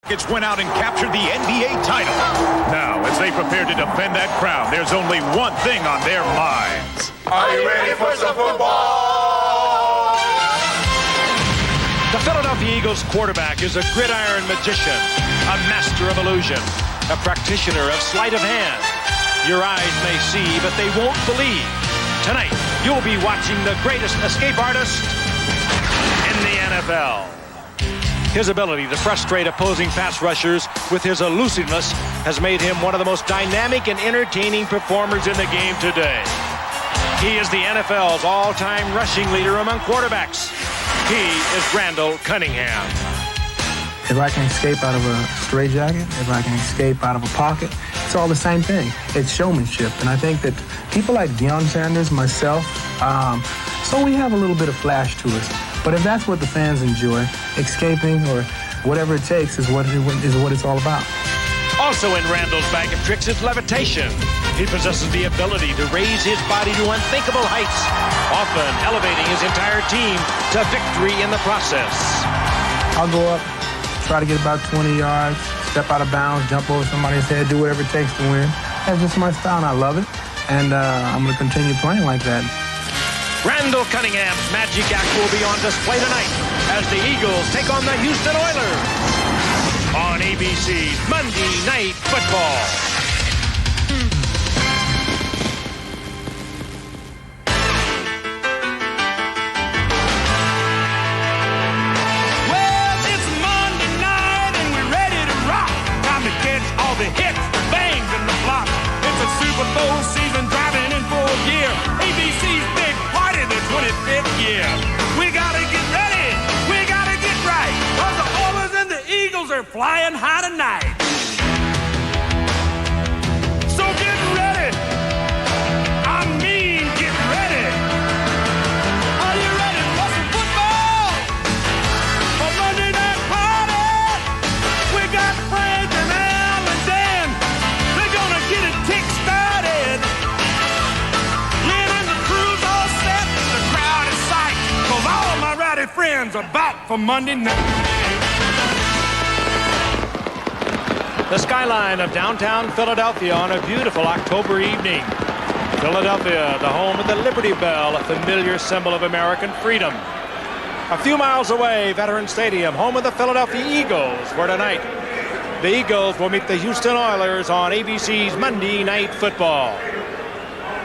Went out and captured the NBA title. Now, as they prepare to defend that crown, there's only one thing on their minds. Are you ready for some football? The Philadelphia Eagles quarterback is a gridiron magician, a master of illusion, a practitioner of sleight of hand. Your eyes may see, but they won't believe. Tonight, you'll be watching the greatest escape artist in the NFL. His ability to frustrate opposing pass rushers with his elusiveness has made him one of the most dynamic and entertaining performers in the game today. He is the NFL's all-time rushing leader among quarterbacks. He is Randall Cunningham. If I can escape out of a straitjacket, if I can escape out of a pocket, it's all the same thing. It's showmanship. And I think that people like Deion Sanders, myself, so we have a little bit of flash to us. But if that's what the fans enjoy, escaping or whatever it takes is what it's all about. Also in Randall's bag of tricks is levitation. He possesses the ability to raise his body to unthinkable heights, often elevating his entire team to victory in the process. I'll go up, try to get about 20 yards, step out of bounds, jump over somebody's head, do whatever it takes to win. That's just my style, and I love it. And I'm going to continue playing like that. Randall Cunningham's magic act will be on display tonight as the Eagles take on the Houston Oilers on ABC's Monday Night Football. Well, it's Monday night and we're ready to rock. Time to catch all the hits, the bangs, and the flops. It's a Super Bowl season driving in for a year. ABC's big party, the 25th year. We gotta get ready, we gotta get right, 'cause the Oilers and the Eagles are flying high tonight. So get ready, I mean get ready. Are you ready for some football? For Monday Night Party, we got Frank and Al and Dan. They're gonna get it kick-started. Lynn and the crew's all set, the crowd is psyched, 'cause all my rowdy friends are back for Monday night. The skyline of downtown Philadelphia on a beautiful October evening. Philadelphia, the home of the Liberty Bell, a familiar symbol of American freedom. A few miles away, Veterans Stadium, home of the Philadelphia Eagles, where tonight the Eagles will meet the Houston Oilers on ABC's Monday Night Football.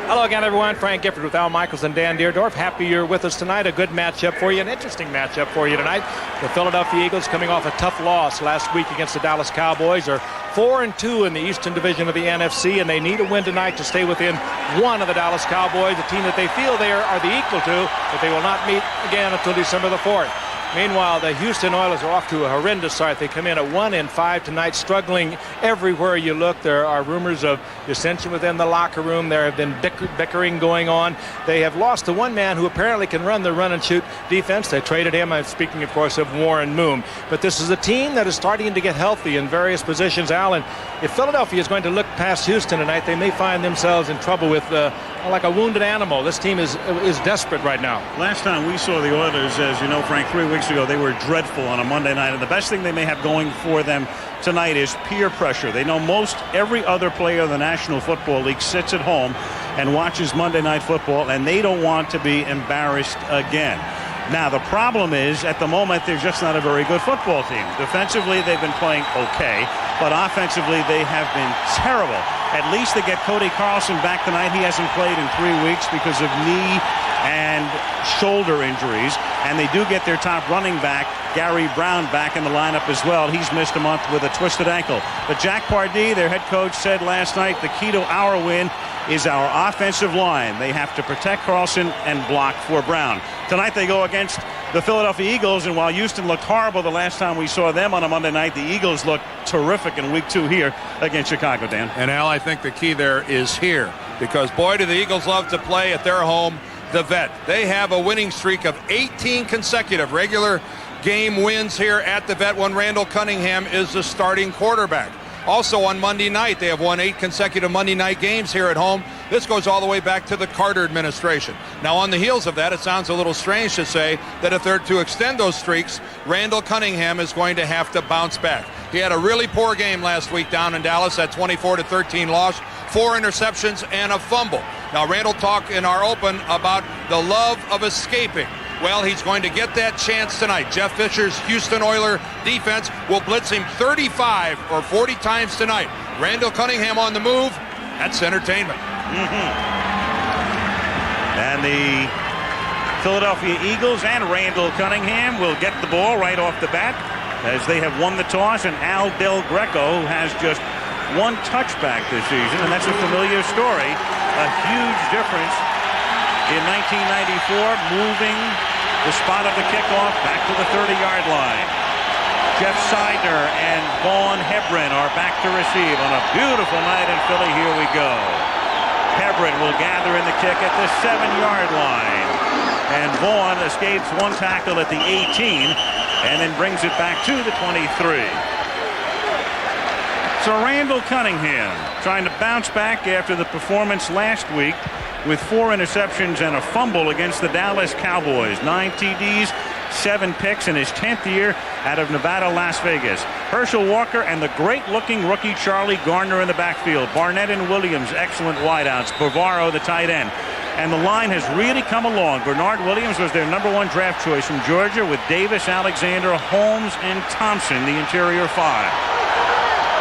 Hello again, everyone. Frank Gifford with Al Michaels and Dan Deerdorf. Happy you're with us tonight. A good matchup for you, an interesting matchup for you tonight. The Philadelphia Eagles, coming off a tough loss last week against the Dallas Cowboys, are 4-2 in the Eastern Division of the NFC, and they need a win tonight to stay within one of the Dallas Cowboys, a team that they feel they are the equal to, but they will not meet again until December the 4th. Meanwhile, the Houston Oilers are off to a horrendous start. They come in at 1-5 tonight, struggling everywhere you look. There are rumors of dissension within the locker room. There have been bickering going on. They have lost the one man who apparently can run the run-and-shoot defense. They traded him. I'm speaking, of course, of Warren Moon. But this is a team that is starting to get healthy in various positions. Alan, if Philadelphia is going to look past Houston tonight, they may find themselves in trouble with like a wounded animal. This team is desperate right now. Last time we saw the Oilers, as you know, Frank, 3 weeks ago, they were dreadful on a Monday night, and the best thing they may have going for them tonight is peer pressure. They know most every other player in the National Football League sits at home and watches Monday Night Football, and they don't want to be embarrassed again. Now, the problem is, at the moment, they're just not a very good football team. Defensively, they've been playing okay, but offensively, they have been terrible. At least they get Cody Carlson back tonight. He hasn't played in 3 weeks because of knee and shoulder injuries, and they do get their top running back, Gary Brown, back in the lineup as well. He's missed a month with a twisted ankle. But Jack Pardee, their head coach, said last night the key to our win is our offensive line. They have to protect Carlson and block for Brown. Tonight they go against the Philadelphia Eagles, and while Houston looked horrible the last time we saw them on a Monday night, the Eagles look terrific in week 2 here against Chicago, Dan. And Al, I think the key there is here, because boy, do the Eagles love to play at their home, the Vet. They have a winning streak of 18 consecutive regular game wins here at the Vet when Randall Cunningham is the starting quarterback. Also on Monday night, they have won 8 consecutive Monday night games here at home. This goes all the way back to the Carter administration. Now, on the heels of that, it sounds a little strange to say that if they're to extend those streaks, Randall Cunningham is going to have to bounce back. He had a really poor game last week down in Dallas, that 24-13 loss, 4 interceptions and a fumble. Now, Randall talked in our open about the love of escaping. Well, he's going to get that chance tonight. Jeff Fisher's Houston Oiler defense will blitz him 35 or 40 times tonight. Randall Cunningham on the move. That's entertainment. And the Philadelphia Eagles and Randall Cunningham will get the ball right off the bat as they have won the toss, and Al Del Greco has just 1 touchback this season, and that's a familiar story. A huge difference in 1994, moving the spot of the kickoff back to the 30-yard line. Jeff Seidner and Vaughn Hebron are back to receive on a beautiful night in Philly. Here we go. Hebron will gather in the kick at the 7-yard line. And Vaughn escapes 1 tackle at the 18 and then brings it back to the 23. So Randall Cunningham trying to bounce back after the performance last week with 4 interceptions and a fumble against the Dallas Cowboys. 9 TDs, 7 picks in his 10th year out of Nevada, Las Vegas. Herschel Walker and the great-looking rookie Charlie Garner in the backfield. Barnett and Williams, excellent wideouts. Bavaro, the tight end. And the line has really come along. Bernard Williams was their #1 draft choice from Georgia, with Davis, Alexander, Holmes, and Thompson, the interior 5.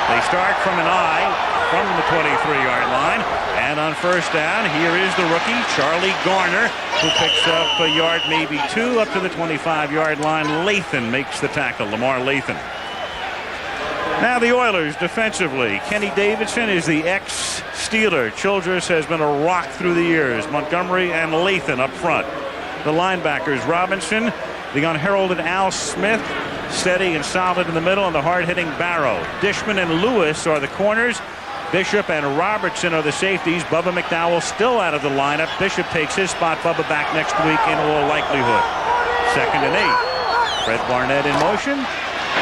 They start from an I from the 23-yard line. And on first down, here is the rookie, Charlie Garner, who picks up a yard, maybe 2, up to the 25-yard line. Lathan makes the tackle, Lamar Lathan. Now the Oilers defensively. Kenny Davidson is the ex-Steeler. Childress has been a rock through the years. Montgomery and Lathan up front. The linebackers, Robinson, the unheralded Al Smith, steady and solid in the middle, and the hard-hitting Barrow. Dishman and Lewis are the corners. Bishop and Robertson are the safeties. Bubba McDowell still out of the lineup. Bishop takes his spot. Bubba back next week in all likelihood. 2nd and 8. Fred Barnett in motion.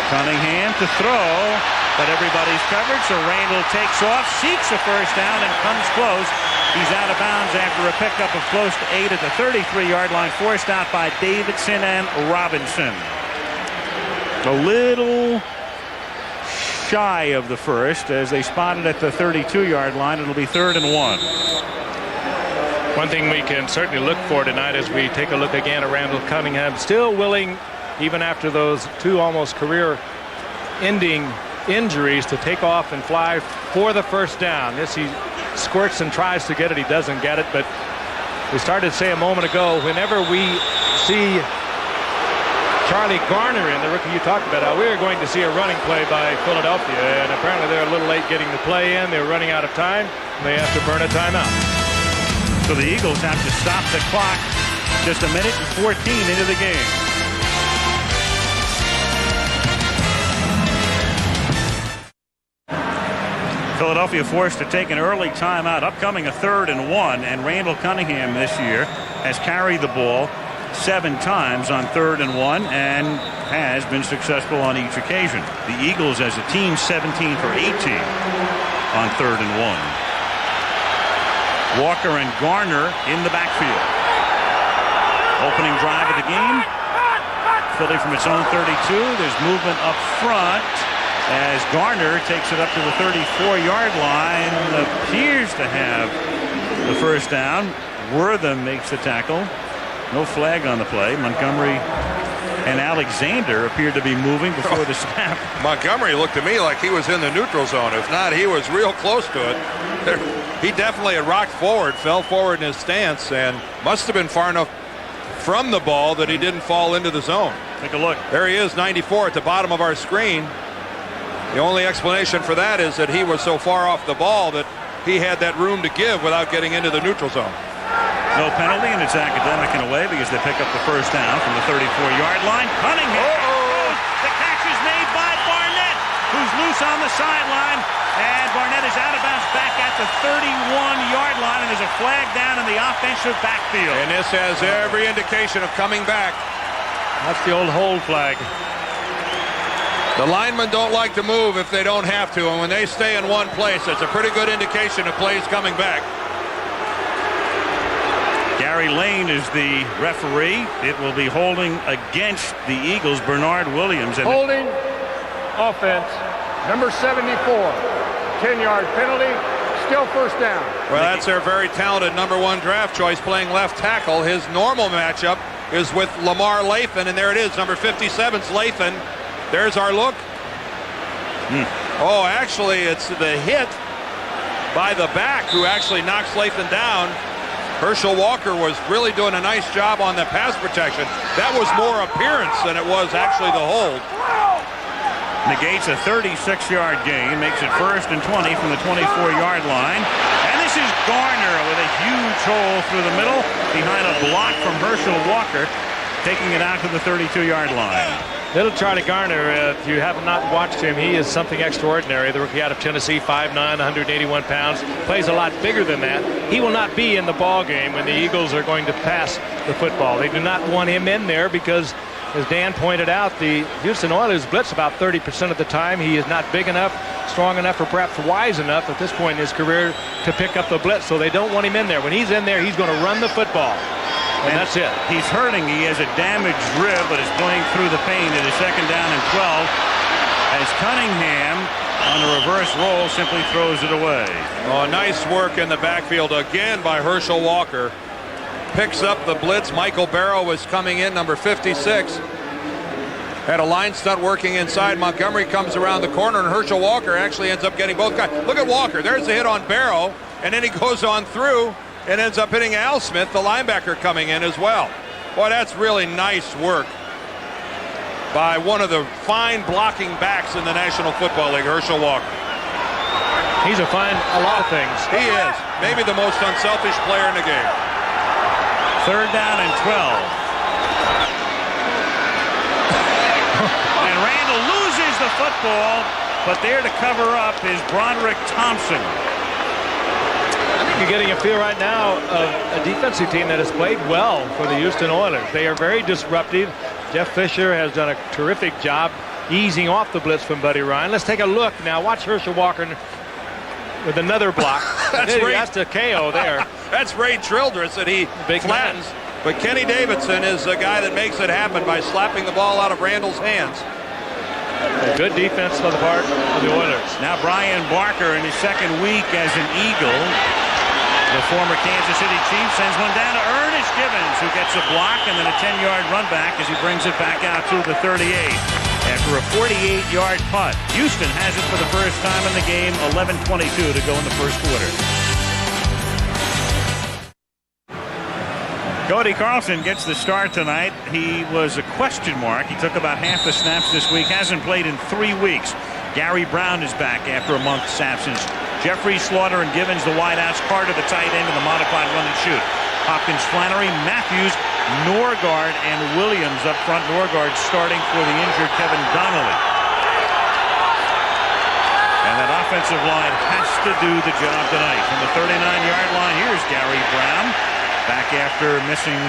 Cunningham to throw, but everybody's covered, so Randall takes off, seeks a first down, and comes close. He's out of bounds after a pickup of close to 8 at the 33-yard line, forced out by Davidson and Robinson. A little shy of the first as they spotted at the 32-yard line. It'll be 3rd and 1. One thing we can certainly look for tonight as we take a look again at Randall Cunningham, still willing, even after those 2 almost career-ending injuries, to take off and fly for the first down. Yes, he squirts and tries to get it. He doesn't get it, but we started to say a moment ago, whenever we see Charlie Garner in, the rookie you talked about, we are going to see a running play by Philadelphia, and apparently they're a little late getting the play in. They're running out of time, and they have to burn a timeout. So the Eagles have to stop the clock just 1 minute and 14 into the game. Philadelphia forced to take an early timeout, upcoming a 3rd and 1, and Randall Cunningham this year has carried the ball 7 times on 3rd and 1 and has been successful on each occasion. The Eagles as a team 17 for 18 on 3rd and 1. Walker and Garner in the backfield. Opening drive of the game. Philly from its own 32. There's movement up front as Garner takes it up to the 34-yard line. Appears to have the first down. Wortham makes the tackle. No flag on the play. Montgomery and Alexander appeared to be moving before the snap. Montgomery looked to me like he was in the neutral zone. If not, he was real close to it. He definitely had rocked forward, fell forward in his stance, and must have been far enough from the ball that he didn't fall into the zone. Take a look. There he is, 94 at the bottom of our screen. The only explanation for that is that he was so far off the ball that he had that room to give without getting into the neutral zone. No penalty, and it's academic in a way because they pick up the first down from the 34-yard line. Cunningham. The catch is made by Barnett, who's loose on the sideline. And Barnett is out of bounds back at the 31-yard line, and there's a flag down in the offensive backfield. And this has every indication of coming back. That's the old hold flag. The linemen don't like to move if they don't have to, and when they stay in one place, it's a pretty good indication of plays coming back. Gary Lane is the referee. It will be holding against the Eagles. Bernard Williams. And holding offense Number 74, 10-yard penalty, still first down. Well, that's their very talented number 1 draft choice playing left tackle. His normal matchup is with Lamar Lathan, and there it is, number 57's Lathan. There's our look. Oh, actually, it's the hit by the back who actually knocks Lathan down. Herschel Walker was really doing a nice job on the pass protection. That was more appearance than it was actually the hold. Negates a 36-yard gain, makes it 1st and 20 from the 24-yard line. And this is Garner with a huge hole through the middle behind a block from Herschel Walker, taking it out to the 32-yard line. Little Charlie Garner, if you have not watched him, he is something extraordinary. The rookie out of Tennessee, 5'9", 181 pounds, plays a lot bigger than that. He will not be in the ball game when the Eagles are going to pass the football. They do not want him in there because, as Dan pointed out, the Houston Oilers blitz about 30% of the time. He is not big enough, strong enough, or perhaps wise enough at this point in his career to pick up the blitz, so they don't want him in there. When he's in there, he's going to run the football. And that's it. He's hurting. He has a damaged rib, but is playing through the pain. It is 2nd down and 12 as Cunningham on a reverse roll simply throws it away. Oh, nice work in the backfield again by Herschel Walker. Picks up the blitz. Michael Barrow was coming in, number 56. Had a line stunt working inside. Montgomery comes around the corner, and Herschel Walker actually ends up getting both guys. Look at Walker. There's the hit on Barrow, and then he goes on through and ends up hitting Al Smith, the linebacker, coming in as well. Boy, that's really nice work by one of the fine blocking backs in the National Football League, Herschel Walker. He's a lot of things. He is. Maybe the most unselfish player in the game. 3rd down and 12. And Randall loses the football, but there to cover up is Broderick Thompson. You're getting a feel right now of a defensive team that has played well for the Houston Oilers. They are very disruptive. Jeff Fisher has done a terrific job easing off the blitz from Buddy Ryan. Let's take a look now. Watch Herschel Walker with another block. That's a KO there. That's Ray Childress that he flattens. But Kenny Davidson is the guy that makes it happen by slapping the ball out of Randall's hands. A good defense on the part of the Oilers. Now Brian Barker in his 2nd week as an Eagle. The former Kansas City Chief sends one down to Ernest Givens, who gets a block and then a 10-yard run back as he brings it back out to the 38. After a 48-yard punt, Houston has it for the first time in the game, 11:22 to go in the first quarter. Cody Carlson gets the start tonight. He was a question mark. He took about half the snaps this week, hasn't played in 3 weeks. Gary Brown is back after a month's absence. Jeffrey, Slaughter, and Givens, the wideouts. Carter, the tight end, and the modified run and shoot. Hopkins, Flannery, Matthews, Norgard, and Williams up front. Norgard starting for the injured Kevin Donnelly. And that offensive line has to do the job tonight. From the 39-yard line, here's Gary Brown. Back after missing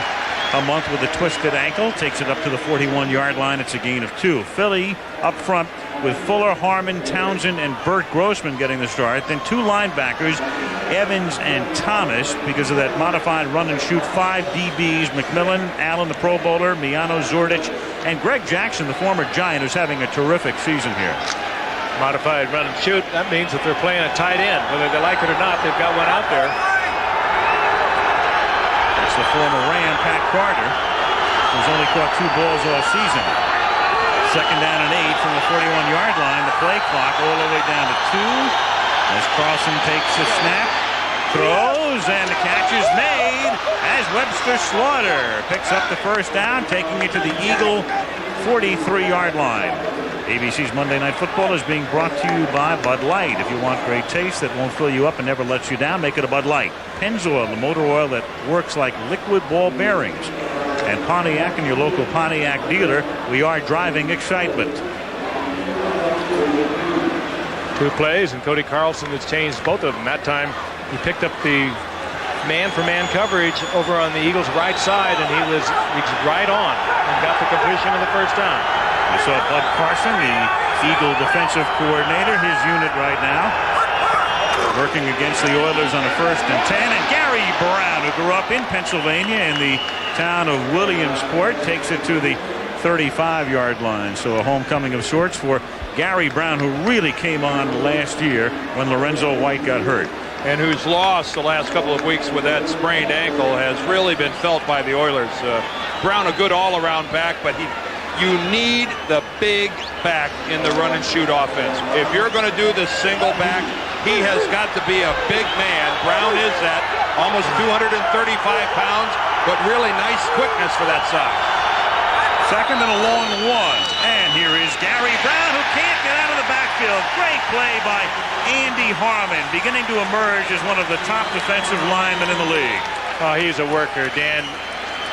a month with a twisted ankle. Takes it up to the 41-yard line. It's a gain of 2. Philly up front with Fuller, Harmon, Townsend, and Burt Grossman getting the start. Then 2 linebackers, Evans and Thomas, because of that modified run and shoot. 5 DBs, McMillan, Allen, the Pro Bowler, Miano, Zordich, and Greg Jackson, the former Giant, who's having a terrific season here. Modified run and shoot. That means that they're playing a tight end. Whether they like it or not, they've got one out there. That's the former Ram, Pat Carter, who's only caught 2 balls all season. 2nd down and 8 from the 41-yard line. The play clock all the way down to 2 as Carlson takes the snap, throws, and the catch is made as Webster Slaughter picks up the first down, taking it to the Eagle 43-yard line. ABC's Monday Night Football is being brought to you by Bud Light. If you want great taste that won't fill you up and never lets you down, make it a Bud Light. Pennzoil, the motor oil that works like liquid ball bearings. And Pontiac and your local Pontiac dealer, we are driving excitement. 2 plays, and Cody Carlson has changed both of them. That time he picked up the man-for-man coverage over on the Eagles' right side, and he reached right on and got the completion of the first down. We saw Bud Carson, the Eagle defensive coordinator, his unit right now, working against the Oilers on a 1st and 10. And Gary Brown, who grew up in Pennsylvania in the town of Williamsport, takes it to the 35-yard line. So a homecoming of sorts for Gary Brown, who really came on last year when Lorenzo White got hurt. And who's lost the last couple of weeks with that sprained ankle has really been felt by the Oilers. Brown, a good all-around back, but you need the big back in the run and shoot offense. If you're going to do the single back, he has got to be a big man. Brown is that, almost 235 pounds, but really nice quickness for that size. Second and a long one. And here is Gary Brown, who can't get out of the backfield. Great play by Andy Harmon, beginning to emerge as one of the top defensive linemen in the league. Oh, he's a worker, Dan.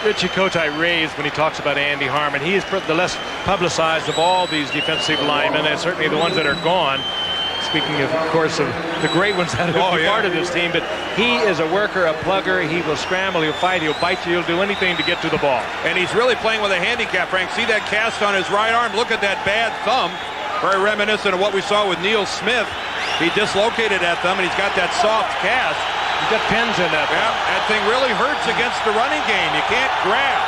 Richie Kotite raised when he talks about Andy Harmon. He is the less publicized of all these defensive linemen, and certainly the ones that are gone. Speaking, of course, of the great ones that have been part of this team, but he is a worker, a plugger. He will scramble, he'll fight, he'll bite you, he'll do anything to get to the ball. And he's really playing with a handicap, Frank. See that cast on his right arm? Look at that bad thumb. Very reminiscent of what we saw with Neil Smith. He dislocated that thumb, and he's got that soft cast. He's got pins in that. Yeah, that thing really hurts against the running game. You can't grab.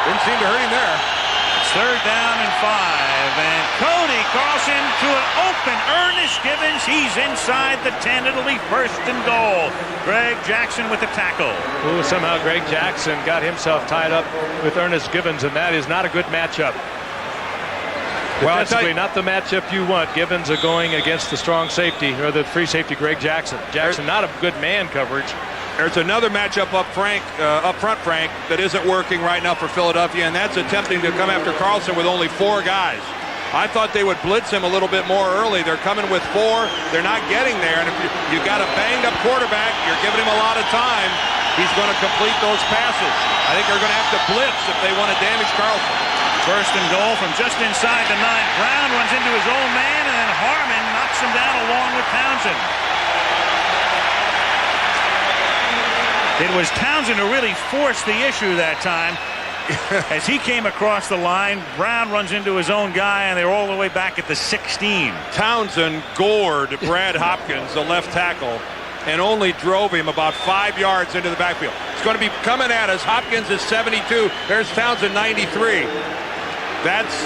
Didn't seem to hurt him there. It's third down and 5, and Cody Carlson to an open Ernest Givens. He's inside the 10. It'll be first and goal. Greg Jackson with the tackle. Ooh, somehow Greg Jackson got himself tied up with Ernest Givens, and that is not a good matchup. Well, defensively, not the matchup you want. Givens are going against the strong safety, or the free safety, Greg Jackson. Jackson, not a good man coverage. There's another matchup up front, Frank, that isn't working right now for Philadelphia, and that's attempting to come after Carlson with only 4 guys. I thought they would blitz him a little bit more early. They're coming with 4. They're not getting there, and if you got a banged-up quarterback, you're giving him a lot of time. He's going to complete those passes. I think they're going to have to blitz if they want to damage Carlson. First and goal from just inside the 9. Brown runs into his own man, and then Harmon knocks him down along with Townsend. It was Townsend who really forced the issue that time. As he came across the line, Brown runs into his own guy, and they're all the way back at the 16. Townsend gored Brad Hopkins, the left tackle, and only drove him about 5 yards into the backfield. It's going to be coming at us. Hopkins is 72. There's Townsend, 93. That's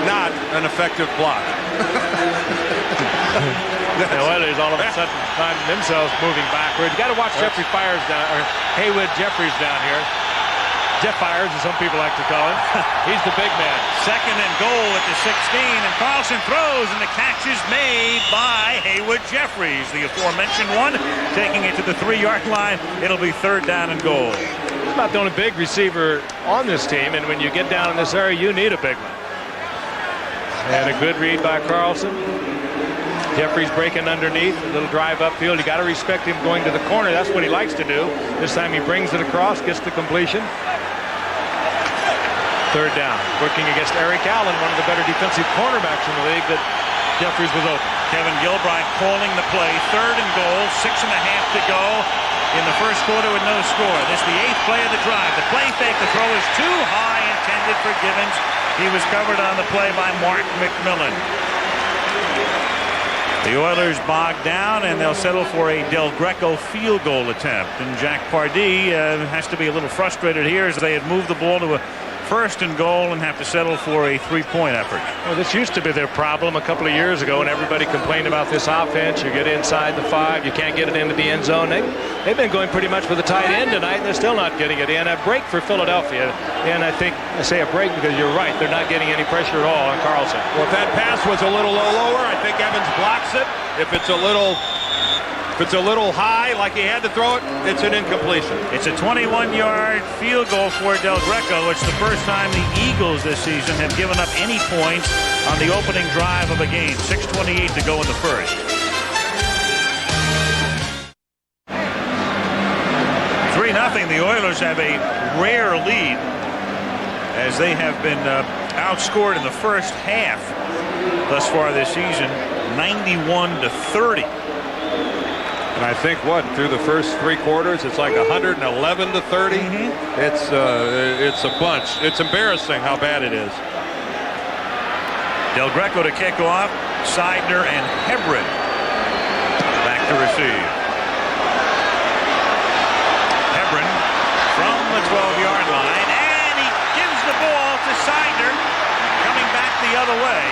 not an effective block. The Oilers all of a sudden find themselves moving backward. You got to watch Jeffrey Fires down, or Haywood Jeffries down here. Jeff Fires, as some people like to call him. He's the big man. Second and goal at the 16, and Carlson throws, and the catch is made by Haywood Jeffries, the aforementioned one, taking it to the 3-yard line. It'll be third down and goal. He's about the only big receiver on this team, and when you get down in this area, you need a big one. And a good read by Carlson. Jeffries breaking underneath, a little drive upfield. You got to respect him going to the corner. That's what he likes to do. This time he brings it across, gets the completion. Third down, working against Eric Allen, one of the better defensive cornerbacks in the league, that Jeffries was open. Kevin Gilbride calling the play. Third and goal, 6.5 to go in the first quarter with no score. This is the 8th play of the drive. The play fake, the throw is too high, intended for Givens. He was covered on the play by Mark McMillan. The Oilers bogged down, and they'll settle for a Del Greco field goal attempt. And Jack Pardee has to be a little frustrated here, as they had moved the ball to a first and goal and have to settle for a 3-point effort. Well, this used to be their problem a couple of years ago, and everybody complained about this offense. You get inside the 5, you can't get it into the end zone. They've been going pretty much with a tight end tonight, and they're still not getting it in. A break for Philadelphia, and I say a break because you're right. They're not getting any pressure at all on Carlson. Well, if that pass was a little lower, I think Evans blocks it. If it's a little high, like he had to throw it, it's an incompletion. It's a 21-yard field goal for Del Greco. It's the first time the Eagles this season have given up any points on the opening drive of a game. 6:28 to go in the first. 3-0. The Oilers have a rare lead, as they have been outscored in the first half thus far this season, 91-30. And I think through the first 3 quarters, it's like 111-30. It's a bunch. It's embarrassing how bad it is. Del Greco to kick off. Seidner and Hebron back to receive. Hebron from the 12-yard line, and he gives the ball to Seidner, coming back the other way,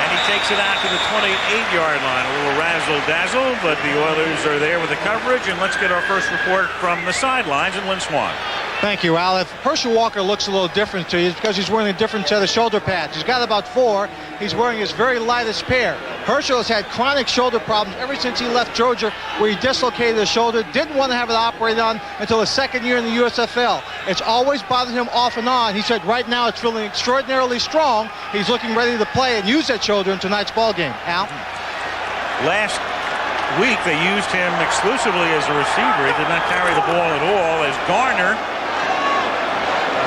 and he takes it out to the 28-yard line. A little razzle-dazzle, but the Oilers are there with the coverage. And let's get our first report from the sidelines and Lynn Swan. Thank you, Al. If Herschel Walker looks a little different to you, it's because he's wearing a different set of shoulder pads. He's got about 4. He's wearing his very lightest pair. Herschel has had chronic shoulder problems ever since he left Georgia, where he dislocated his shoulder, didn't want to have it operated on until his second year in the USFL. It's always bothered him off and on. He said right now it's feeling extraordinarily strong. He's looking ready to play and use that shoulder in tonight's ball game. Al? Last week they used him exclusively as a receiver. He did not carry the ball at all as Garner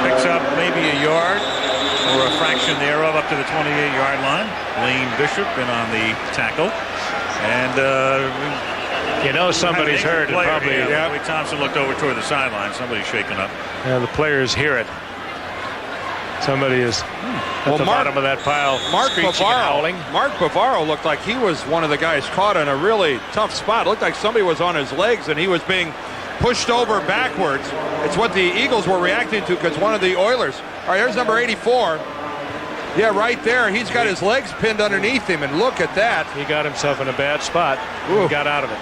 picks up maybe a yard or a fraction thereof up to the 28-yard line. Lane Bishop in on the tackle. And you know somebody's hurt. And probably Lee Thompson looked over toward the sideline. Somebody's shaken up. Yeah, the players hear it. Somebody is at the bottom of that pile. Mark Bavaro looked like he was one of the guys caught in a really tough spot. It looked like somebody was on his legs and he was being pushed over backwards. It's what the Eagles were reacting to because one of the Oilers. All right, there's number 84. Yeah, right there. He's got his legs pinned underneath him, and look at that. He got himself in a bad spot. He got out of it.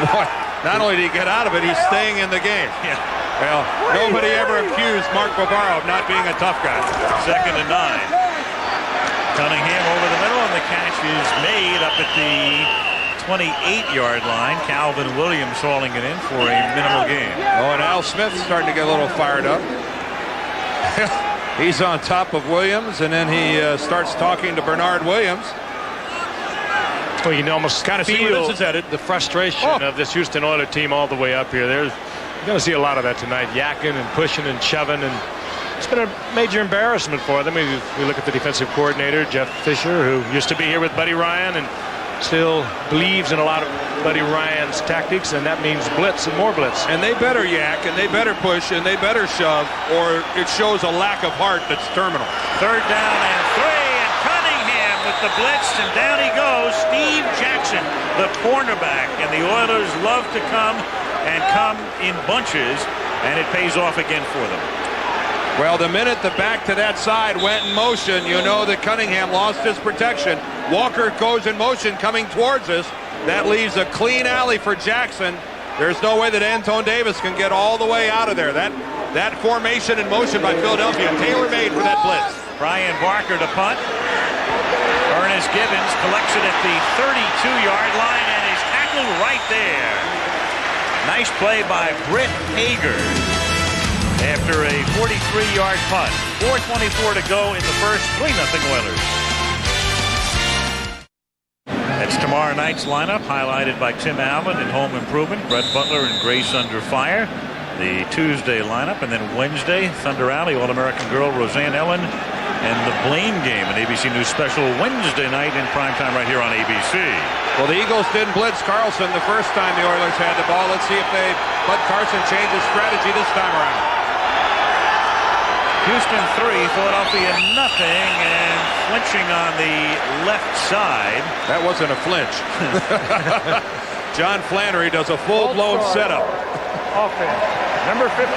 Boy, not only did he get out of it, he's staying in the game. Yeah. Well, nobody ever accused Mark Bavaro of not being a tough guy. 2nd and 9. Cunningham over the middle, and the catch is made up at the 28-yard line. Calvin Williams hauling it in for a minimal gain. Oh, and Al Smith's starting to get a little fired up. He's on top of Williams, and then he starts talking to Bernard Williams. Well, you can almost kind of feel the frustration of this Houston Oilers team all the way up here. You're going to see a lot of that tonight, yakking and pushing and shoving, and it's been a major embarrassment for them. We look at the defensive coordinator, Jeff Fisher, who used to be here with Buddy Ryan and still believes in a lot of Buddy Ryan's tactics, and that means blitz and more blitz. And they better yak, and they better push, and they better shove, or it shows a lack of heart that's terminal. 3rd down and 3, and Cunningham with the blitz, and down he goes. Steve Jackson, the cornerback, and the Oilers love to come in bunches, and it pays off again for them. Well, the minute the back to that side went in motion, you know that Cunningham lost his protection. Walker goes in motion coming towards us. That leaves a clean alley for Jackson. There's no way that Anton Davis can get all the way out of there. That formation in motion by Philadelphia, tailor-made for that blitz. Brian Barker to punt. Ernest Gibbons collects it at the 32-yard line and is tackled right there. Nice play by Britt Hager after a 43-yard punt. 4:24 to go in the first. 3-0 Oilers. That's tomorrow night's lineup, highlighted by Tim Allen in Home Improvement, Brett Butler and Grace Under Fire. The Tuesday lineup, and then Wednesday, Thunder Alley, All-American Girl Roseanne Ellen, and the Blame Game, an ABC News special Wednesday night in primetime right here on ABC. Well, the Eagles didn't blitz Carlson the first time the Oilers had the ball. Let's see if Bud Carson changes strategy this time around. Houston 3, Philadelphia nothing, and flinching on the left side. That wasn't a flinch. John Flannery does a full-blown setup. Offense. Number 55.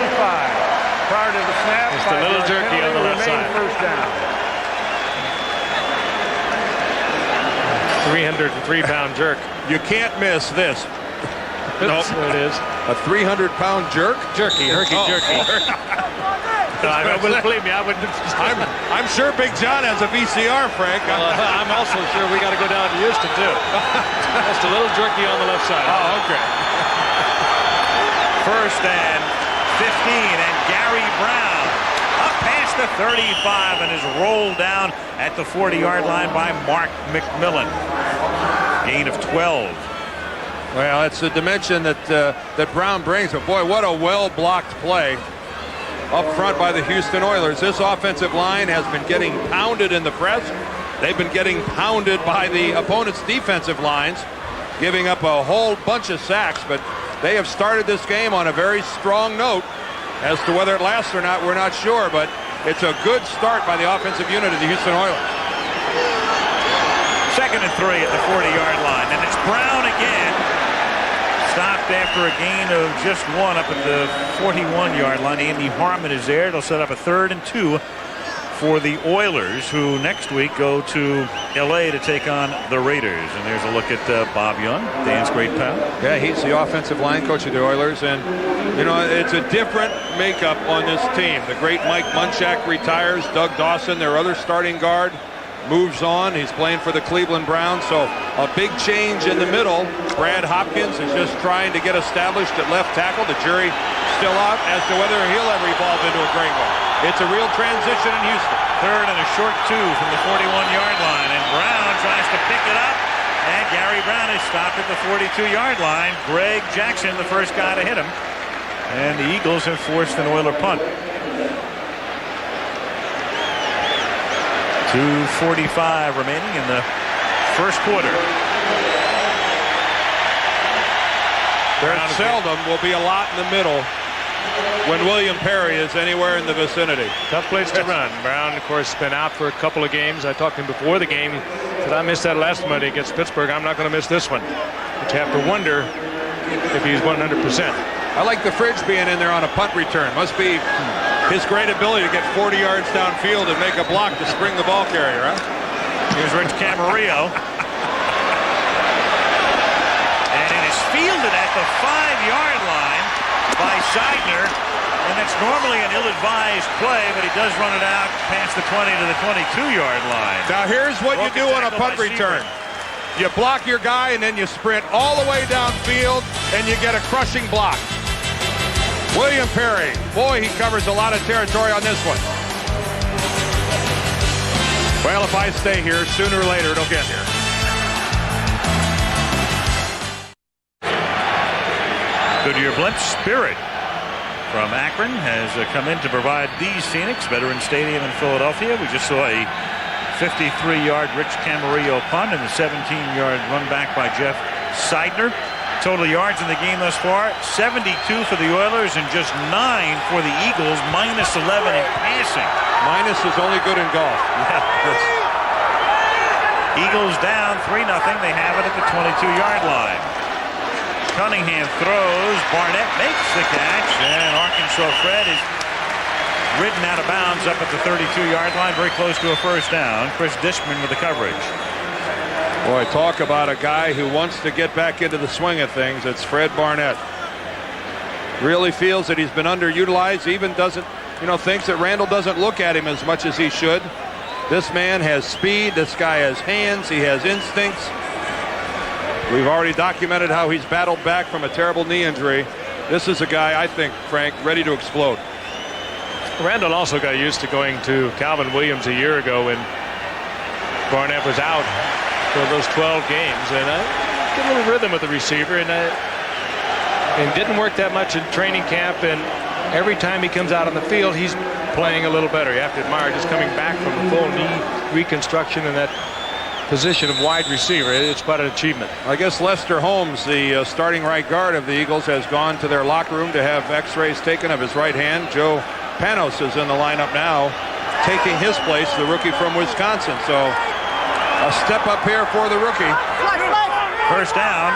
Prior to the snap, it's a little jerky on the left side. First down. 303-pound jerk. You can't miss this. Nope. There it is. A 300-pound jerk? Jerky. No, believe me, I wouldn't. I'm sure Big John has a VCR, Frank. I'm also sure we got to go down to Houston, too. Just a little jerky on the left side. Oh, okay. First and 15, and Gary Brown up past the 35 and is rolled down at the 40-yard line by Mark McMillan. Gain of 12. Well, it's the dimension that Brown brings. But boy, what a well-blocked play up front by the Houston Oilers. This offensive line has been getting pounded in the press. They've been getting pounded by the opponent's defensive lines, giving up a whole bunch of sacks, but they have started this game on a very strong note. As to whether it lasts or not, we're not sure, but it's a good start by the offensive unit of the Houston Oilers. 2nd and 3 at the 40-yard line, and it's Brown again. Stopped after a gain of just 1 up at the 41-yard line. Andy Harmon is there. It'll set up a 3rd and 2 for the Oilers, who next week go to L.A. to take on the Raiders. And there's a look at Bob Young, Dan's great pal. Yeah, he's the offensive line coach of the Oilers, and you know, it's a different makeup on this team. The great Mike Munchak retires. Doug Dawson, their other starting guard, moves on. He's playing for the Cleveland Browns, so a big change in the middle. Brad Hopkins is just trying to get established at left tackle. The jury still out as to whether he'll ever evolve into a great one. It's a real transition in Houston. Third and a short 2 from the 41-yard line, and Brown tries to pick it up, and Gary Brown is stopped at the 42-yard line. Greg Jackson, the first guy to hit him, and the Eagles have forced an Oiler punt. 2:45 remaining in the first quarter. There seldom will be a lot in the middle when William Perry is anywhere in the vicinity. Tough place to run. Brown, of course, been out for a couple of games. I talked to him before the game. He said, I missed that last Monday against Pittsburgh. I'm not going to miss this one. But you have to wonder if he's 100%. I like the fridge being in there on a punt return. Must be his great ability to get 40 yards downfield and make a block to spring the ball carrier, huh? Here's Rich Camarillo. And it is fielded at the 5-yard line by Seidner. And that's normally an ill-advised play, but he does run it out past the 20 to the 22-yard line. Now here's what you do on a punt return. You block your guy and then you sprint all the way downfield and you get a crushing block. William Perry, boy, he covers a lot of territory on this one. Well, if I stay here, sooner or later it'll get here. Goodyear Blimp Spirit from Akron has come in to provide these scenics. Veterans Stadium in Philadelphia. We just saw a 53-yard Rich Camarillo punt and a 17-yard run back by Jeff Seidner. Total yards in the game thus far, 72 for the Oilers and just 9 for the Eagles, minus 11 in passing. Minus is only good in golf. Yeah. Eagles down 3-0. They have it at the 22-yard line. Cunningham throws. Barnett makes the catch, and Arkansas Fred is ridden out of bounds up at the 32-yard line, very close to a first down. Chris Dishman with the coverage. Boy, talk about a guy who wants to get back into the swing of things. It's Fred Barnett. Really feels that he's been underutilized. Even doesn't, thinks that Randall doesn't look at him as much as he should. This man has speed. This guy has hands. He has instincts. We've already documented how he's battled back from a terrible knee injury. This is a guy, I think, Frank, ready to explode. Randall also got used to going to Calvin Williams a year ago when Barnett was out for those 12 games, and get a little rhythm with the receiver, and didn't work that much in training camp, and every time he comes out on the field, he's playing a little better. You have to admire just coming back from a full knee reconstruction in that position of wide receiver. It's quite an achievement. I guess Lester Holmes, the starting right guard of the Eagles, has gone to their locker room to have x-rays taken of his right hand. Joe Panos is in the lineup now, taking his place, the rookie from Wisconsin. So a step up here for the rookie. First down,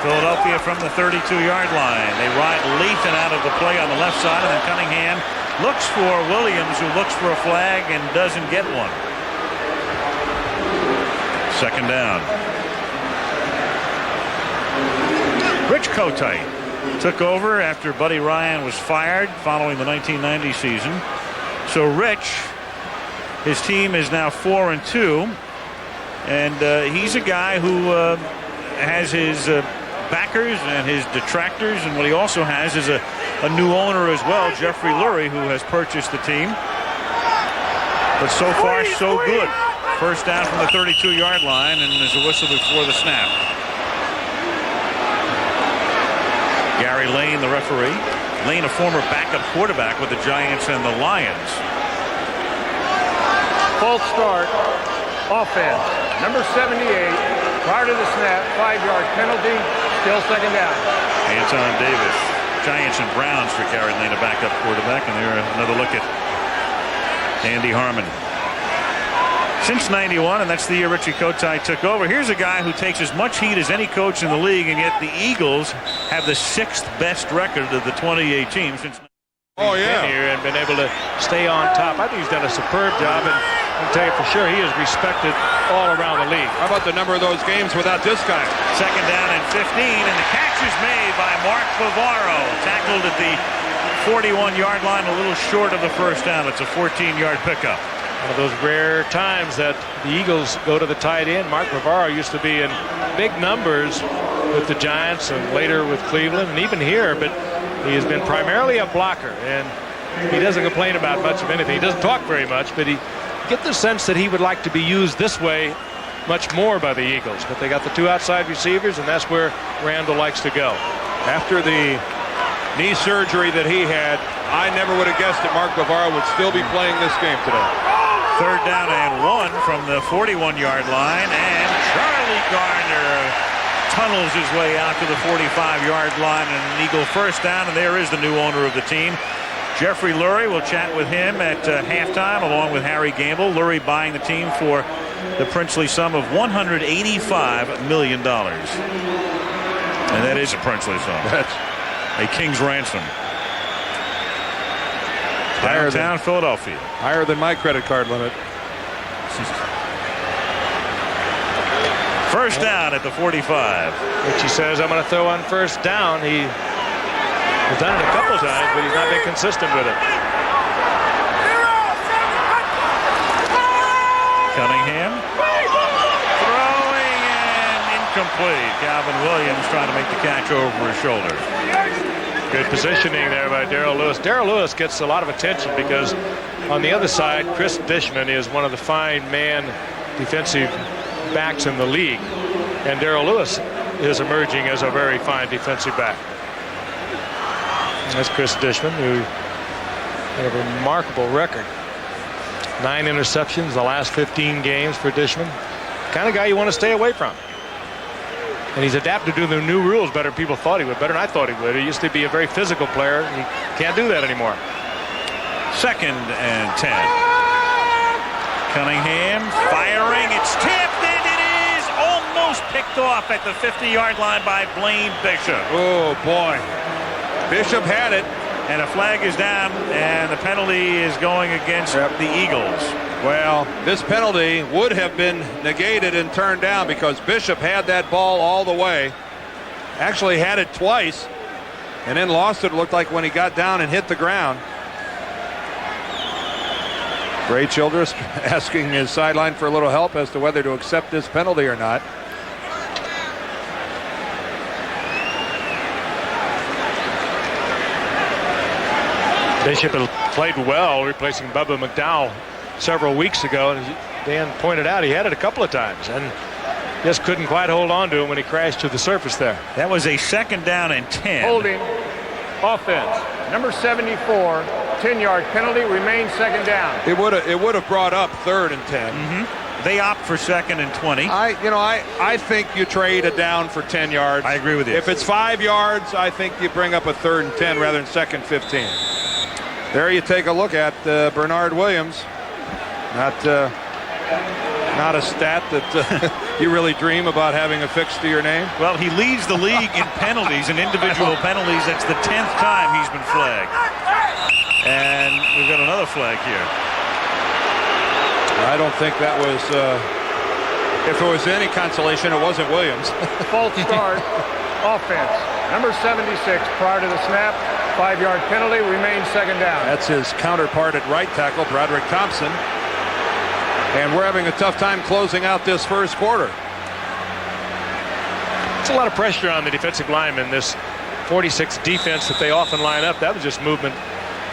Philadelphia from the 32-yard line. They ride Lathan out of the play on the left side, and then Cunningham looks for Williams, who looks for a flag and doesn't get one. Second down. Rich Kotite took over after Buddy Ryan was fired following the 1990 season. So Rich, his team is now 4-2. And he's a guy who has his backers and his detractors, and what he also has is a new owner as well, Jeffrey Lurie, who has purchased the team. But so far, so good. First down from the 32-yard line, and there's a whistle before the snap. Gary Lane, the referee. Lane, a former backup quarterback with the Giants and the Lions. False start. Offense. Number 78. Prior to the snap, 5-yard penalty. Still second down. Anton Davis. Giants and Browns for Gary Lane, a backup quarterback. And there another look at Andy Harmon. Since 91, and that's the year Richie Kotite took over. Here's a guy who takes as much heat as any coach in the league, and yet the Eagles have the 6th best record of the 28 teams since Oh, yeah. Been here and been able to stay on top. I think he's done a superb job, and I'll tell you for sure he is respected all around the league. How about the number of those games without this guy? Second down and 15, and the catch is made by Mark Bavaro. Tackled at the 41-yard line, a little short of the first down. It's a 14-yard pickup. One of those rare times that the Eagles go to the tight end. Mark Bavaro used to be in big numbers with the Giants and later with Cleveland and even here, but he has been primarily a blocker, and he doesn't complain about much of anything. He doesn't talk very much, but you get the sense that he would like to be used this way much more by the Eagles. But they got the two outside receivers, and that's where Randall likes to go. After the knee surgery that he had, I never would have guessed that Mark Bavaro would still be playing this game today. Third down and 1 from the 41-yard line, and Charlie Garner tunnels his way out to the 45-yard line, and an Eagle first down, and there is the new owner of the team. Jeffrey Lurie will chat with him at halftime along with Harry Gamble. Lurie buying the team for the princely sum of $185 million. And that is a princely sum. That's a king's ransom. higher Downtown Philadelphia. Higher than my credit card limit. First down at the 45. Which he says, I'm going to throw on first down. He has done it a couple times, but he's not been consistent with it. Cunningham throwing and incomplete. Calvin Williams trying to make the catch over his shoulder. Good positioning there by Darrell Lewis. Darrell Lewis gets a lot of attention because on the other side, Chris Dishman is one of the fine man defensive backs in the league, and Darrell Lewis is emerging as a very fine defensive back. That's Chris Dishman, who had a remarkable record. 9 interceptions the last 15 games for Dishman. Kind of guy you want to stay away from. And he's adapted to the new rules better than people thought he would, better than I thought he would. He used to be a very physical player. He can't do that anymore. Second and 10. Cunningham firing. It's tipped, and it is almost picked off at the 50-yard line by Blaine Bishop. Oh, boy. Bishop had it. And a flag is down, and the penalty is going against the Eagles. Well, this penalty would have been negated and turned down because Bishop had that ball all the way. Actually had it twice and then lost it, looked like, when he got down and hit the ground. Ray Childress asking his sideline for a little help as to whether to accept this penalty or not. Bishop played well, replacing Bubba McDowell several weeks ago, and as Dan pointed out, he had it a couple of times and just couldn't quite hold on to him when he crashed to the surface there. That was a second down and 10. Holding offense. Number 74, 10-yard penalty, remains second down. It would have brought up 3rd and 10. Mm-hmm. They opt for 2nd and 20. I think you trade a down for 10 yards. I agree with you. If it's 5 yards, I think you bring up a 3rd and 10 rather than 2nd 15. There you take a look at Bernard Williams. Not a stat that you really dream about having affixed to your name. Well, he leads the league in penalties, in individual penalties. That's the 10th time he's been flagged. And we've got another flag here. I don't think that was, if it was any consolation, it wasn't Williams. False start, offense. Number 76, prior to the snap, 5-yard penalty, remains second down. That's his counterpart at right tackle, Broderick Thompson. And we're having a tough time closing out this first quarter. It's a lot of pressure on the defensive linemen. This 46 defense that they often line up, that was just movement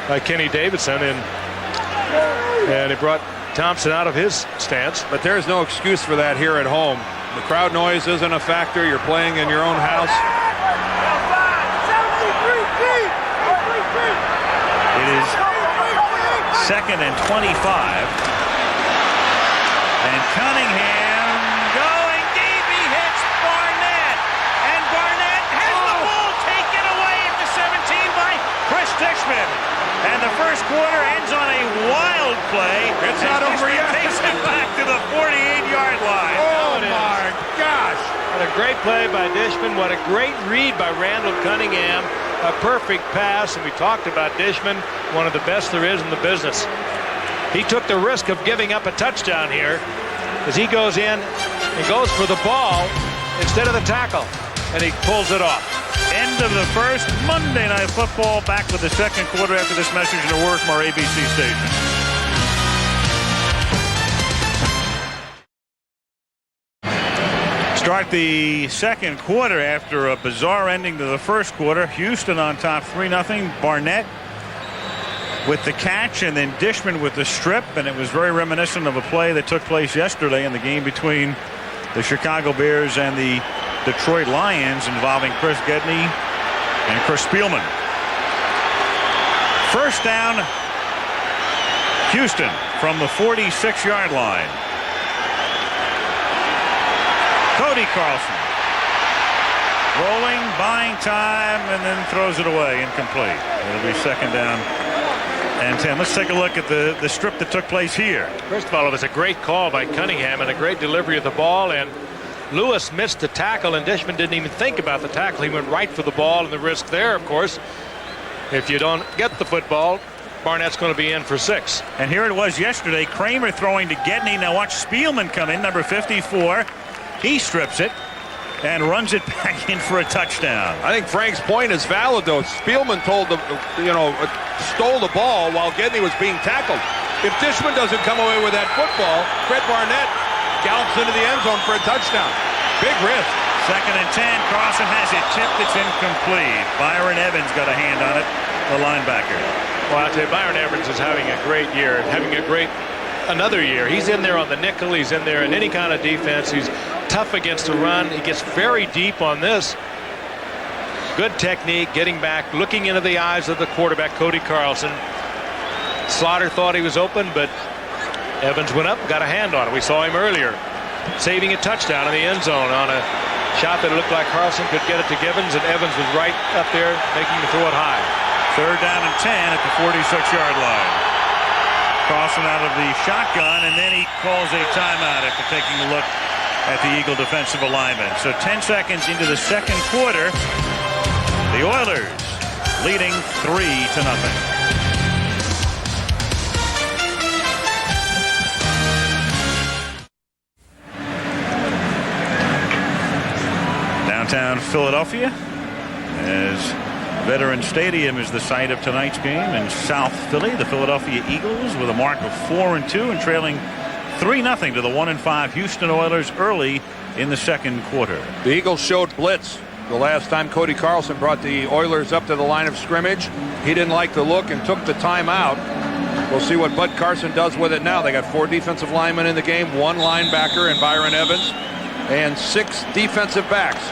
by Kenny Davidson, and it brought Thompson out of his stance. But there's no excuse for that here at home. The crowd noise isn't a factor. You're playing in your own house. It is 2nd and 25. And Cunningham going deep. He hits Barnett. And Barnett has the ball taken away at the 17 by Chris Dishman. And the first quarter ends on a wild play. It's not over yet. Takes it back to the 48-yard line. Oh, my gosh. What a great play by Dishman. What a great read by Randall Cunningham. a perfect pass, and we talked about Dishman, one of the best there is in the business. He took the risk of giving up a touchdown here as he goes in and goes for the ball instead of the tackle, and he pulls it off. End of the first. Monday Night Football back with the second quarter after this message and a word from our ABC station. Start the second quarter after a bizarre ending to the first quarter. Houston on top 3-0. Barnett with the catch, and then Dishman with the strip, and it was very reminiscent of a play that took place yesterday in the game between the Chicago Bears and the Detroit Lions involving Chris Gedney and Chris Spielman. First down, Houston from the 46-yard line. Cody Carlson rolling, buying time, and then throws it away, incomplete. It'll be second down and 10. Let's take a look at the strip that took place here. First of all, it was a great call by Cunningham and a great delivery of the ball, and Lewis missed the tackle, and Dishman didn't even think about the tackle. He went right for the ball, and the risk there, of course, if you don't get the football, Barnett's going to be in for 6. And here it was yesterday. Kramer throwing to Gedney. Now watch Spielman come in, number 54. He strips it and runs it back in for a touchdown. I think Frank's point is valid, though. Spielman stole the ball while Gedney was being tackled. If Dishman doesn't come away with that football, Fred Barnett gallops into the end zone for a touchdown. Big risk. Second and 10. Carlson has it tipped. It's incomplete. Byron Evans got a hand on it, the linebacker. Well, I'll tell you, Byron Evans is having a great year, another year. He's in there on the nickel. He's in there in any kind of defense. He's tough against the run. He gets very deep on this. Good technique, getting back, looking into the eyes of the quarterback, Cody Carlson. Slaughter thought he was open, but Evans went up and got a hand on it. We saw him earlier saving a touchdown in the end zone on a shot that looked like Carlson could get it to Gibbons, and Evans was right up there making him throw it high. Third down and 10 at the 46-yard line. Carlson out of the shotgun, and then he calls a timeout after taking a look at the Eagle defensive alignment. So 10 seconds into the second quarter, the Oilers leading 3-0. Downtown Philadelphia, as Veterans Stadium is the site of tonight's game in South Philly. The Philadelphia Eagles with a mark of 4-2 and trailing 3-0 to the 1-5 Houston Oilers early in the second quarter. The Eagles showed blitz the last time Cody Carlson brought the Oilers up to the line of scrimmage. He didn't like the look and took the timeout. We'll see what Bud Carson does with it now. They got 4 defensive linemen in the game, 1 linebacker and Byron Evans, and 6 defensive backs.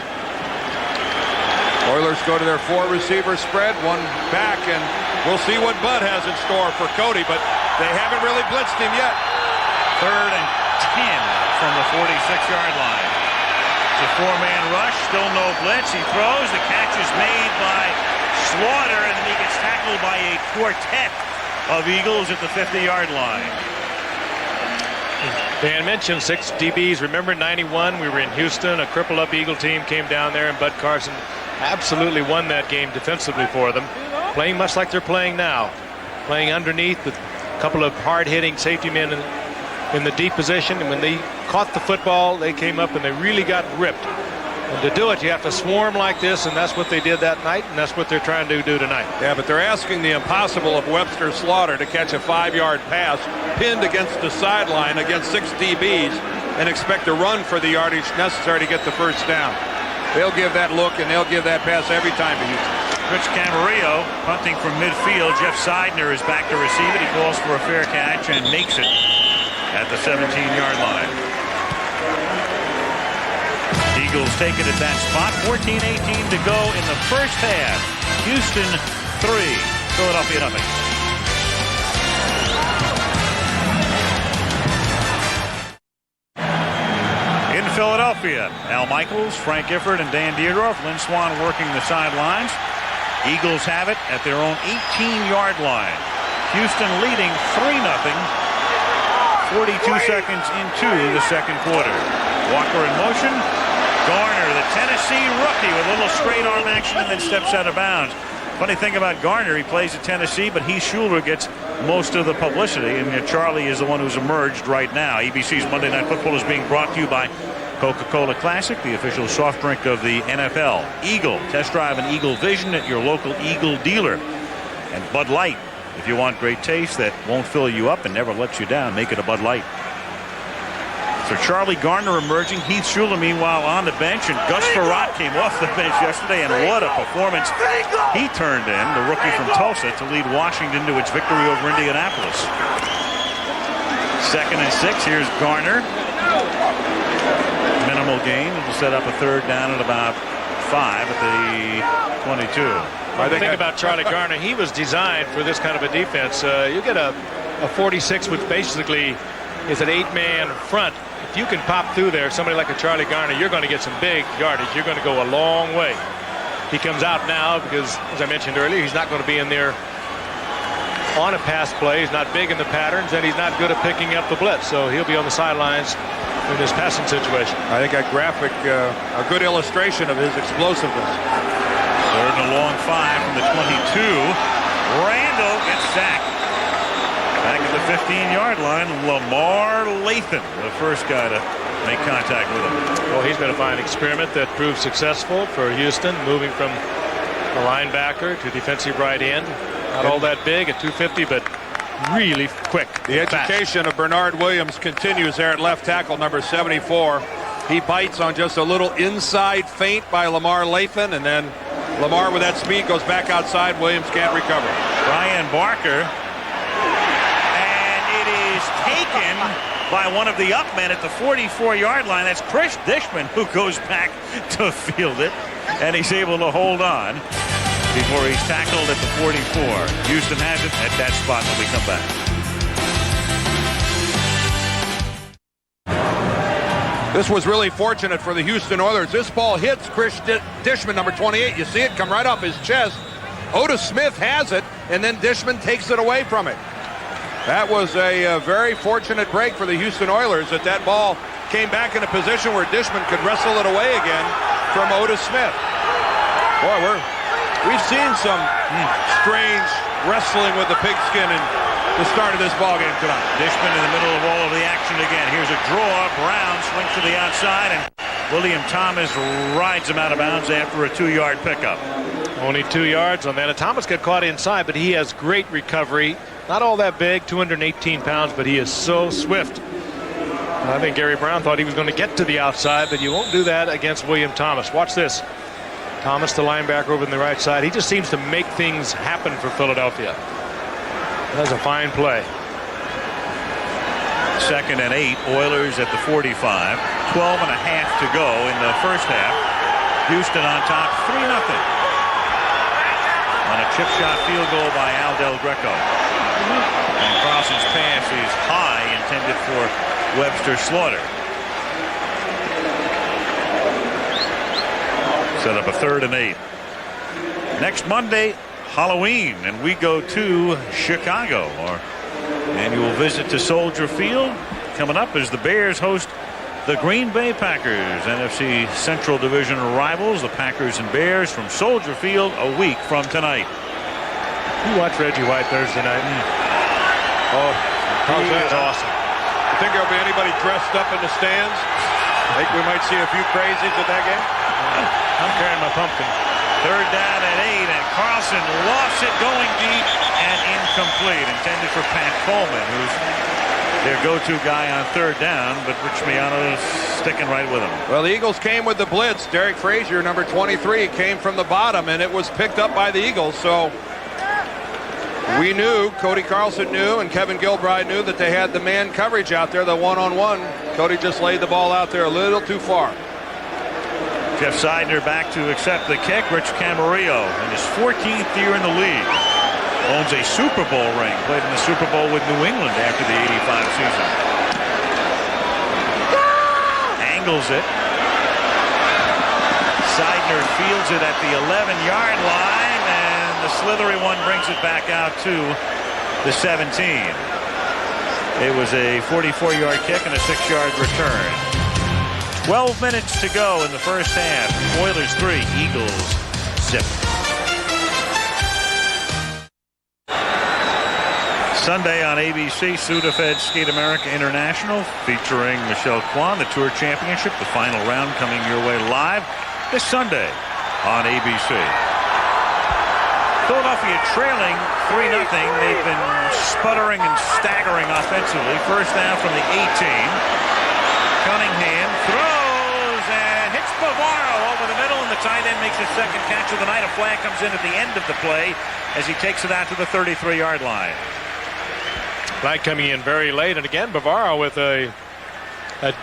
Oilers go to their 4 receiver spread, 1 back, and we'll see what Bud has in store for Cody, but they haven't really blitzed him yet. Third and 10 from the 46-yard line. It's a 4-man rush, still no blitz. He throws, the catch is made by Slaughter, and then he gets tackled by a quartet of Eagles at the 50-yard line. Dan mentioned 6 DBs. Remember 91, we were in Houston, a crippled-up Eagle team came down there, and Bud Carson absolutely won that game defensively for them, playing much like they're playing now, playing underneath with a couple of hard-hitting safety men in the deep position, and when they caught the football, they came up and they really got ripped. And to do it, you have to swarm like this, and that's what they did that night, and that's what they're trying to do tonight. Yeah, but they're asking the impossible of Webster Slaughter to catch a 5-yard pass pinned against the sideline against 6 DBs and expect to run for the yardage necessary to get the first down. They'll give that look, and they'll give that pass every time to Houston. Rich Camarillo punting from midfield. Jeff Seidner is back to receive it. He calls for a fair catch and makes it at the 17-yard line. Eagles take it at that spot. 14-18 to go in the first half. Houston 3, Philadelphia nothing. In Philadelphia, Al Michaels, Frank Gifford, and Dan Dierdorf. Lynn Swann working the sidelines. Eagles have it at their own 18-yard line. Houston leading 3-0. 42 seconds into the second quarter. Walker in motion. Garner, the Tennessee rookie, with a little straight arm action and then steps out of bounds. Funny thing about Garner, he plays at Tennessee, but Heath Schuler gets most of the publicity, and Charlie is the one who's emerged right now. ABC's Monday Night Football is being brought to you by Coca-Cola Classic, the official soft drink of the NFL. Eagle, test drive an Eagle Vision at your local Eagle dealer. And Bud Light, if you want great taste that won't fill you up and never lets you down, make it a Bud Light. So Charlie Garner emerging, Heath Schuler meanwhile on the bench, and Gus Frerotte came off the bench yesterday, and what a performance he turned in, the rookie from Tulsa, to lead Washington to its victory over Indianapolis. 2nd and 6, here's Garner. Minimal gain, it'll set up a 3rd down at about 5 at the 22. The thing about Charlie Garner, he was designed for this kind of a defense. You get a 46, which basically is an 8-man front. If you can pop through there, somebody like a Charlie Garner, you're going to get some big yardage. You're going to go a long way. He comes out now because, as I mentioned earlier, he's not going to be in there on a pass play. He's not big in the patterns, and he's not good at picking up the blitz. So he'll be on the sidelines in this passing situation. I think a graphic, a good illustration of his explosiveness. 3rd and a long 5 from the 22. Randall gets sacked. Back at the 15-yard line, Lamar Lathan, the first guy to make contact with him. Well, he's been a fine experiment that proved successful for Houston, moving from a linebacker to defensive right end. Not all that big at 250, but really quick. The education of Bernard Williams continues there at left tackle, number 74. He bites on just a little inside feint by Lamar Lathan, and then Lamar with that speed goes back outside. Williams can't recover. Brian Barker. Taken by one of the up men at the 44-yard line. That's Chris Dishman, who goes back to field it, and he's able to hold on before he's tackled at the 44. Houston has it at that spot when we come back. This was really fortunate for the Houston Oilers. This ball hits Chris Dishman, number 28. You see it come right off his chest. Otis Smith has it, and then Dishman takes it away from it. That was a very fortunate break for the Houston Oilers, that ball came back in a position where Dishman could wrestle it away again from Otis Smith. Boy, we've seen some strange wrestling with the pigskin in the start of this ball game tonight. Dishman in the middle of all of the action again. Here's a draw. Brown swings to the outside, and William Thomas rides him out of bounds after a 2-yard pickup. Only 2 yards on that. And Thomas got caught inside, but he has great recovery. Not all that big, 218 pounds, but he is so swift. I think Gary Brown thought he was going to get to the outside, but you won't do that against William Thomas. Watch this. Thomas, the linebacker over on the right side. He just seems to make things happen for Philadelphia. That's a fine play. 2nd and 8, Oilers at the 45. 12 and a half to go in the first half. Houston on top, 3-0. On a chip shot field goal by Al Del Greco. And Carlson's pass is high, intended for Webster Slaughter. Set up a 3rd and 8. Next Monday, Halloween, and we go to Chicago. Our annual visit to Soldier Field. Coming up as the Bears host the Green Bay Packers, NFC Central Division rivals, the Packers and Bears, from Soldier Field a week from tonight. You watch Reggie White Thursday night. Oh, he is awesome. You think there'll be anybody dressed up in the stands? I think we might see a few crazies at that game. I'm carrying my pumpkin. 3rd down at 8, and Carlson lost it going deep and incomplete. Intended for Pat Coleman, who's their go-to guy on 3rd down, but Rich Miano's sticking right with him. Well, the Eagles came with the blitz. Derek Frazier, number 23, came from the bottom, and it was picked up by the Eagles. So we knew, Cody Carlson knew, and Kevin Gilbride knew that they had the man coverage out there, the one-on-one. Cody just laid the ball out there a little too far. Jeff Seidner back to accept the kick. Rich Camarillo in his 14th year in the league. Owns a Super Bowl ring. Played in the Super Bowl with New England after the '85 season. Angles it. Seidner fields it at the 11-yard line, and the slithery one brings it back out to the 17. It was a 44-yard kick and a 6-yard return. 12 minutes to go in the first half. Oilers 3, Eagles 0. Sunday on ABC, Sudafed Skate America International featuring Michelle Kwan, the Tour Championship, the final round coming your way live this Sunday on ABC. Philadelphia trailing 3-0. They've been sputtering and staggering offensively. First down from the 18. Cunningham throws and hits Bavaro over the middle, and the tight end makes his second catch of the night. A flag comes in at the end of the play as he takes it out to the 33-yard line. Flag coming in very late, and again Bavaro with a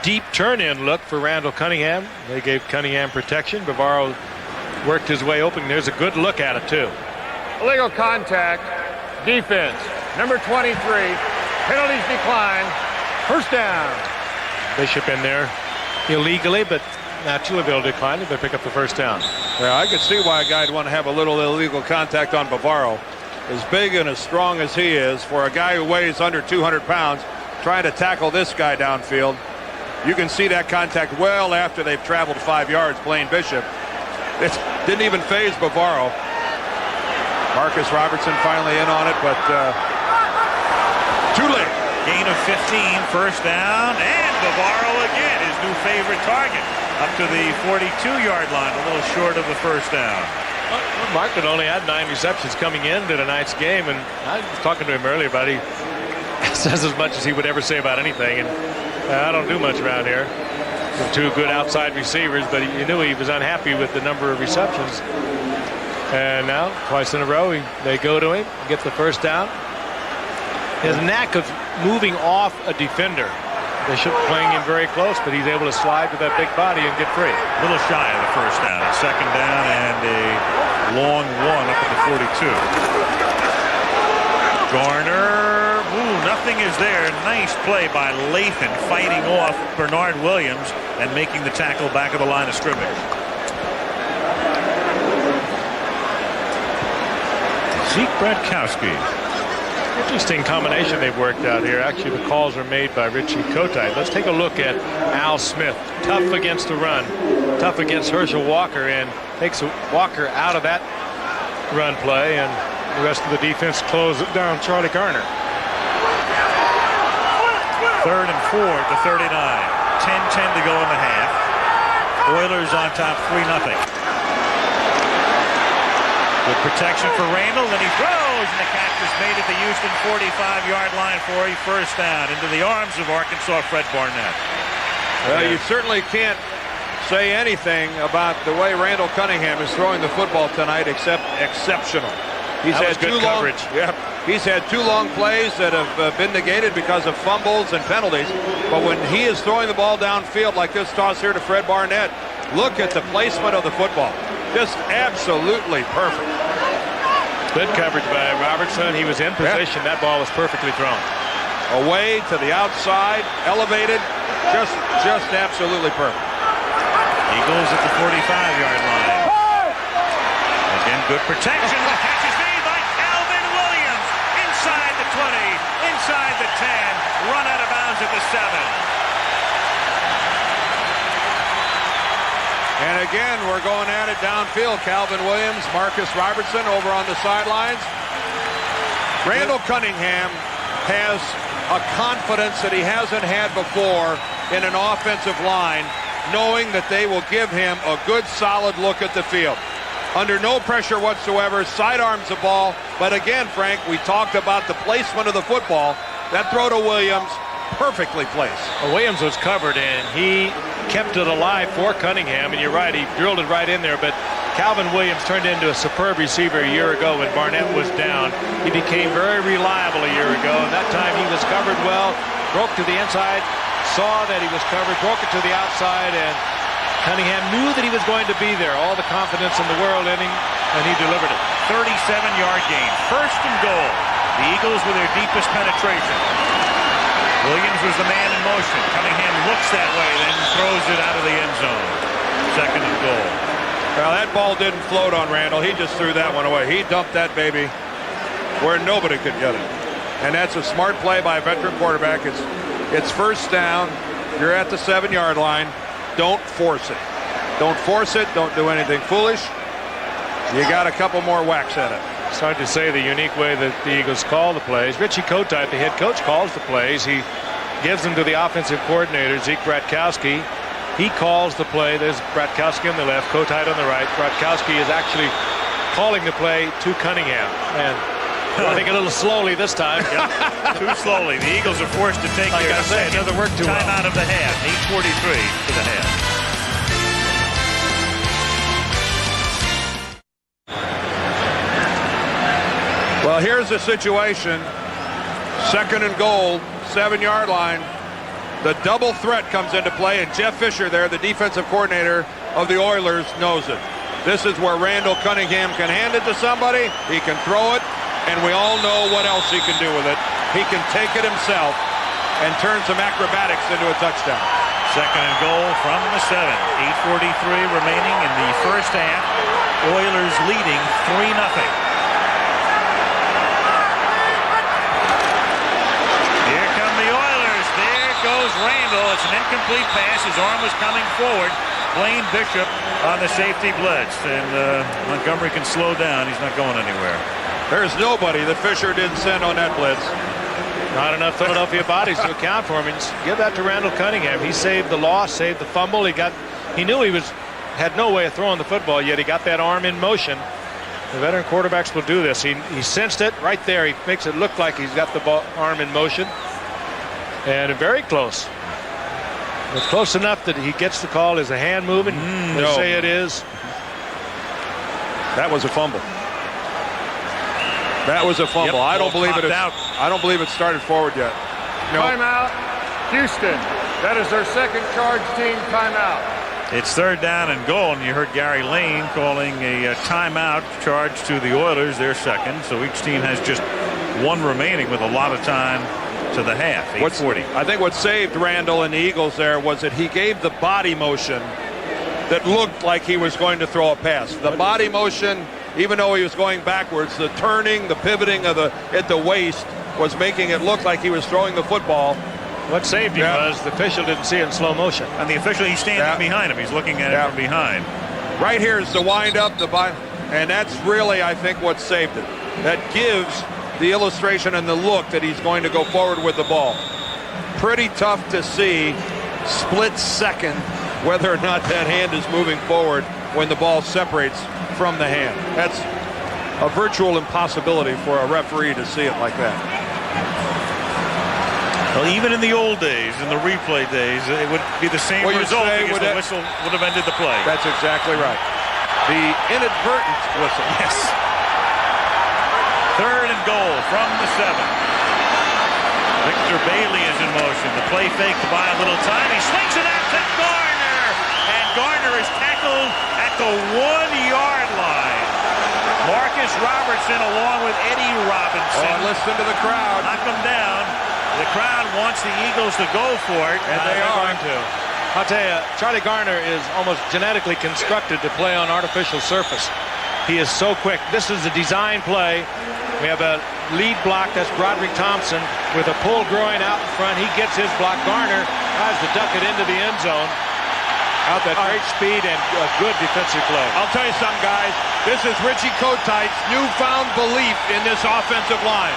deep turn-in look for Randall Cunningham. They gave Cunningham protection. Bavaro worked his way open. There's a good look at it too. Illegal contact. Defense. Number 23. Penalties decline. First down. Bishop in there illegally, but naturally they'll decline if they pick up the first down. Yeah, I could see why a guy would want to have a little illegal contact on Bavaro. As big and as strong as he is, for a guy who weighs under 200 pounds, trying to tackle this guy downfield, you can see that contact well after they've traveled 5 yards playing Bishop. It didn't even faze Bavaro. Marcus Robertson finally in on it, but too late. Gain of 15, first down, and Bavaro again, his new favorite target, up to the 42-yard line, a little short of the first down. Martin only had 9 receptions coming into tonight's game, and I was talking to him earlier about he says as much as he would ever say about anything, and I don't do much around here. Two good outside receivers, but you knew he was unhappy with the number of receptions. And now, twice in a row, they go to him, gets the first down. His knack of moving off a defender. Bishop playing him very close, but he's able to slide with that big body and get free. A little shy of the first down. A second down and a long one up at the 42. Garner. Ooh, nothing is there. Nice play by Lathan, fighting off Bernard Williams and making the tackle back of the line of scrimmage. Zeke Bratkowski. Interesting combination they've worked out here. Actually, the calls are made by Richie Kotite. Let's take a look at Al Smith. Tough against the run, tough against Herschel Walker, and takes Walker out of that run play, and the rest of the defense closes it down. Charlie Garner. 3rd and 4 to 39. 10-10 to go in the half. Oilers on top 3-0. Good protection for Randall, and he throws, and the catch is made at the Houston 45-yard line for a first down into the arms of Arkansas Fred Barnett. Well, you certainly can't say anything about the way Randall Cunningham is throwing the football tonight except exceptional. He's had good coverage. He's had 2 long plays that have been negated because of fumbles and penalties. But when he is throwing the ball downfield like this toss here to Fred Barnett, look at the placement of the football. Just absolutely perfect. Good coverage by Robertson. He was in position. That ball was perfectly thrown. Away to the outside, elevated, just absolutely perfect. Eagles at the 45-yard line. Again, good protection. The catch is made by Calvin Williams. Inside the 20, inside the 10, run out of bounds at the 7. And again, we're going at it downfield. Calvin Williams, Marcus Robertson over on the sidelines. Randall Cunningham has a confidence that he hasn't had before in an offensive line, knowing that they will give him a good, solid look at the field. Under no pressure whatsoever, sidearms the ball. But again, Frank, we talked about the placement of the football. That throw to Williams, perfectly placed. Well, Williams was covered, and he kept it alive for Cunningham, and you're right, he drilled it right in there, but Calvin Williams turned into a superb receiver a year ago when Barnett was down. He became very reliable a year ago, and that time he was covered well, broke to the inside, saw that he was covered, broke it to the outside, and Cunningham knew that he was going to be there. All the confidence in the world in him, and he delivered it. 37-yard gain, first and goal. The Eagles with their deepest penetration. Williams was the man in motion. Cunningham looks that way, then throws it out of the end zone. Second and goal. Well, that ball didn't float on Randall. He just threw that one away. He dumped that baby where nobody could get it. And that's a smart play by a veteran quarterback. It's first down. You're at the 7-yard line. Don't force it. Don't force it. Don't do anything foolish. You got a couple more whacks at it. It's hard to say the unique way that the Eagles call the plays. Richie Kotite, the head coach, calls the plays. He gives them to the offensive coordinator, Zeke Bratkowski. He calls the play. There's Bratkowski on the left, Kotite on the right. Bratkowski is actually calling the play to Cunningham. And I think a little slowly this time. Too slowly. The Eagles are forced to take their second timeout of the half. 8:43 to the half. Well, here's the situation. 2nd and goal, 7-yard line. The double threat comes into play, and Jeff Fisher there, the defensive coordinator of the Oilers, knows it. This is where Randall Cunningham can hand it to somebody. He can throw it, and we all know what else he can do with it. He can take it himself and turn some acrobatics into a touchdown. 2nd and goal from the 7. 8:43 remaining in the first half. Oilers leading 3-0. Goes Randall. It's an incomplete pass. His arm was coming forward. Blaine Bishop on the safety blitz. And Montgomery can slow down. He's not going anywhere. There's nobody that Fisher didn't send on that blitz. Not enough Philadelphia bodies to account for him. And give that to Randall Cunningham. He saved the loss, saved the fumble. He knew he had no way of throwing the football, yet he got that arm in motion. The veteran quarterbacks will do this. He sensed it right there. He makes it look like he's got the arm in motion. And very close. It's close enough that he gets the call. Is the hand moving? They say it is. That was a fumble. That was a fumble. Yep, I don't believe it. I don't believe it started forward yet. No. Timeout, Houston. That is their second charge team timeout. It's 3rd down and goal, and you heard Gary Lane calling a timeout charge to the Oilers, their second. So each team has just one remaining with a lot of time to the half. 8:40. I think what saved Randall and the Eagles there was that he gave the body motion that looked like he was going to throw a pass. The body motion, even though he was going backwards, the turning, the pivoting of at the waist was making it look like he was throwing the football. What saved him was the official didn't see it in slow motion. And the official, he's standing behind him. He's looking at it from behind. Right here is the wind up, and that's really, I think, what saved it. That gives the illustration and the look that he's going to go forward with the ball. Pretty tough to see split second whether or not that hand is moving forward when the ball separates from the hand. That's a virtual impossibility for a referee to see it like that. Well, even in the old days, in the replay days, it would be the same result because the whistle would have ended the play. That's exactly right. The inadvertent whistle. Yes. 3rd and goal from the 7. Victor Bailey is in motion. The play fake to buy a little time. He swings it out to Garner. And Garner is tackled at the 1-yard line. Marcus Robertson along with Eddie Robinson. Oh, listen to the crowd. Knock him down. The crowd wants the Eagles to go for it. And they are going to. I'll tell you, Charlie Garner is almost genetically constructed to play on artificial surface. He is so quick. This is a design play. We have a lead block. That's Broderick Thompson with a pull groin out in front. He gets his block. Garner tries to duck it into the end zone. Out that great speed and a good defensive play. I'll tell you something, guys. This is Richie Kotite's newfound belief in this offensive line.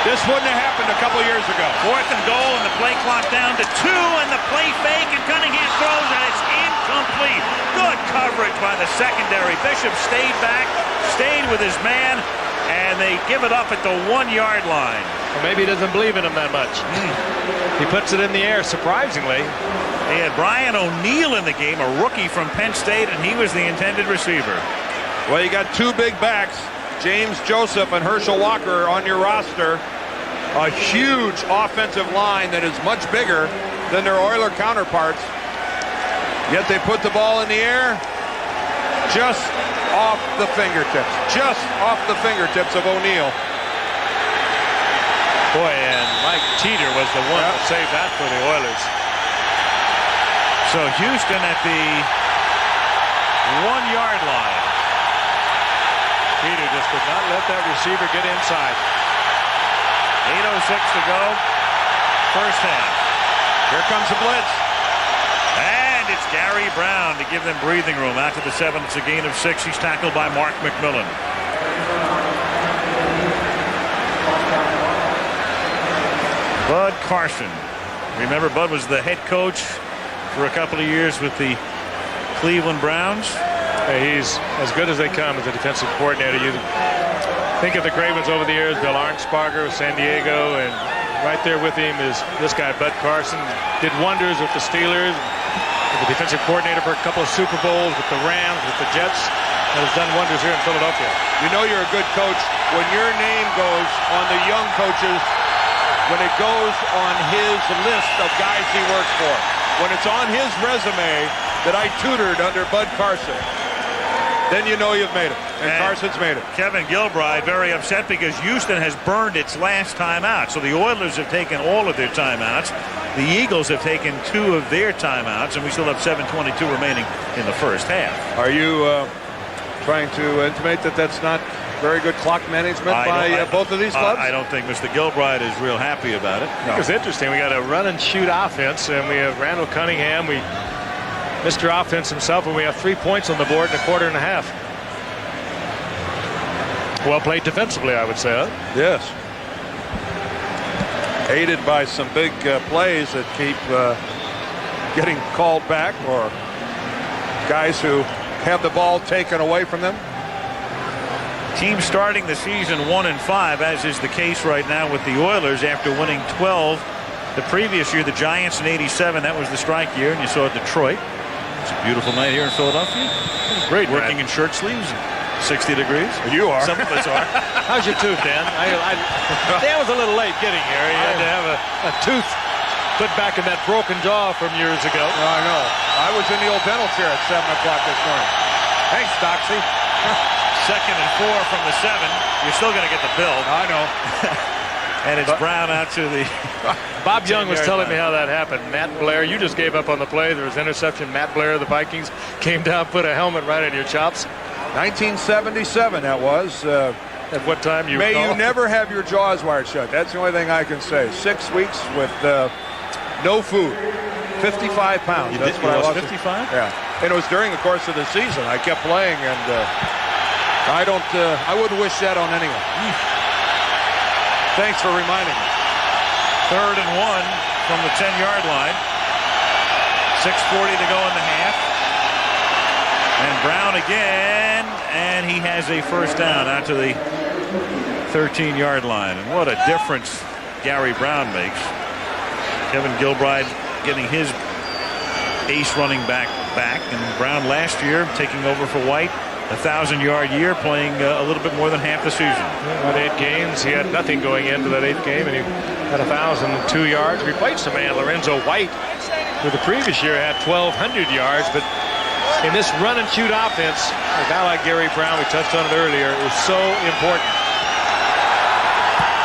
This wouldn't have happened a couple years ago. 4th and goal, and the play clock down to 2, and the play fake, and Cunningham throws, and it's incomplete. Good coverage by the secondary. Bishop stayed back, stayed with his man, and they give it up at the 1-yard line. Well, maybe he doesn't believe in him that much. He puts it in the air, surprisingly. They had Brian O'Neill in the game, a rookie from Penn State, and he was the intended receiver. Well, you got 2 big backs, James Joseph and Herschel Walker on your roster. A huge offensive line that is much bigger than their Oiler counterparts. Yet they put the ball in the air just off the fingertips. Just off the fingertips of O'Neill. Boy, and Mike Teeter was the one that saved that for the Oilers. So Houston at the 1-yard line. Teeter just could not let that receiver get inside. 8:06 to go. First half. Here comes the blitz. And it's Gary Brown to give them breathing room. Out to the 7. It's a gain of 6. He's tackled by Mark McMillan. Bud Carson. Remember, Bud was the head coach for a couple of years with the Cleveland Browns. He's as good as they come as a defensive coordinator. You think of the great ones over the years, Bill Arnsparger with San Diego, and right there with him is this guy, Bud Carson. Did wonders with the Steelers. The defensive coordinator for a couple of Super Bowls with the Rams, with the Jets, and has done wonders here in Philadelphia. You know you're a good coach when your name goes on the young coaches, when it goes on his list of guys he works for, when it's on his resume that I tutored under Bud Carson. Then you know you've made it, and Carson's made it. Kevin Gilbride very upset because Houston has burned its last timeout. So the Oilers have taken all of their timeouts. The Eagles have taken 2 of their timeouts, and we still have 7:22 remaining in the first half. Are you trying to intimate that that's not very good clock management by both of these clubs? I don't think Mr. Gilbride is real happy about it. No. It's interesting. We got a run and shoot offense, and we have Randall Cunningham. Mr. Offense himself, and we have 3 points on the board in a quarter and a half. Well played defensively, I would say. Huh? Yes. Aided by some big plays that keep getting called back, or guys who have the ball taken away from them. Team starting the season 1-5, as is the case right now with the Oilers after winning 12 the previous year. The Giants in '87, that was the strike year, and you saw Detroit. It's a beautiful night here in Philadelphia. Great. Working in shirt sleeves, 60 degrees. You are. Some of us are. How's your tooth, Dan? Dan was a little late getting here. He had to have a tooth put back in that broken jaw from years ago. I know. I was in the old dental chair at 7 o'clock this morning. Thanks, Doxy. 2nd and 4 from the 7. You're still going to get the bill. I know. And it's Brown out to the... Bob Young was telling me how that happened. Matt Blair, you just gave up on the play. There was interception. Matt Blair of the Vikings came down, put a helmet right on your chops. 1977, that was. At what time you May recall? you never have your jaws wired shut. That's the only thing I can say. 6 weeks with no food. 55 pounds. You That's did, what you I lost lost. 55? Yeah. And it was during the course of the season. I kept playing, and I wouldn't wish that on anyone. Thanks for reminding me. 3rd and 1 from the 10-yard line. 6:40 to go in the half. And Brown again, and he has a first down out to the 13-yard line. And what a difference Gary Brown makes. Kevin Gilbride getting his ace running back. And Brown last year taking over for White. 1,000-yard year, playing a little bit more than half the season. Yeah, 8 games. He had nothing going into that 8th game, and he had 1,002 yards. Replaced the man Lorenzo White, who the previous year had 1,200 yards. But in this run and shoot offense, a guy like Gary Brown, we touched on it earlier, is so important.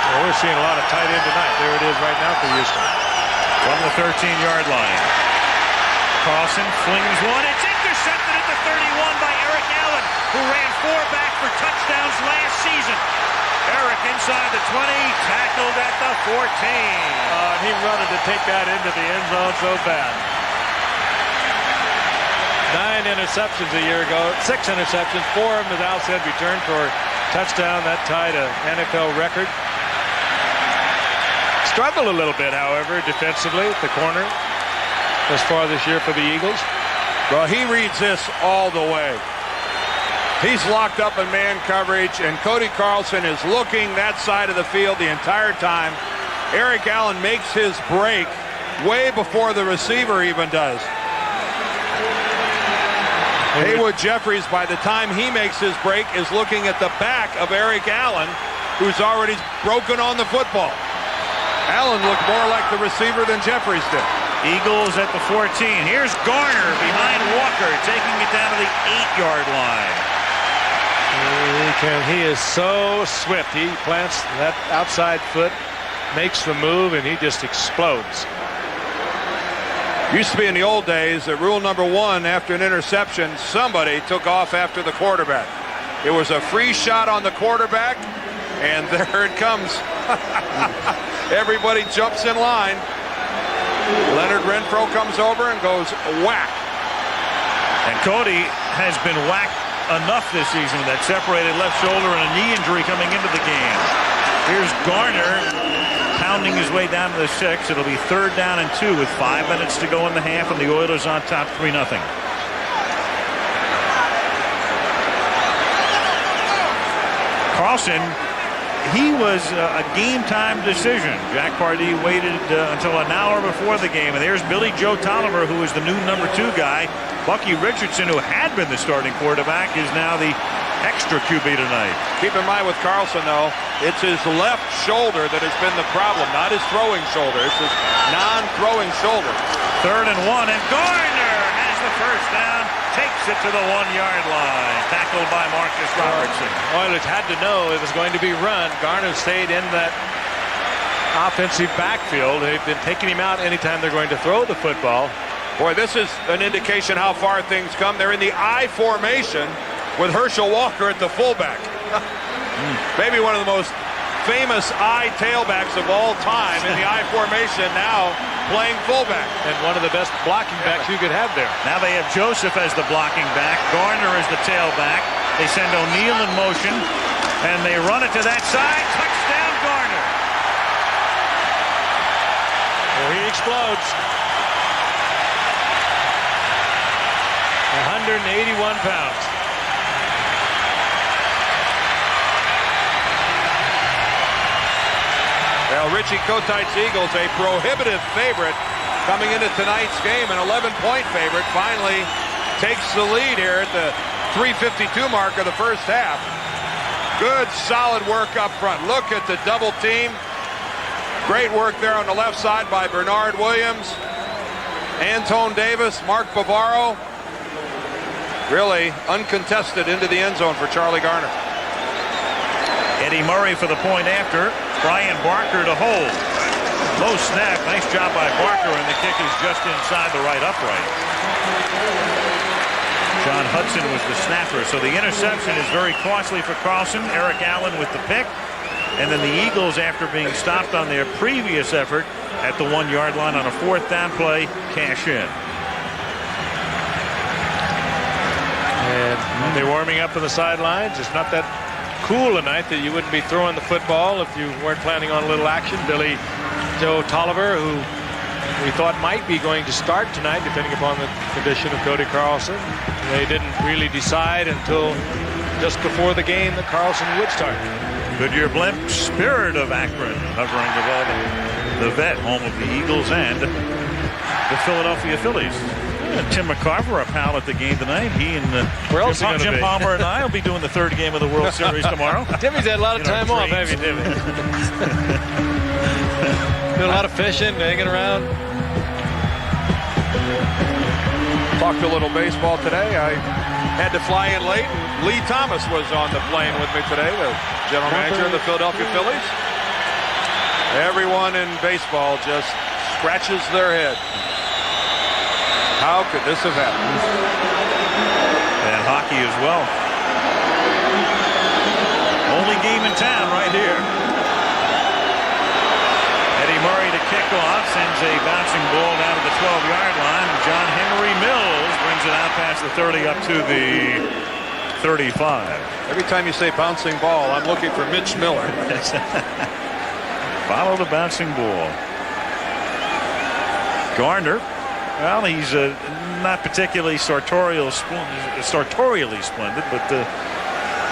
Well, we're seeing a lot of tight end tonight. There it is right now for Houston. From the 13-yard line. Carlson flings one. It's intercepted at the 31 by Eric Allen, who ran 4 back for touchdowns last season. Eric inside the 20, tackled at the 14. He wanted to take that into the end zone so bad. 9 interceptions a year ago, 6 interceptions, 4 of them, as Al said, returned for touchdown. That tied an NFL record. Struggled a little bit, however, defensively at the corner as far this year for the Eagles. Well, he reads this all the way. He's locked up in man coverage, and Cody Carlson is looking that side of the field the entire time. Eric Allen makes his break way before the receiver even does. Haywood Jeffries, by the time he makes his break, is looking at the back of Eric Allen, who's already broken on the football. Allen looked more like the receiver than Jeffries did. Eagles at the 14. Here's Garner behind Walker, taking it down to the 8-yard line. He is so swift. He plants that outside foot, makes the move, and he just explodes. Used to be in the old days that rule number 1, after an interception, somebody took off after the quarterback. It was a free shot on the quarterback, and there it comes. Everybody jumps in line. Leonard Renfro comes over and goes whack. And Cody has been whacked enough this season with that separated left shoulder and a knee injury coming into the game. Here's Garner pounding his way down to the 6. It'll be 3rd down and 2 with 5 minutes to go in the half, and the Oilers on top 3-0. Carlson, he was a game-time decision. Jack Pardee waited until an hour before the game, and there's Billy Joe Tolliver, who is the new number 2 guy. Bucky Richardson, who had been the starting quarterback, is now the extra QB tonight. Keep in mind with Carlson, though, it's his left shoulder that has been the problem, not his throwing shoulder. It's his non-throwing shoulder. 3rd and 1, and Garner has the first down, takes it to the 1-yard line. Tackled by Marcus Robertson. Oilers had to know it was going to be run. Garner stayed in that offensive backfield. They've been taking him out anytime they're going to throw the football. Boy, this is an indication how far things come. They're in the I formation with Herschel Walker at the fullback. Maybe one of the most famous I tailbacks of all time in the I formation, now playing fullback. And one of the best blocking backs you could have there. Now they have Joseph as the blocking back. Garner as the tailback. They send O'Neal in motion, and they run it to that side. Touchdown, Garner. Well, he explodes. 181 pounds. Well, Richie Kotite's Eagles, a prohibitive favorite coming into tonight's game, an 11-point favorite, finally takes the lead here at the 3:52 mark of the first half. Good, solid work up front. Look at the double team. Great work there on the left side by Bernard Williams, Antone Davis, Mark Bavaro. Really uncontested into the end zone for Charlie Garner. Eddie Murray for the point after. Brian Barker to hold. Low snap. Nice job by Barker, and the kick is just inside the right upright. John Hudson was the snapper, so the interception is very costly for Carlson. Eric Allen with the pick. And then the Eagles, after being stopped on their previous effort at the 1-yard line on a 4th down play, cash in. And they're warming up on the sidelines. It's not that cool tonight that you wouldn't be throwing the football if you weren't planning on a little action. Billy Joe Tolliver, who we thought might be going to start tonight, depending upon the condition of Cody Carlson. They didn't really decide until just before the game that Carlson would start. Goodyear Blimp, Spirit of Akron, hovering above the Vet, home of the Eagles and the Philadelphia Phillies. Tim McCarver, a pal at the game tonight. He and Jim Palmer and I will be doing the 3rd game of the World Series tomorrow. Timmy's had a lot of time off, haven't you, Timmy? Doing a lot of fishing, hanging around. Talked a little baseball today. I had to fly in late. Lee Thomas was on the plane with me today, the general manager of the Philadelphia Phillies. Everyone in baseball just scratches their head. How could this have happened? And hockey as well. Only game in town right here. Eddie Murray to kick off, sends a bouncing ball down to the 12-yard line. John Henry Mills brings it out past the 30 up to the 35. Every time you say bouncing ball, I'm looking for Mitch Miller. Follow the bouncing ball. Garner. Well, he's not particularly sartorially splendid, but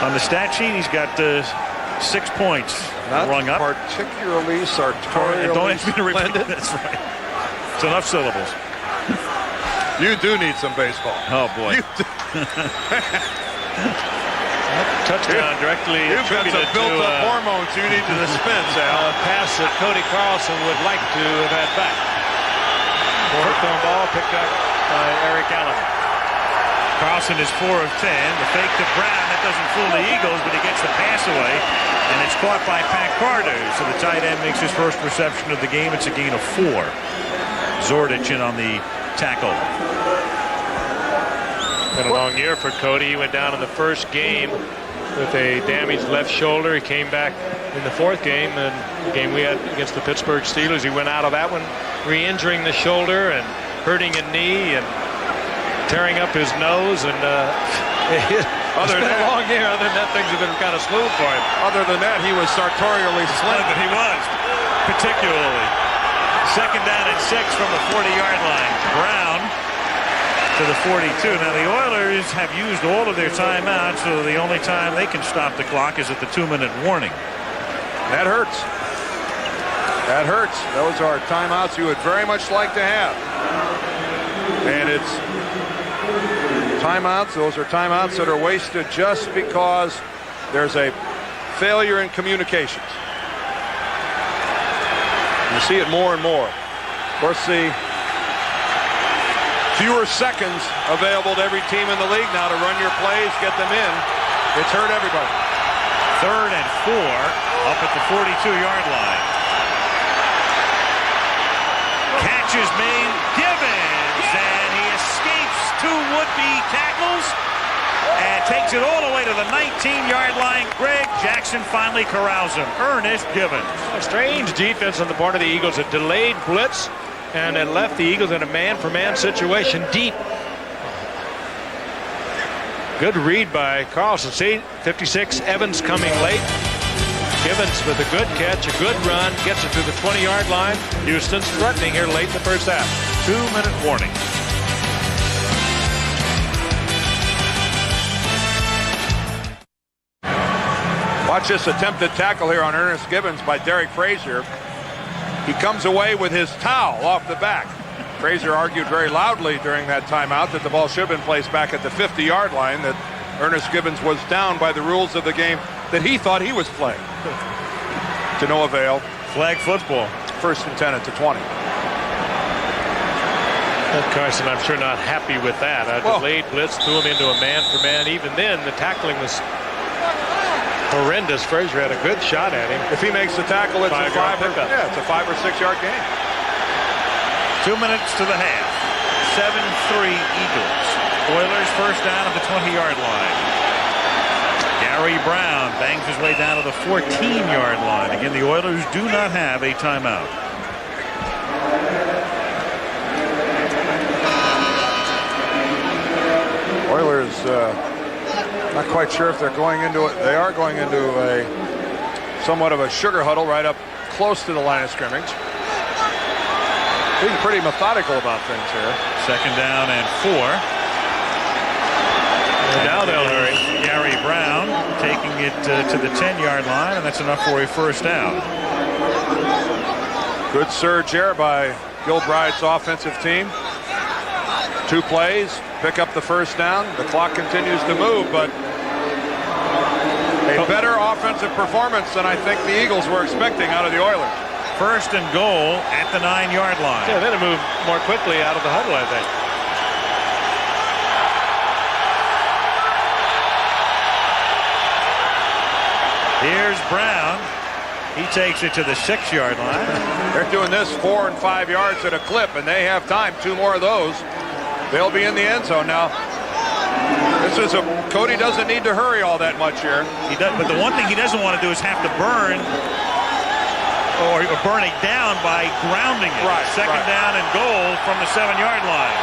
on the stat sheet, he's got 6 points rung up. Particularly sartorially Don't ask me to repeat. splendid. That's right. It's enough syllables. You do need some baseball. Oh, boy. Touchdown directly You've got some built-up hormones you need to dispense, Al. A pass that Cody Carlson would like to have had back. Fourth ball picked up by Eric Allen. Carlson is 4 of 10. The fake to Brown, that doesn't fool the Eagles, but he gets the pass away, and it's caught by Pat Carter. So the tight end makes his first reception of the game. It's a gain of 4. Zordich in on the tackle. Been a long year for Cody. He went down in the first game with a damaged left shoulder. He came back in the 4th game, and the game we had against the Pittsburgh Steelers, he went out of that one re-injuring the shoulder and hurting a knee and tearing up his nose. And it's been a long year. Other than that, things have been kind of smooth for him. Other than that, he was sartorially splendid. He was. particularly. Second down and 6 from the 40-yard line. Brown to the 42. Now the Oilers have used all of their timeouts, so the only time they can stop the clock is at the 2-minute warning. That hurts. That hurts. Those are timeouts you would very much like to have. And it's timeouts. Those are timeouts that are wasted just because there's a failure in communications. You see it more and more. Of course, the fewer seconds available to every team in the league now to run your plays, get them in. It's hurt everybody. 3rd and 4 up at the 42-yard line. Catch is made. Gibbons, and he escapes 2 would-be tackles and takes it all the way to the 19-yard line. Greg Jackson finally corrals him. Ernest Gibbons. A strange defense on the part of the Eagles. A delayed blitz, and it left the Eagles in a man-for-man situation deep. Good read by Carlson. See, 56, Evans coming late. Gibbons with a good catch, a good run, gets it to the 20-yard line. Houston's threatening here late in the first half. 2-minute warning. Watch this attempted tackle here on Ernest Gibbons by Derek Frazier. He comes away with his towel off the back. Frazier argued very loudly during that timeout that the ball should have been placed back at the 50-yard line, that Ernest Gibbons was down by the rules of the game that he thought he was playing. To no avail. Flag football. 1st and 10 at the 20. Carson, I'm sure not happy with that. A delayed blitz threw him into a man-for-man. Even then, the tackling was horrendous. Frazier had a good shot at him. If he makes the tackle, it's it's a 5 or 6 yard gain. 2 minutes to the half. 7-3 Eagles. Oilers first down at the 20-yard line. Gary Brown bangs his way down to the 14-yard line. Again, the Oilers do not have a timeout. Oilers not quite sure if they're going into it. They are going into a somewhat of a sugar huddle right up close to the line of scrimmage. Being pretty methodical about things here. 2nd down and 4. And now they'll hurry. Gary Brown taking it to the 10-yard line, and that's enough for a first down. Good surge here by Gilbride's offensive team. 2 plays, pick up the first down. The clock continues to move, but a better offensive performance than I think the Eagles were expecting out of the Oilers. 1st and goal at the 9-yard line. Yeah, they'd have moved more quickly out of the huddle, I think. Here's Brown. He takes it to the 6-yard line. They're doing this 4 and 5 yards at a clip, and they have time. 2 more of those. They'll be in the end zone now. Cody doesn't need to hurry all that much here. He does, but the one thing he doesn't want to do is have to burn it down by grounding it. Right, 2nd down and goal from the 7-yard line.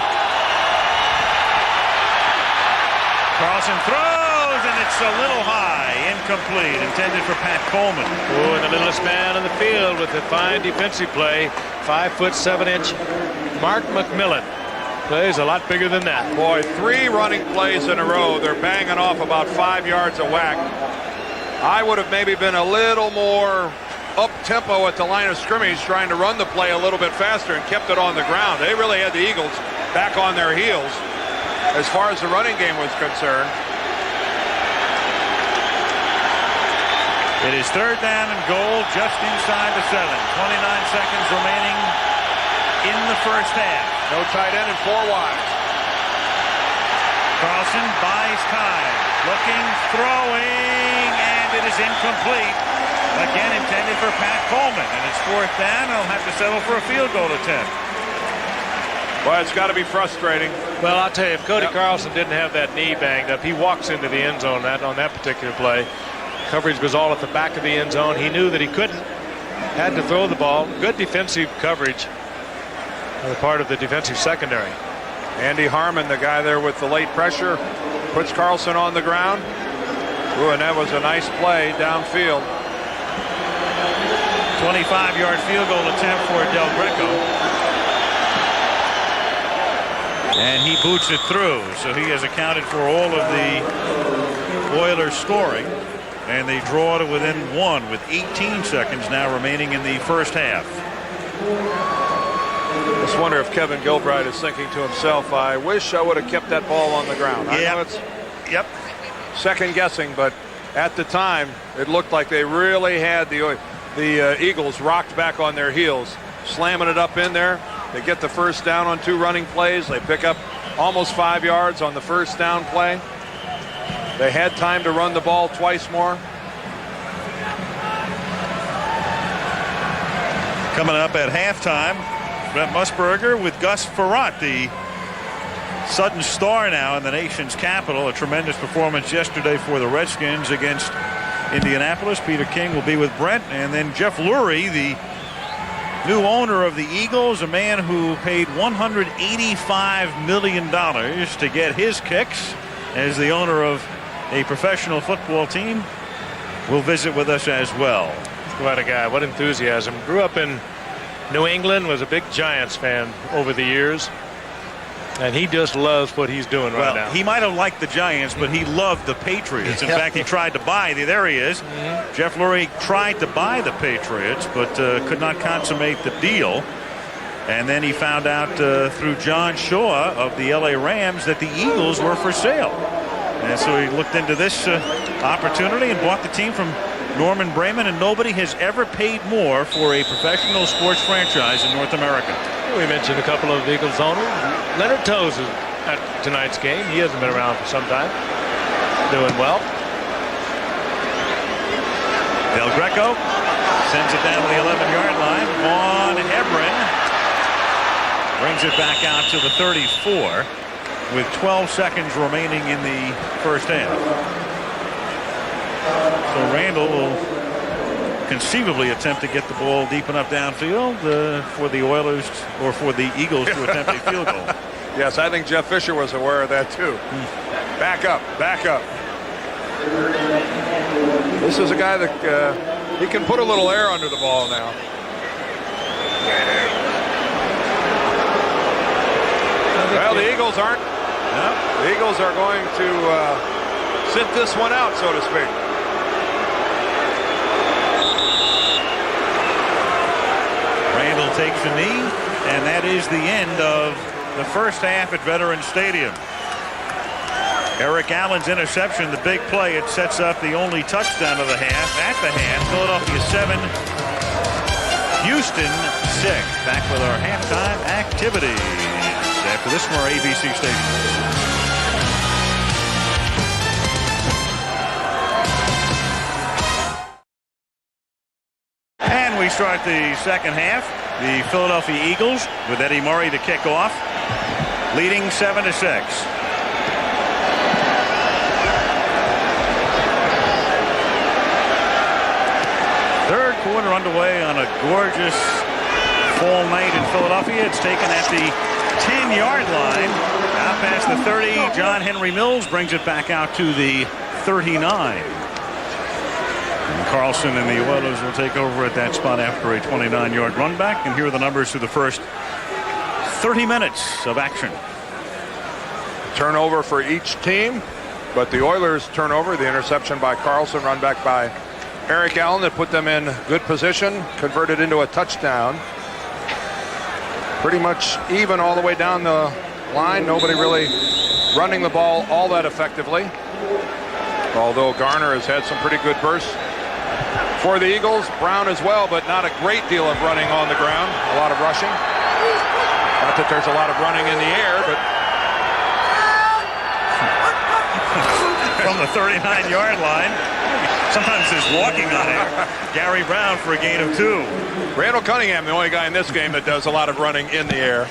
Carlson throws, and it's a little high. Incomplete. Intended for Pat Coleman. Oh, and the littlest man on the field with a fine defensive play. 5'7" Mark McMillan. Plays a lot bigger than that. Boy, 3 running plays in a row. They're banging off about 5 yards a whack. I would have maybe been a little more up-tempo at the line of scrimmage, trying to run the play a little bit faster and kept it on the ground. They really had the Eagles back on their heels as far as the running game was concerned. It is 3rd down and goal just inside the 7. 29 seconds remaining in the first half. No tight end and 4 wide. Carlson buys time. Looking, throwing, and it is incomplete. Again intended for Pat Coleman. And it's 4th down. They'll have to settle for a field goal attempt. Well, it's got to be frustrating. Well, I'll tell you, if Cody Carlson didn't have that knee banged up, he walks into the end zone on that particular play. Coverage was all at the back of the end zone. He knew that he couldn't. Had to throw the ball. Good defensive coverage on the part of the defensive secondary. Andy Harmon, the guy there with the late pressure, puts Carlson on the ground. Ooh, and that was a nice play downfield. 25-yard field goal attempt for Del Greco. And he boots it through, so he has accounted for all of the Oilers scoring. And they draw to within 1 with 18 seconds now remaining in the first half. Just wonder if Kevin Gilbride is thinking to himself, I wish I would have kept that ball on the ground. Yep. I know it's second guessing, but at the time it looked like they really had the Eagles rocked back on their heels, slamming it up in there. They get the first down on 2 running plays. They pick up almost 5 yards on the first down play. They had time to run the ball twice more. Coming up at halftime, Brent Musburger with Gus Frerotte, the sudden star now in the nation's capital. A tremendous performance yesterday for the Redskins against Indianapolis. Peter King will be with Brent, and then Jeff Lurie, the new owner of the Eagles, a man who paid $185 million to get his kicks as the owner of a professional football team, will visit with us as well. What a guy. What enthusiasm. Grew up in New England, was a big Giants fan over the years. And he just loves what he's doing right now. He might have liked the Giants, but he loved the Patriots. In fact, he tried to buy. There he is. Jeff Lurie tried to buy the Patriots, but could not consummate the deal. And then he found out through John Shaw of the LA Rams that the Eagles were for sale. And so he looked into this opportunity and bought the team from Norman Brayman, and nobody has ever paid more for a professional sports franchise in North America. We mentioned a couple of Eagles owners. Leonard Toews is at tonight's game. He hasn't been around for some time. Doing well. Del Greco sends it down to the 11-yard line. Vaughn Hebron brings it back out to the 34 with 12 seconds remaining in the first half. So Randall will conceivably attempt to get the ball deep enough downfield for the Oilers or for the Eagles to attempt a field goal. Yes, I think Jeff Fisher was aware of that too. Back up, back up. This is a guy that he can put a little air under the ball now. Well, the Eagles aren't. No, the Eagles are going to sit this one out, so to speak. Randall takes a knee, and that is the end of the first half at Veterans Stadium. Eric Allen's interception, the big play, it sets up the only touchdown of the half. At the half, Philadelphia 7, Houston 6. Back with our halftime activities after this from our ABC station. We start the second half. The Philadelphia Eagles with Eddie Murray to kick off, leading 7-6. Third quarter underway on a gorgeous fall night in Philadelphia. It's taken at the 10-yard line. Out past the 30, John Henry Mills brings it back out to the 39. And Carlson and the Oilers will take over at that spot after a 29-yard run back. And here are the numbers through the first 30 minutes of action. Turnover for each team, but the Oilers turnover, the interception by Carlson, run back by Eric Allen that put them in good position, converted into a touchdown. Pretty much even all the way down the line. Nobody really running the ball all that effectively. Although Garner has had some pretty good bursts. For the Eagles, Brown as well, but not a great deal of running on the ground. A lot of rushing. Not that there's a lot of running in the air, but from the 39-yard line, sometimes there's walking on it. Gary Brown for a gain of 2. Randall Cunningham, the only guy in this game that does a lot of running in the air.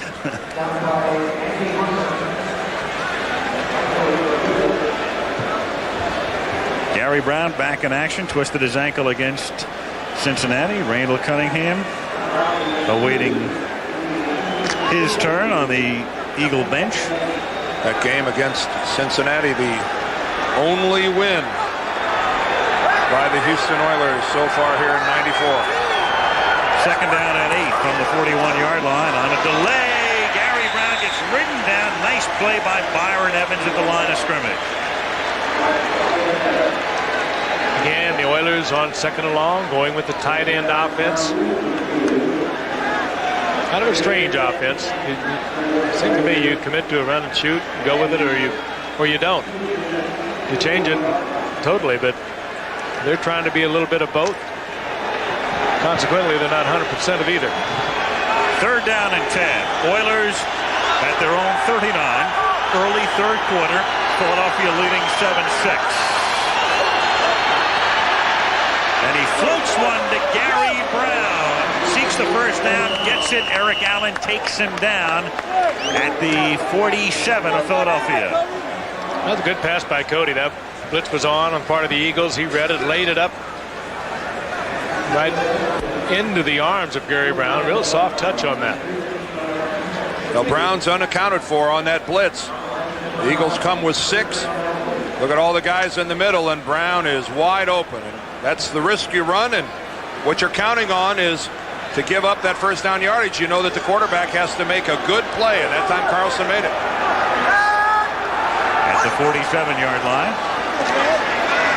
Gary Brown back in action, twisted his ankle against Cincinnati. Randall Cunningham awaiting his turn on the Eagle bench. That game against Cincinnati, the only win by the Houston Oilers so far here in '94. Second down and 8 from the 41-yard line on a delay. Gary Brown gets ridden down. Nice play by Byron Evans at the line of scrimmage. Again, the Oilers on second and long, going with the tight end offense. Kind of a strange offense. It seems to me you commit to a run and shoot, go with it, or you don't. You change it totally, but they're trying to be a little bit of both. Consequently, they're not 100% of either. Third down and 10. Oilers at their own 39. Early third quarter. Philadelphia leading 7-6. And he floats one to Gary Brown. Seeks the first down, gets it. Eric Allen takes him down at the 47 of Philadelphia. That was a good pass by Cody. That blitz was on part of the Eagles. He read it, laid it up right into the arms of Gary Brown. Real soft touch on that. Well, Brown's unaccounted for on that blitz. The Eagles come with 6. Look at all the guys in the middle, and Brown is wide open. And that's the risk you run, and what you're counting on is to give up that first down yardage. You know that the quarterback has to make a good play, and that time Carlson made it. At the 47-yard line.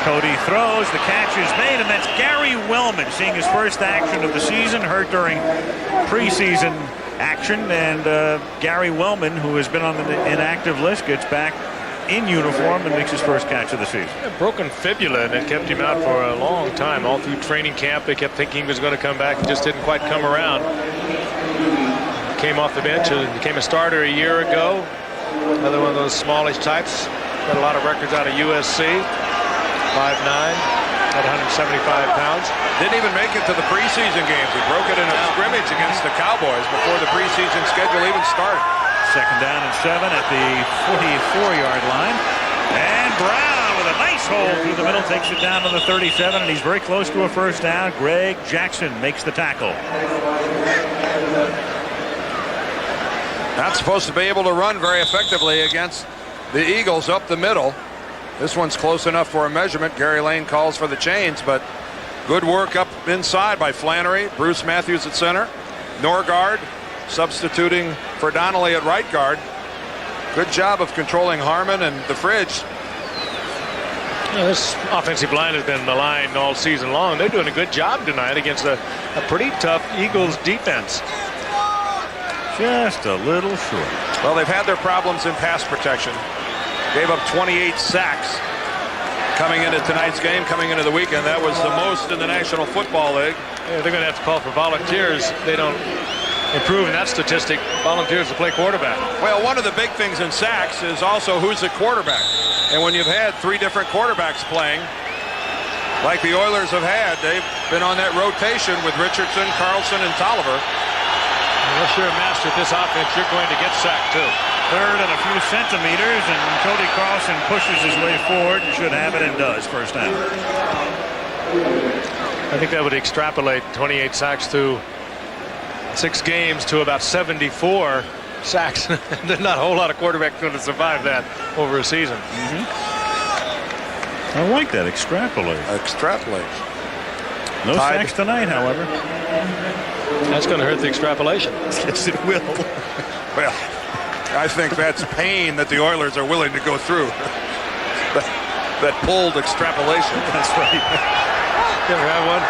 Cody throws, the catch is made, and that's Gary Wellman seeing his first action of the season, hurt during preseason action, and Gary Wellman, who has been on the inactive list, gets back in uniform and makes his first catch of the season. A broken fibula, and it kept him out for a long time. All through training camp, they kept thinking he was going to come back. He just didn't quite come around. Came off the bench and became a starter a year ago. Another one of those smallish types. Got a lot of records out of USC. 5'9", at 175 pounds. Didn't even make it to the preseason games. He broke it in a scrimmage against the Cowboys before the preseason schedule even started. Second down and 7 at the 44-yard line. And Brown with a nice hole through the middle takes it down to the 37, and he's very close to a first down. Greg Jackson makes the tackle. Not supposed to be able to run very effectively against the Eagles up the middle. This one's close enough for a measurement. Gary Lane calls for the chains, but good work up inside by Flannery. Bruce Matthews at center. Norgard substituting for Donnelly at right guard. Good job of controlling Harmon and the Fridge. This offensive line has been maligned all season long. They're doing a good job tonight against a pretty tough Eagles defense. Just a little short. Well, they've had their problems in pass protection. Gave up 28 sacks coming into tonight's game, coming into the weekend. That was the most in the National Football League. Yeah, they're going to have to call for volunteers. They don't improve in that statistic. Volunteers to play quarterback. Well, one of the big things in sacks is also who's at quarterback. And when you've had 3 different quarterbacks playing, like the Oilers have had, they've been on that rotation with Richardson, Carlson, and Tolliver. Unless you're a master at this offense, you're going to get sacked too. Third and a few centimeters, and Cody Carlson pushes his way forward and should have it, and does. First down. I think that would extrapolate 28 sacks through 6 games to about 74 sacks. There's not a whole lot of quarterbacks going to survive that over a season. I like that. Extrapolate. Extrapolate. No sacks tonight, however. That's going to hurt the extrapolation. Yes, it will. Well, I think that's pain that the Oilers are willing to go through. that pulled extrapolation. That's right. You ever have one?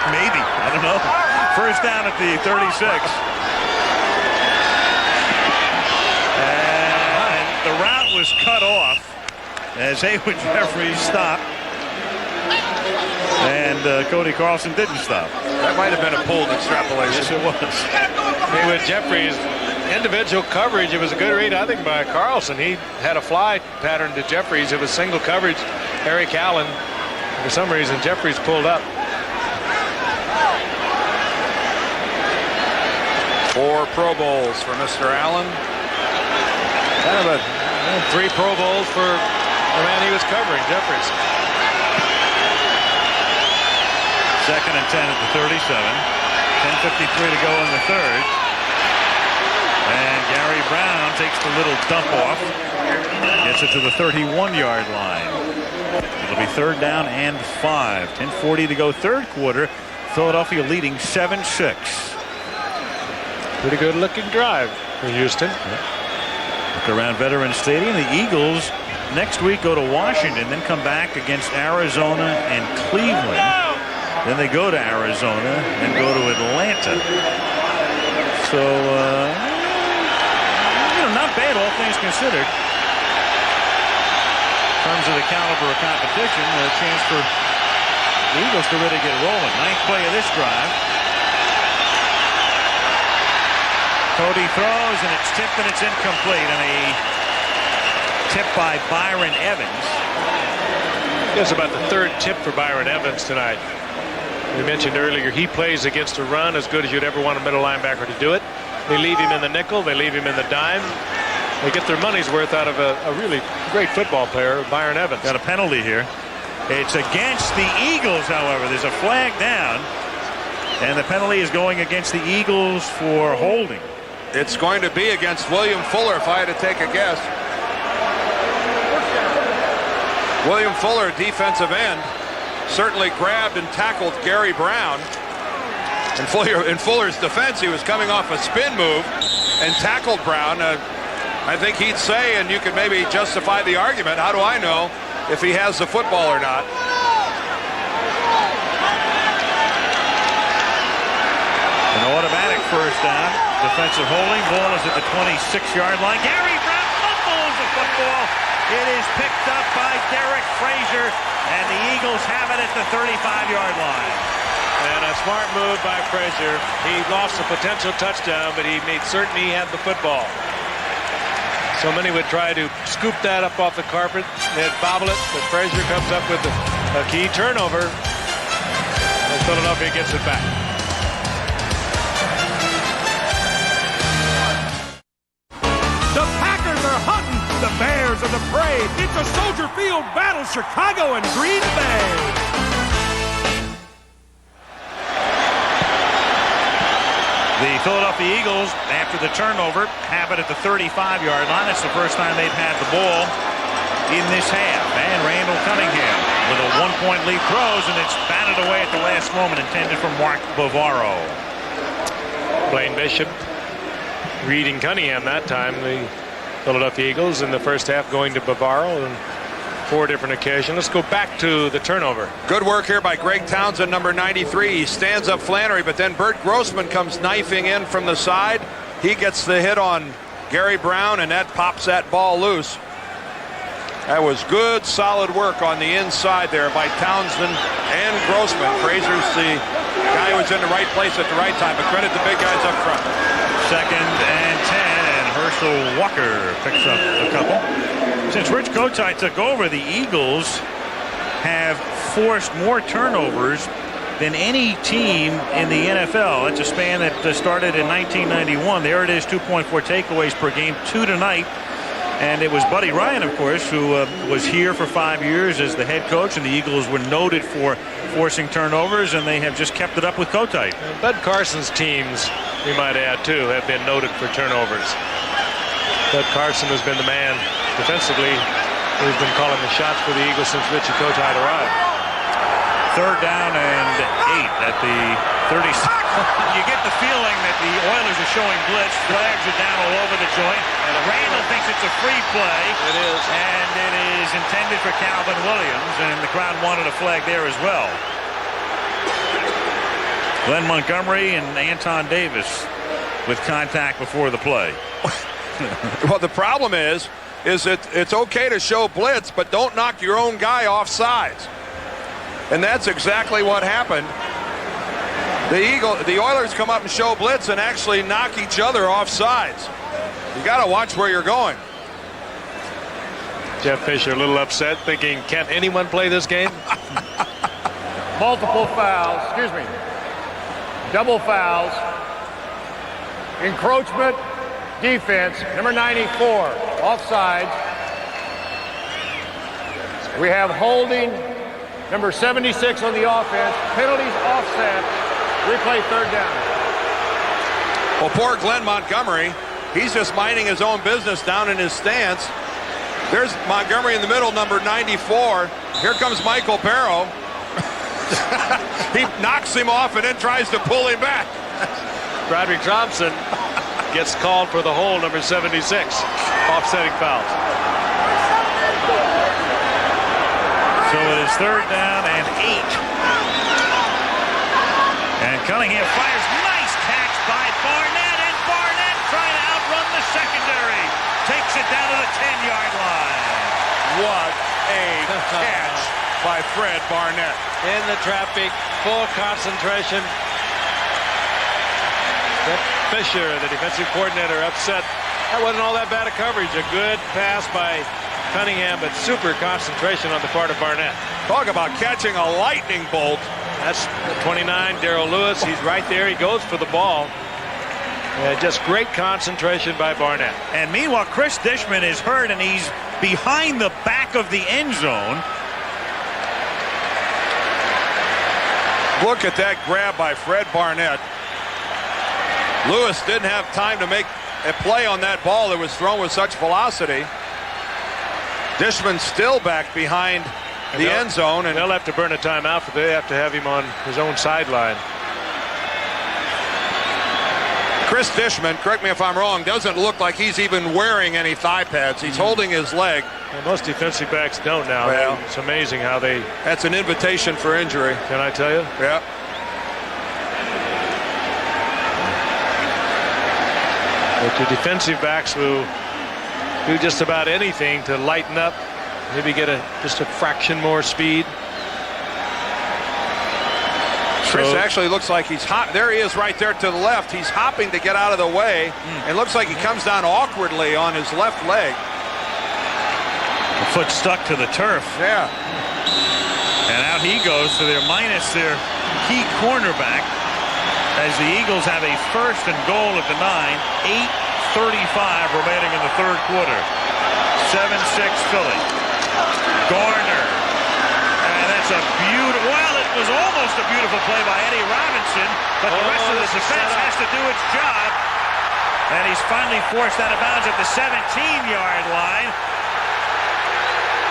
Maybe. I don't know. First down at the 36. And the route was cut off as Haywood Jeffries stopped. And Cody Carlson didn't stop. That might have been a pulled extrapolation. Yes, it was. Haywood Jeffries, individual coverage, it was a good read, I think, by Carlson. He had a fly pattern to Jeffries. It was single coverage. Eric Allen, for some reason, Jeffries pulled up. 4 Pro Bowls for Mr. Allen. Kind of 3 Pro Bowls for the man he was covering, Jeffries. Second and 10 at the 37. 10:53 to go in the third. And Gary Brown takes the little dump off. Gets it to the 31-yard line. It'll be third down and 5. 10:40 to go third quarter. Philadelphia leading 7-6. Pretty good looking drive for Houston. Look around Veterans Stadium. The Eagles next week go to Washington, then come back against Arizona and Cleveland. Then they go to Arizona and go to Atlanta. So, not bad, all things considered. In terms of the caliber of competition, a chance for the Eagles to really get rolling. Ninth play of this drive. Cody throws, and it's tipped, and it's incomplete. And a tip by Byron Evans. It's about the third tip for Byron Evans tonight. We mentioned earlier he plays against a run as good as you'd ever want a middle linebacker to do it. They leave him in the nickel. They leave him in the dime. They get their money's worth out of a really great football player, Byron Evans. Got a penalty here. It's against the Eagles, however. There's a flag down, and the penalty is going against the Eagles for holding. It's going to be against William Fuller, if I had to take a guess. William Fuller, defensive end, certainly grabbed and tackled Gary Brown. In Fuller's defense, he was coming off a spin move and tackled Brown. I think he'd say, and you could maybe justify the argument, how do I know if he has the football or not? An automatic first down. Defensive holding. Ball is at the 26-yard line. Gary Brown fumbles the football. It is picked up by Derek Frazier, and the Eagles have it at the 35-yard line. And a smart move by Frazier. He lost a potential touchdown, but he made certain he had the football. So many would try to scoop that up off the carpet. They'd bobble it, but Frazier comes up with a key turnover. And Philadelphia gets it back. The Packers are hunting. The Bears are the prey. It's a Soldier Field battle, Chicago and Green Bay. The Philadelphia Eagles, after the turnover, have it at the 35-yard line. That's the first time they've had the ball in this half. And Randall Cunningham with a one-point lead throws, and it's batted away at the last moment, intended for Mark Bavaro. Blaine Bishop reading Cunningham that time. The Philadelphia Eagles in the first half going to Bavaro on 4 different occasions. Let's go back to the turnover. Good work here by Greg Townsend, number 93. He stands up Flannery, but then Bert Grossman comes knifing in from the side. He gets the hit on Gary Brown, and that pops that ball loose. That was good, solid work on the inside there by Townsend and Grossman. Frazier's the guy who was in the right place at the right time, but credit the big guys up front. 2nd and 10, and Herschel Walker picks up a couple. Since Rich Kotite took over, the Eagles have forced more turnovers than any team in the NFL. That's a span that started in 1991. There it is, 2.4 takeaways per game, 2 tonight. And it was Buddy Ryan, of course, who was here for 5 years as the head coach, and the Eagles were noted for forcing turnovers, and they have just kept it up with Kotite. Bud Carson's teams, we might add, too, have been noted for turnovers. Bud Carson has been the man defensively who's been calling the shots for the Eagles since Richie Kotite arrived. 3rd down and 8 at the 30. You get the feeling that the Oilers are showing blitz. Flags are down all over the joint. And Randall thinks it's a free play. It is. And it is intended for Calvin Williams, and the crowd wanted a flag there as well. Glenn Montgomery and Anton Davis with contact before the play. Well, the problem is that it's okay to show blitz, but don't knock your own guy off sides. And that's exactly what happened. The Oilers come up and show blitz and actually knock each other off sides. You got to watch where you're going. Jeff Fisher a little upset, thinking, can't anyone play this game? Multiple fouls, excuse me. Double fouls. Encroachment. Defense, number 94, offsides. We have holding, number 76 on the offense. Penalties, offset. Replay 3rd down. Well, poor Glenn Montgomery, he's just minding his own business down in his stance. There's Montgomery in the middle, number 94. Here comes Michael Barrow. He knocks him off and then tries to pull him back. Broderick Thompson gets called for the hole, number 76, offsetting fouls. So it is third down and 8. And Cunningham fires. Nice catch by Barnett, and Barnett trying to outrun the secondary. Takes it down to the 10-yard line. What a catch by Fred Barnett. In the traffic, full concentration. Fisher, the defensive coordinator, upset. That wasn't all that bad a coverage. A good pass by Cunningham, but super concentration on the part of Barnett. Talk about catching a lightning bolt. That's 29, Darrell Lewis. He's right there. He goes for the ball. Just great concentration by Barnett. And meanwhile, Chris Dishman is hurt, and he's behind the back of the end zone. Look at that grab by Fred Barnett. Lewis didn't have time to make a play on that ball that was thrown with such velocity. Dishman still back behind the end zone, and they'll have to burn a timeout, but they have to have him on his own sideline. Chris Dishman, correct me if I'm wrong, doesn't look like he's even wearing any thigh pads. He's holding his leg. Well, most defensive backs don't now. Well, it's amazing how they... That's an invitation for injury. Can I tell you? Yeah. But your defensive backs will do just about anything to lighten up, maybe get just a fraction more speed. Chris actually looks like he's hot. There he is right there to the left. He's hopping to get out of the way. And looks like he comes down awkwardly on his left leg. The foot stuck to the turf. Yeah. And out he goes, so they're minus their key cornerback as the Eagles have a first and goal at the 9. 8:35 remaining in the third quarter. 7-6 Philly. Garner. And that's a beautiful, well, it was almost a beautiful play by Eddie Robinson, but the rest of the defense has to do its job. And he's finally forced out of bounds at the 17-yard line.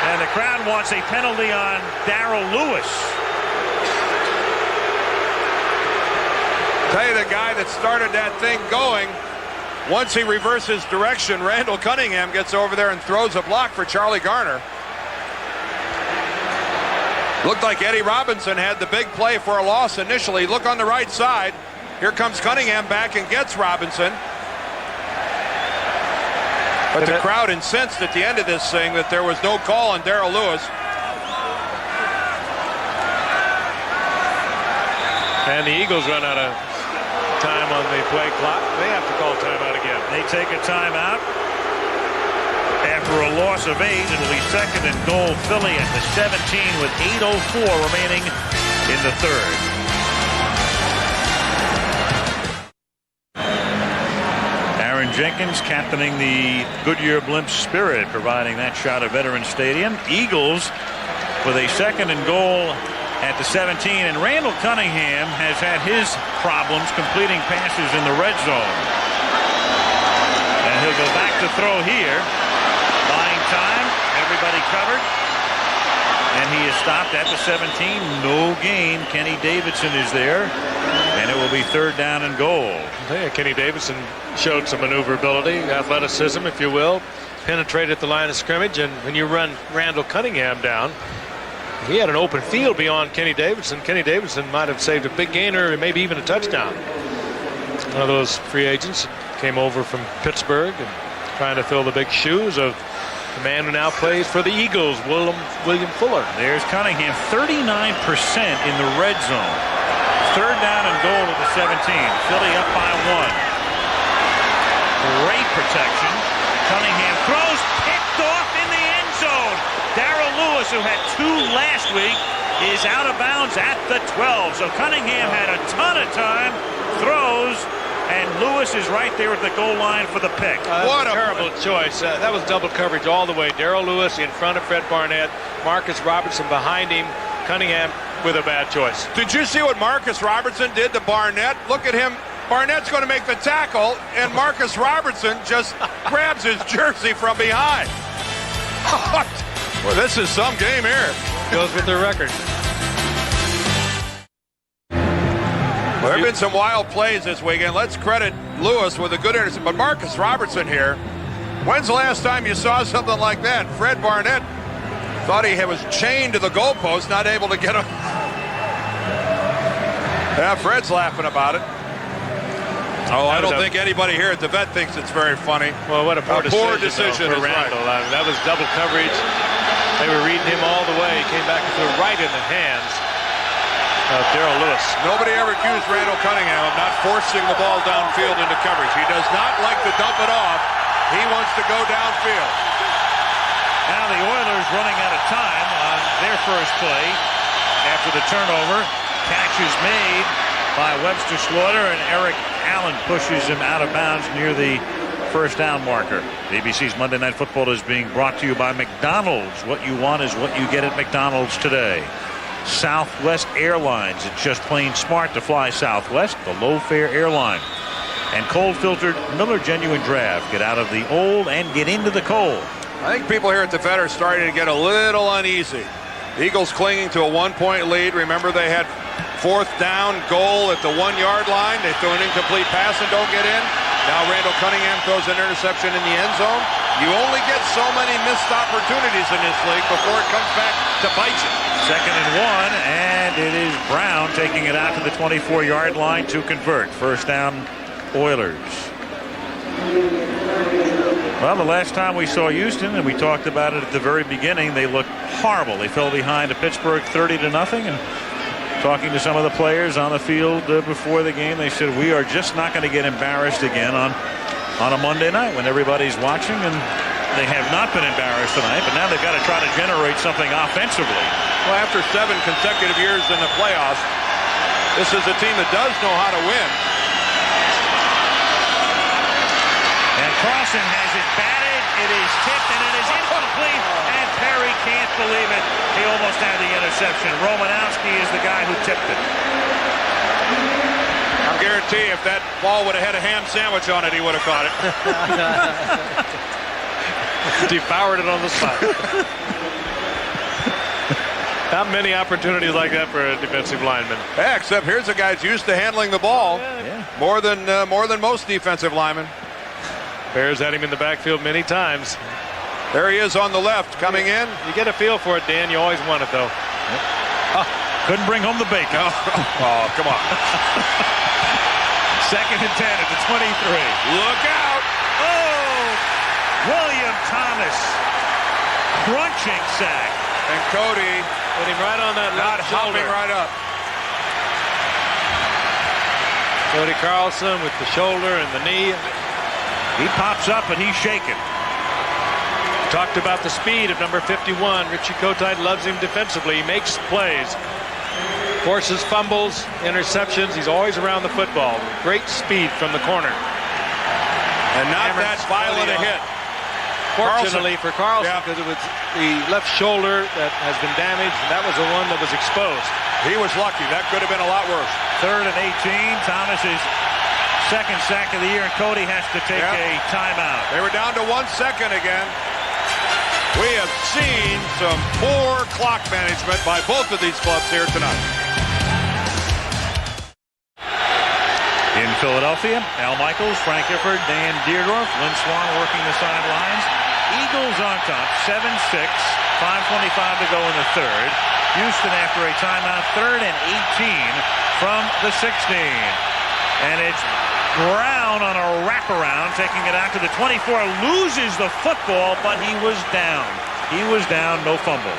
And the crowd wants a penalty on Darrell Lewis. Tell you, the guy that started that thing going, once he reverses direction, Randall Cunningham gets over there and throws a block for Charlie Garner. Looked like Eddie Robinson had the big play for a loss initially. Look on the right side. Here comes Cunningham back and gets Robinson. But the crowd incensed at the end of this thing that there was no call on Darrell Lewis. And the Eagles run out of time on the play clock. They have to call timeout again. They take a timeout. After a loss of 8, it'll be second and goal Philly at the 17 with 8:04 remaining in the third. Aaron Jenkins captaining the Goodyear Blimp Spirit, providing that shot at Veterans Stadium. Eagles with a second and goal at the 17, and Randall Cunningham has had his problems completing passes in the red zone. And he'll go back to throw here. Buying time, everybody covered. And he is stopped at the 17. No gain. Kenny Davidson is there. And it will be third down and goal. Yeah, Kenny Davidson showed some maneuverability, athleticism, if you will. Penetrated the line of scrimmage, and when you run Randall Cunningham down, he had an open field beyond Kenny Davidson. Kenny Davidson might have saved a big gainer, or maybe even a touchdown. One of those free agents came over from Pittsburgh and trying to fill the big shoes of the man who now plays for the Eagles, William Fuller. There's Cunningham, 39% in the red zone. Third down and goal at the 17. Philly up by 1. Great protection. Cunningham throws, picked off in the end zone. Darrell Lewis, who had 2 last week, is out of bounds at the 12. So Cunningham had a ton of time, throws, and Lewis is right there at the goal line for the pick. What a terrible choice. That was double coverage all the way. Darrell Lewis in front of Fred Barnett, Marcus Robertson behind him, Cunningham with a bad choice. Did you see what Marcus Robertson did to Barnett? Look at him. Barnett's going to make the tackle, and Marcus Robertson just grabs his jersey from behind. Well, this is some game here. Goes with their record. There have been some wild plays this weekend. Let's credit Lewis with a good interception. But Marcus Robertson here, when's the last time you saw something like that? Fred Barnett thought he was chained to the goalpost, not able to get him. Yeah, Fred's laughing about it. Oh, I don't think anybody here at the vet thinks it's very funny. Well, what a poor decision for Randall. Right. That was double coverage. They were reading him all the way. He came back and threw right in the hands of Darrell Lewis. Nobody ever accused Randall Cunningham of not forcing the ball downfield into coverage. He does not like to dump it off. He wants to go downfield. Now the Oilers running out of time on their first play after the turnover. Catch is made by Webster Slaughter, and Eric Allen pushes him out of bounds near the first down marker. ABC's Monday Night Football is being brought to you by McDonald's. What you want is what you get at McDonald's today. Southwest Airlines. It's just plain smart to fly Southwest, the low-fare airline. And cold-filtered Miller Genuine Draft. Get out of the old and get into the cold. I think people here at the Vet are starting to get a little uneasy. Eagles clinging to a 1-point lead. Remember, they had fourth down goal at the 1-yard line. They throw an incomplete pass and don't get in. Now Randall Cunningham throws an interception in the end zone. You only get so many missed opportunities in this league before it comes back to bite you. 2nd and 1, and it is Brown taking it out to the 24-yard line to convert. First down, Oilers. Well, the last time we saw Houston, and we talked about it at the very beginning, they looked horrible. They fell behind to Pittsburgh 30-0, and talking to some of the players on the field before the game, they said, we are just not going to get embarrassed again on a Monday night when everybody's watching, and they have not been embarrassed tonight, but now they've got to try to generate something offensively. Well, after 7 consecutive years in the playoffs, this is a team that does know how to win. And Carlson has it batted. It is tipped, and it is incomplete. And Perry can't believe it. He almost had the interception. Romanowski is the guy who tipped it. I guarantee if that ball would have had a ham sandwich on it, he would have caught it. Devoured it on the spot. Not many opportunities like that for a defensive lineman. Yeah, except here's a guy who's used to handling the ball more than most defensive linemen. Bears had him in the backfield many times. There he is on the left, coming in. You get a feel for it, Dan. You always want it, though. Couldn't bring home the bacon. Oh, come on. 2nd and 10 at the 23. Look out. Oh, William Thomas. Crunching sack. And Cody put him right on that not left hopping shoulder. right up. Cody Carlson with the shoulder and the knee. He pops up and he's shaken. Talked about the speed of number 51. Richie Kotite loves him defensively. He makes plays. Forces fumbles, interceptions. He's always around the football. Great speed from the corner. And not that violent a hit. Fortunately for Carlson, because it was the left shoulder that has been damaged, and that was the one that was exposed. He was lucky. That could have been a lot worse. 3rd and 18. Thomas's 2nd sack of the year, and Cody has to take a timeout. They were down to 1 second again. We have seen some poor clock management by both of these clubs here tonight. In Philadelphia, Al Michaels, Frank Gifford, Dan Deerdorf, Lynn Swan working the sidelines. Eagles on top, 7-6, 5:25 to go in the 3rd. Houston after a timeout, 3rd and 18 from the 16. And it's Brown on a wraparound, taking it out to the 24, loses the football, but he was down. He was down, no fumble.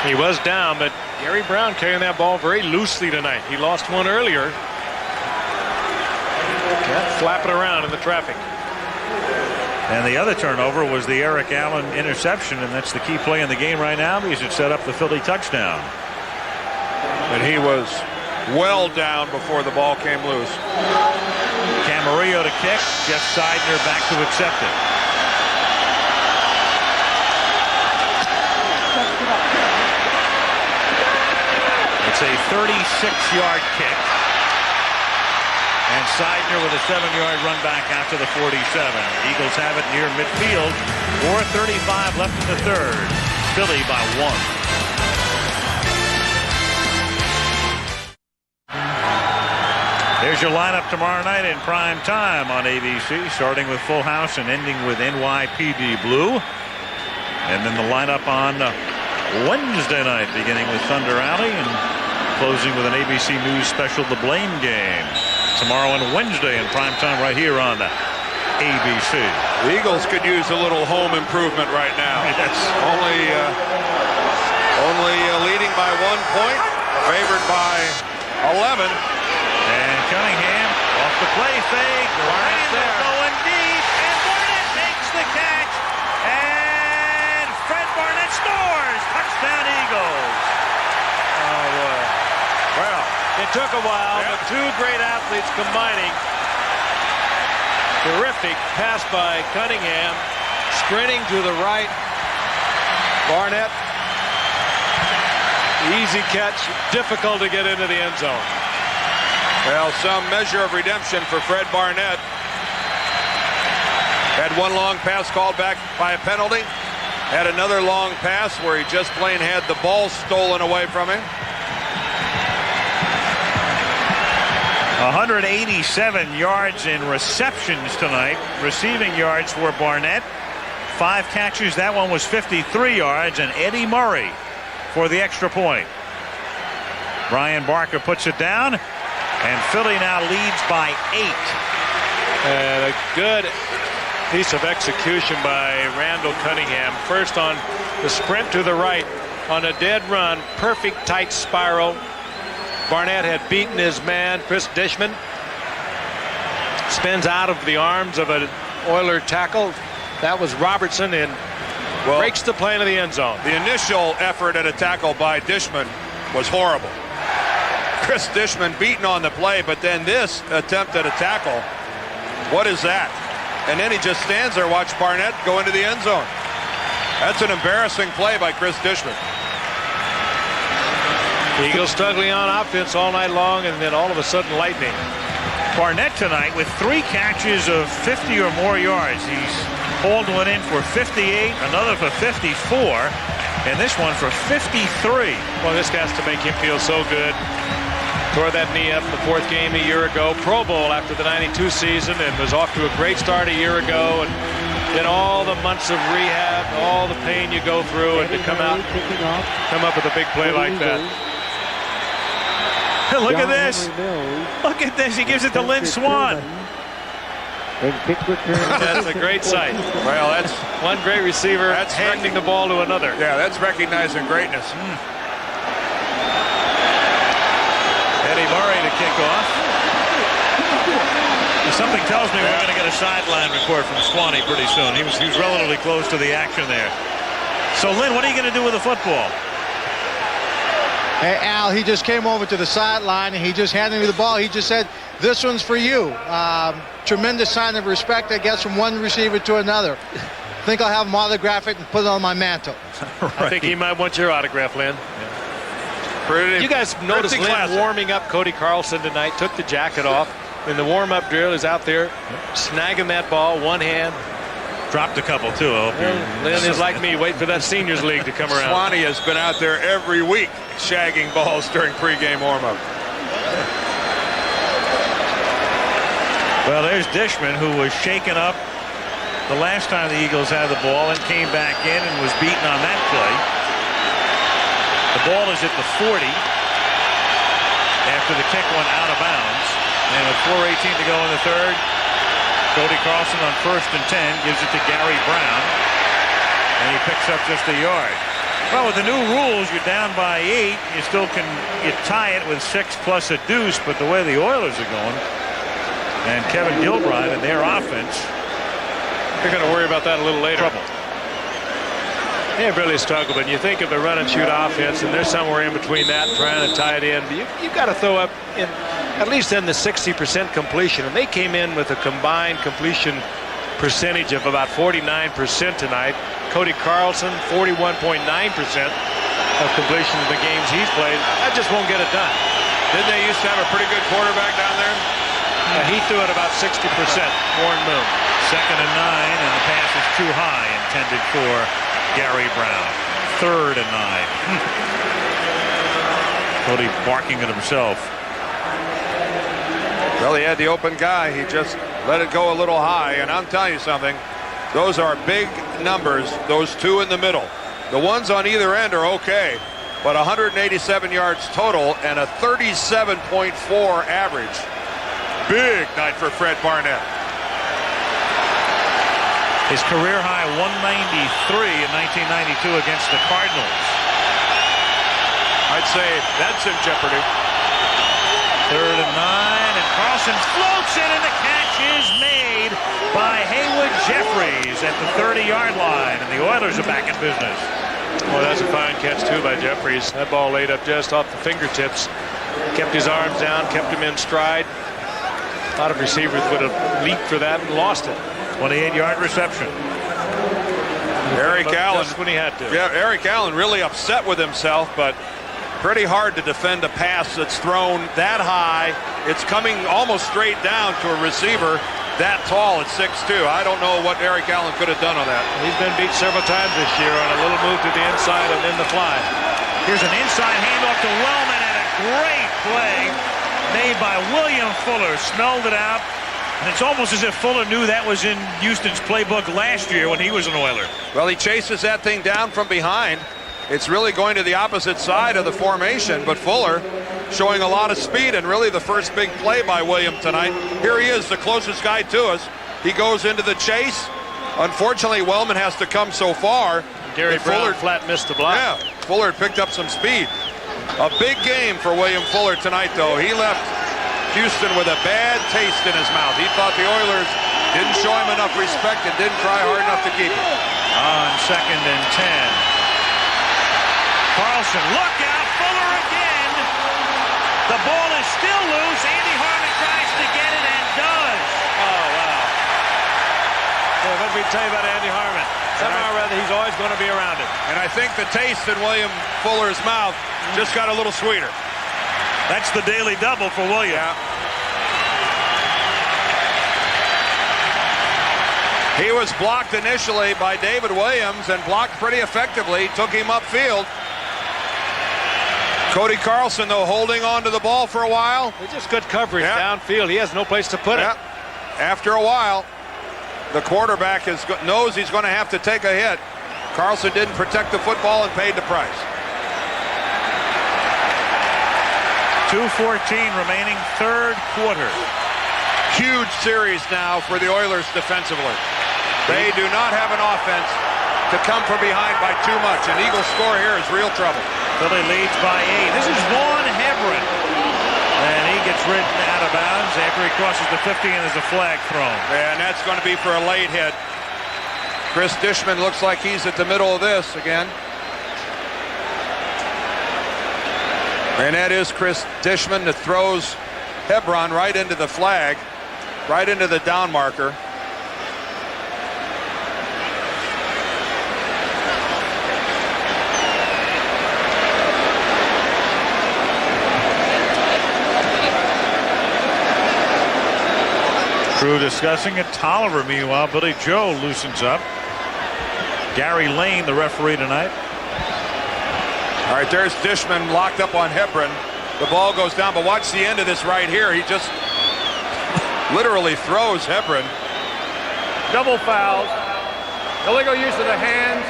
He was down, but Gary Brown carrying that ball very loosely tonight. He lost one earlier. Flapping around in the traffic. And the other turnover was the Eric Allen interception, and that's the key play in the game right now because it set up the Philly touchdown. And he was well down before the ball came loose. Camarillo to kick. Jeff Seidner back to accept it. It's a 36-yard kick. And Seidner with a 7-yard run back out to the 47. Eagles have it near midfield. 4:35 left in the 3rd. Philly by 1. There's your lineup tomorrow night in prime time on ABC, starting with Full House and ending with NYPD Blue. And then the lineup on Wednesday night, beginning with Thunder Alley and closing with an ABC News special, The Blame Game. Tomorrow and Wednesday in prime time right here on ABC. The Eagles could use a little home improvement right now. Yes. Only leading by 1 point, favored by 11. And Cunningham off the play fake. Barnett there going deep, and Barnett makes the catch. And Fred Barnett scores. Touchdown Eagles. Oh, well, it took a while, but two great athletes combining. Terrific pass by Cunningham, sprinting to the right. Barnett, easy catch, difficult to get into the end zone. Well, some measure of redemption for Fred Barnett. Had one long pass called back by a penalty. Had another long pass where he just plain had the ball stolen away from him. 187 yards in receptions tonight. Receiving yards for Barnett. 5 catches. That one was 53 yards. And Eddie Murray for the extra point. Brian Barker puts it down. And Philly now leads by 8. And a good piece of execution by Randall Cunningham. First on the sprint to the right on a dead run. Perfect tight spiral. Barnett had beaten his man, Chris Dishman. Spins out of the arms of an Oiler tackle. That was Robertson, and breaks the plane of the end zone. The initial effort at a tackle by Dishman was horrible. Chris Dishman beaten on the play, but then this attempt at a tackle, what is that? And then he just stands there, watch Barnett go into the end zone. That's an embarrassing play by Chris Dishman. Eagles struggling on offense all night long, and then all of a sudden lightning. Barnett tonight with 3 catches of 50 or more yards. He's pulled one in for 58, another for 54, and this one for 53. Well, this has to make him feel so good. Tore that knee up in the 4th game a year ago. Pro Bowl after the 92 season, and was off to a great start a year ago. And then all the months of rehab, all the pain you go through, and to come up with a big play like that. Look at this. Look at this. He gives it to Lynn Swan. That's a great sight. Well, that's one great receiver handing the ball to another. Yeah, that's recognizing greatness. Eddie Murray to kick off. Something tells me we're going to get a sideline report from Swanee pretty soon. He was relatively close to the action there. So, Lynn, what are you going to do with the football? Hey, Al, he just came over to the sideline and he just handed me the ball. He just said, "This one's for you." Tremendous sign of respect, I guess, from one receiver to another. I think I'll have him autograph it and put it on my mantle. Right. I think he might want your autograph, Lynn. Pretty, you guys noticed Lynn classic. Warming up Cody Carlson tonight, took the jacket off. In the warm-up drill, he's out there snagging that ball, one hand. Dropped a couple, too. I hope Lynn is like me, wait for that seniors league to come around. Swanee has been out there every week shagging balls during pregame warm-up. Well, there's Dishman, who was shaken up the last time the Eagles had the ball and came back in and was beaten on that play. The ball is at the 40 after the kick went out of bounds. And with 4:18 to go in the 3rd, Cody Carlson on 1st and 10 gives it to Gary Brown, and he picks up just a yard. Well, with the new rules, you're down by 8. You still can tie it with 6 plus a deuce, but the way the Oilers are going, and Kevin Gilbride and their offense, they're going to worry about that a little later. Trouble. They really struggle, but you think of the run and shoot offense, and they're somewhere in between that, trying to tie it in. You've got to throw up in at least in the 60% completion, and they came in with a combined completion percentage of about 49% tonight. Cody Carlson, 41.9% of completion in the games he's played. That just won't get it done. Didn't they used to have a pretty good quarterback down there? He threw it about 60%, Warren Moon. 2nd and 9, and the pass is too high, intended for Gary Brown. 3rd and 9. Cody barking at himself. Well, he had the open guy. He just let it go a little high. And I'm telling you something, those are big numbers, those two in the middle. The ones on either end are okay, but 187 yards total and a 37.4 average. Big night for Fred Barnett. His career high 193 in 1992 against the Cardinals. I'd say that's in jeopardy. 3rd and 9, and Carlson floats it, and the catch is made by Haywood Jeffries at the 30-yard line, and the Oilers are back in business. Well, that's a fine catch, too, by Jeffries. That ball laid up just off the fingertips. Kept his arms down, kept him in stride. A lot of receivers would have leaped for that and lost it. 28-yard reception. Eric Allen. Just when he had to. Yeah, Eric Allen really upset with himself, but pretty hard to defend a pass that's thrown that high. It's coming almost straight down to a receiver that tall at 6'2". I don't know what Eric Allen could have done on that. He's been beat several times this year on a little move to the inside and then the fly. Here's an inside handoff to Wellman, and a great play made by William Fuller. Smelled it out. And it's almost as if Fuller knew that was in Houston's playbook last year when he was an Oiler. Well, he chases that thing down from behind. It's really going to the opposite side of the formation, but Fuller showing a lot of speed, and really the first big play by William tonight. Here he is, the closest guy to us. He goes into the chase. Unfortunately, Wellman has to come so far. Gary Brown flat missed the block. Yeah, Fuller picked up some speed. A big game for William Fuller tonight, though. He left Houston with a bad taste in his mouth. He thought the Oilers didn't show him enough respect and didn't try hard enough to keep him. On 2nd and 10. Carlson, look out, Fuller again. The ball is still loose. Andy Harmon tries to get it and does. Oh, wow. Well, what did we tell you about Andy Harmon? Somehow or other, he's always going to be around it. And I think the taste in William Fuller's mouth just got a little sweeter. That's the daily double for William. Yeah. He was blocked initially by David Williams and blocked pretty effectively. Took him upfield. Cody Carlson, though, holding on to the ball for a while. It's just good coverage downfield. He has no place to put it. After a while, the quarterback knows he's going to have to take a hit. Carlson didn't protect the football and paid the price. 2:14 remaining, 3rd quarter. Huge series now for the Oilers defensively. They do not have an offense to come from behind by too much. An Eagle score here is real trouble. Philly leads by 8. This is Vaughn Hebron. And he gets ridden out of bounds after he crosses the 50, and there's a flag thrown. And that's going to be for a late hit. Chris Dishman looks like he's at the middle of this again. And that is Chris Dishman that throws Hebron right into the flag, right into the down marker. Crew discussing it. Tolliver, meanwhile, Billy Joe loosens up. Gary Lane, the referee tonight. All right, there's Dishman locked up on Hebron. The ball goes down, but watch the end of this right here. He just literally throws Hebron. Double fouls. Illegal use of the hands.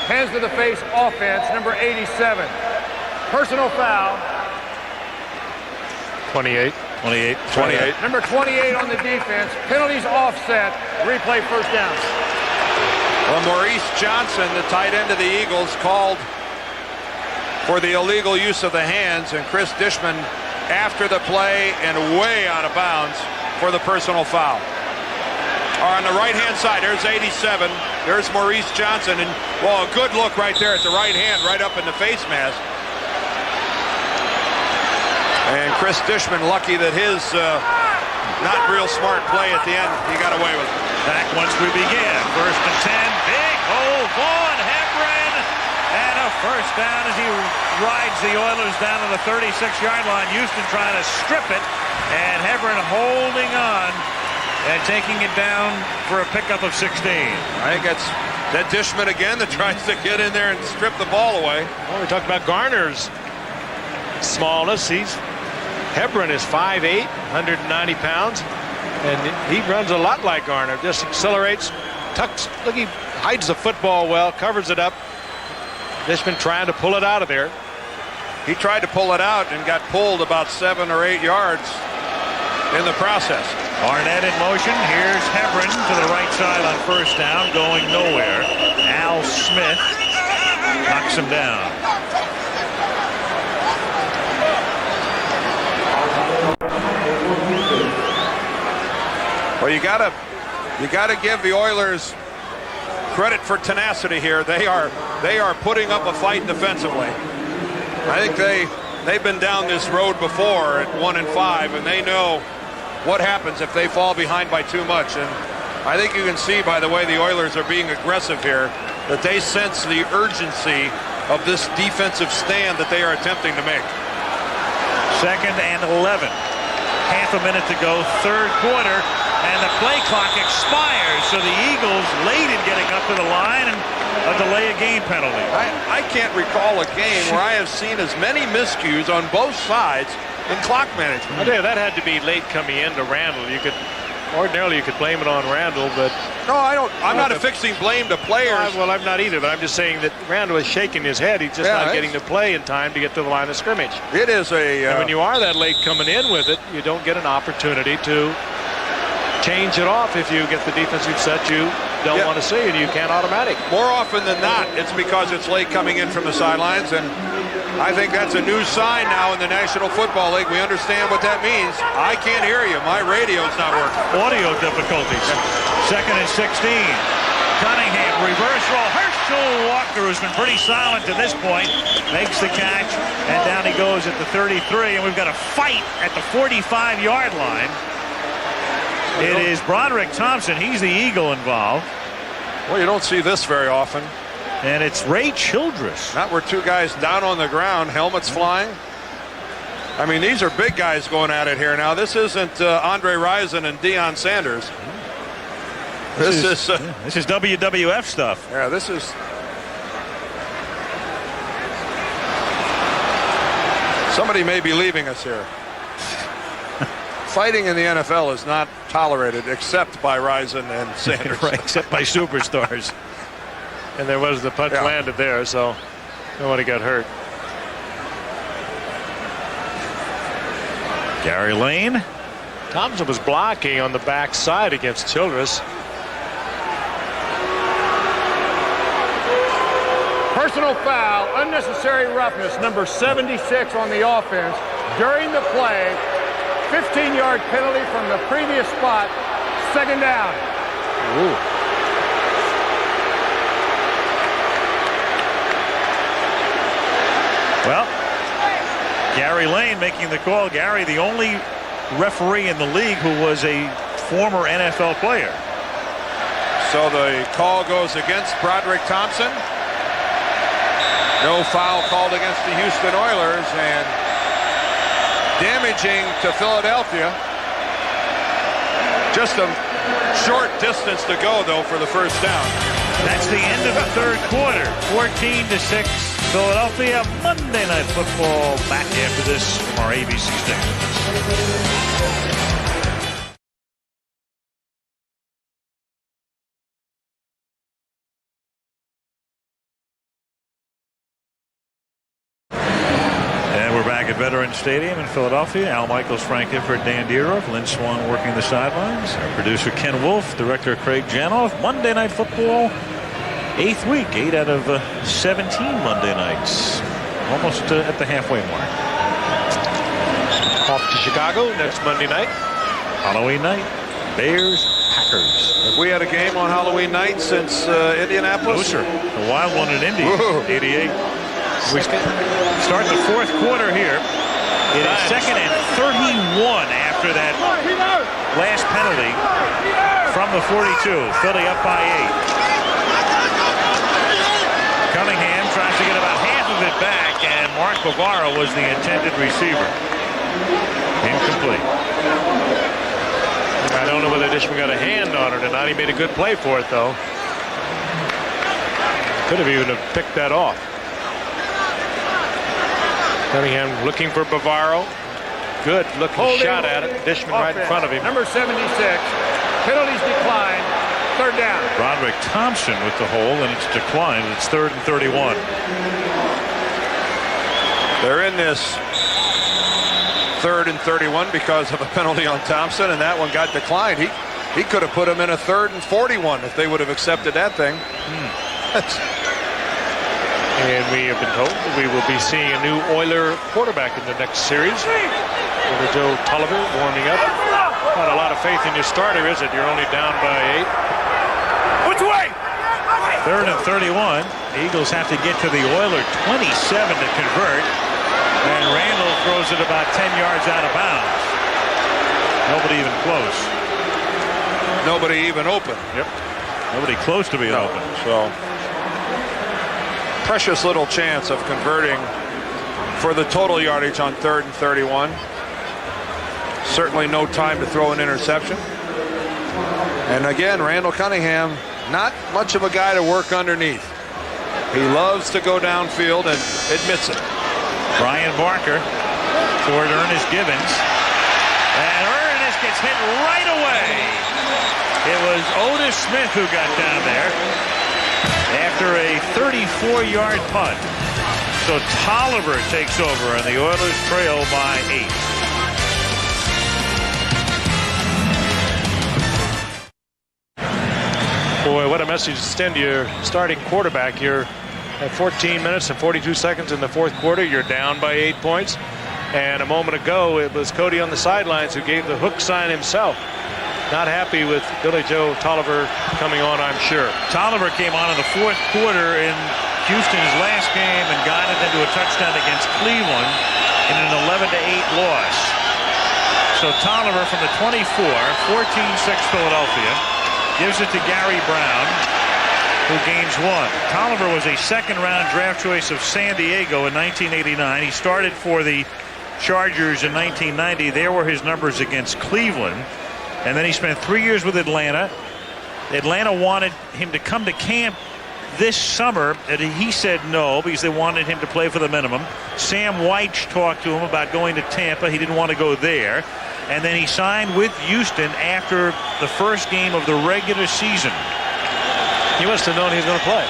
Hands to the face offense, number 87. Personal foul. 28. 28. Number 28 on the defense. Penalties offset. Replay first down. Well, Maurice Johnson, the tight end of the Eagles, called for the illegal use of the hands, and Chris Dishman after the play and way out of bounds for the personal foul. On the right-hand side, there's 87. There's Maurice Johnson, and, well, a good look right there at the right hand, right up in the face mask. And Chris Dishman lucky that his not real smart play at the end, he got away with it. Back once we begin. 1st and 10. Big hole. Vaughn Hebron. And a first down as he rides the Oilers down to the 36-yard line. Houston trying to strip it. And Hebron holding on and taking it down for a pickup of 16. I think that's that Dishman again that tries to get in there and strip the ball away. Well, we talked about Garner's smallness. He's Hebron is 5'8", 190 pounds, and he runs a lot like Garner. Just accelerates, tucks. Look, he hides the football well, covers it up. Dishman trying to pull it out of there. He tried to pull it out and got pulled about 7 or 8 yards in the process. Arnett in motion. Here's Hebron to the right side on first down, going nowhere. Al Smith knocks him down. Well, you gotta give the Oilers credit for tenacity here. They are putting up a fight defensively. I think they've been down this road before at 1-5, and they know what happens if they fall behind by too much. And I think you can see by the way the Oilers are being aggressive here that they sense the urgency of this defensive stand that they are attempting to make. 2nd and 11. Half a minute to go, third quarter, and the play clock expires. So the Eagles late in getting up to the line, and a delay of game penalty. I can't recall a game where I have seen as many miscues on both sides in clock management. I tell you, that had to be late coming into Randall. Ordinarily you could blame it on Randall, but no, I don't. I'm not affixing blame to players. Well, I'm not either, but I'm just saying that Randall is shaking his head. He's just not getting to play in time to get to the line of scrimmage. It is and when you are that late coming in with it, you don't get an opportunity to change it off if you get the defensive set you don't want to see, and you can't automatic. More often than not, it's because it's late coming in from the sidelines, and I think that's a new sign now in the National Football League. We understand what that means. I can't hear you. My radio's not working. Audio difficulties. 2nd and 16. Cunningham, reverse roll. Herschel Walker, who's been pretty silent to this point, makes the catch, and down he goes at the 33, and we've got a fight at the 45-yard line. It is Broderick Thompson. He's the Eagle involved. Well, you don't see this very often. And it's Ray Childress. Not where two guys down on the ground, helmets flying. I mean, these are big guys going at it here now. This isn't Andre Rison and Deion Sanders. This is WWF stuff. Yeah, this is. Somebody may be leaving us here. Fighting in the NFL is not tolerated except by Rison and Sanders. Right, except by superstars. And there was the punch landed there, so nobody got hurt. Gary Lane. Thompson was blocking on the back side against Childress. Personal foul, unnecessary roughness, number 76 on the offense. During the play, 15-yard penalty from the previous spot, 2nd down. Ooh. Well, Gary Lane making the call. Gary, the only referee in the league who was a former NFL player. So the call goes against Broderick Thompson. No foul called against the Houston Oilers, and damaging to Philadelphia. Just a short distance to go, though, for the first down. That's the end of the third quarter. 14-6 Philadelphia. Monday Night Football back after this from our ABC stations. Veterans Stadium in Philadelphia. Al Michaels, Frank Gifford, Dan Dieroff, Lynn Swan working the sidelines. Our producer Ken Wolf, director Craig Janoff. Monday Night Football, 8th week, 8 out of 17 Monday nights. Almost at the halfway mark. Off to Chicago next Monday night. Halloween night, Bears, Packers. Have we had a game on Halloween night since Indianapolis? No, sir. The wild one in Indy, 88. We start the fourth quarter here. It is 2nd and 31 after that last penalty from the 42. Philly up by 8. Cunningham tries to get about half of it back, and Mark Bavaro was the intended receiver. Incomplete. I don't know whether Dishman got a hand on it or not. He made a good play for it, though. Could have even picked that off. Cunningham looking for Bavaro. good looking Holding shot at it. Dishman right in offense. front of him. Number 76. Penalties decline. Third down. Broderick Thompson with the hole, and it's declined. It's 3rd and 31. They're in this 3rd and 31 because of a penalty on Thompson, and that one got declined. He could have put him in a 3rd and 41 if they would have accepted that thing. And we have been told that we will be seeing a new Oiler quarterback in the next series. Billy Joe Tolliver warming up. Not a lot of faith in your starter, is it? You're only down by 8. Which way? 3rd and 31. The Eagles have to get to the Oiler 27 to convert. And Randall throws it about 10 yards out of bounds. Nobody even close. Nobody even open. Yep. Nobody close to being open. So precious little chance of converting for the total yardage on 3rd and 31. Certainly no time to throw an interception. And again, Randall Cunningham, not much of a guy to work underneath. He loves to go downfield and admits it. Brian Barker toward Ernest Givens. And Ernest gets hit right away. It was Otis Smith who got down there after a 34-yard punt. So Tolliver takes over, and the Oilers trail by 8. Boy, what a message to send to your starting quarterback. You're at 14 minutes and 42 seconds in the 4th quarter. You're down by 8 points. And a moment ago, it was Cody on the sidelines who gave the hook sign himself. Not happy with Billy Joe Tolliver coming on, I'm sure. Tolliver came on in the 4th quarter in Houston's last game and got it into a touchdown against Cleveland in an 11-8 loss. So Tolliver from the 24, 14-6 Philadelphia, gives it to Gary Brown, who gains 1. Tolliver was a 2nd-round draft choice of San Diego in 1989. He started for the Chargers in 1990. There were his numbers against Cleveland. And then he spent 3 years with Atlanta. Atlanta wanted him to come to camp this summer, and he said no because they wanted him to play for the minimum. Sam Weich talked to him about going to Tampa. He didn't want to go there. And then he signed with Houston after the first game of the regular season. He must have known he was going to play.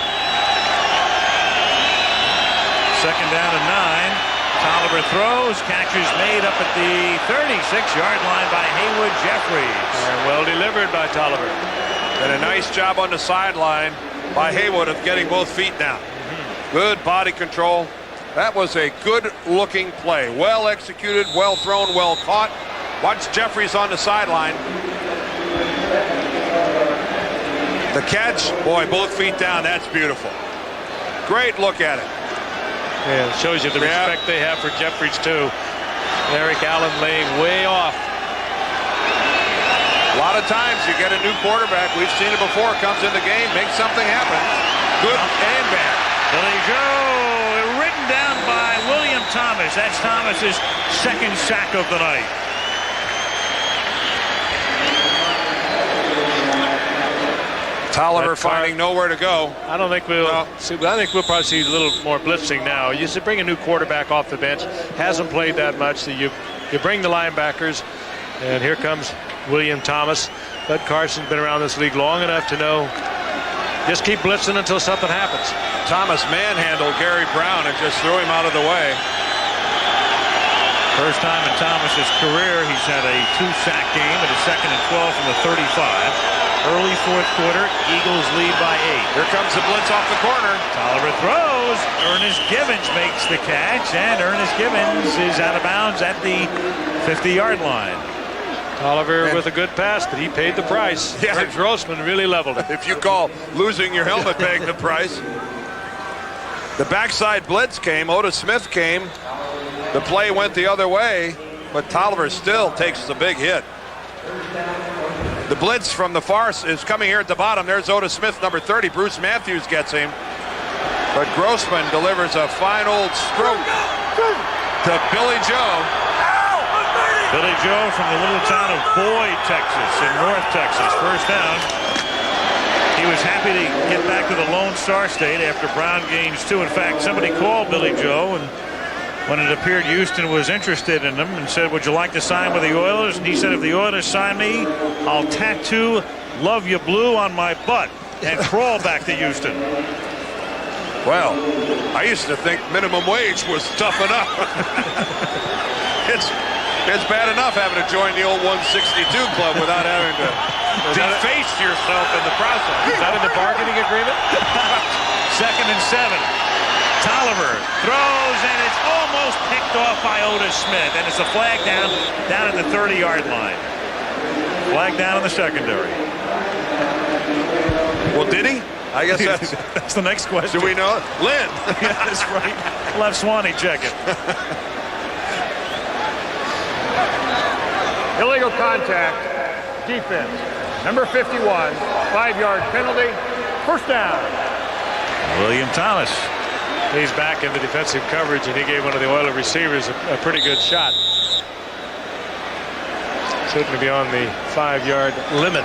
2nd down and 9. Tolliver throws, catches made up at the 36-yard line by Haywood Jeffries. And well delivered by Tolliver. And a nice job on the sideline by Haywood of getting both feet down. Good body control. That was a good-looking play. Well executed, well thrown, well caught. Watch Jeffries on the sideline. The catch, boy, both feet down. That's beautiful. Great look at it. Yeah, it shows you the respect they have for Jeffries, too. Eric Allen laying way off. A lot of times you get a new quarterback. We've seen it before. Comes in the game, makes something happen. Good and bad. Billy Joe written down by William Thomas. That's Thomas's 2nd sack of the night. Tolliver finding nowhere to go. I don't think we'll see. I think we'll probably see a little more blitzing now. You should bring a new quarterback off the bench. Hasn't played that much. So you bring the linebackers, and here comes William Thomas. Bud Carson's been around this league long enough to know just keep blitzing until something happens. Thomas manhandled Gary Brown and just threw him out of the way. First time in Thomas's career he's had a 2-sack game at a 2nd and 12 from the 35. Early 4th quarter, Eagles lead by 8. Here comes the blitz off the corner. Tolliver throws. Ernest Givens makes the catch, and Ernest Givens is out of bounds at the 50-yard line. Tolliver with a good pass, but he paid the price. Yeah. Grossman really leveled it. If you call losing your helmet paying the price. The backside blitz came. Otis Smith came. The play went the other way, but Tolliver still takes the big hit. The blitz from the far is coming here at the bottom. There's Otis Smith, number 30. Bruce Matthews gets him. But Grossman delivers a fine old stroke to Billy Joe. Billy Joe from the little town of Boyd, Texas, in North Texas. First down. He was happy to get back to the Lone Star State after Brown gains 2. In fact, somebody called Billy Joe and when it appeared Houston was interested in him and said, would you like to sign with the Oilers? And he said, if the Oilers sign me, I'll tattoo "Love You Blue" on my butt and crawl back to Houston. Well, I used to think minimum wage was tough enough. It's bad enough having to join the old 162 club without having to deface yourself in the process. Is that in the bargaining agreement? 2nd and 7. Tolliver throws, and it's almost picked off by Otis Smith, and it's a flag down at the 30-yard line. Flag down in the secondary. Well, did he? I guess that's the next question. Do we know it? Lynn. Yeah, that's right. We'll have Swanee check it. Illegal contact, defense. Number 51, 5-yard penalty, first down. William Thomas. He's back in the defensive coverage, and he gave one of the Oiler receivers a pretty good shot. Certainly beyond the 5-yard limit.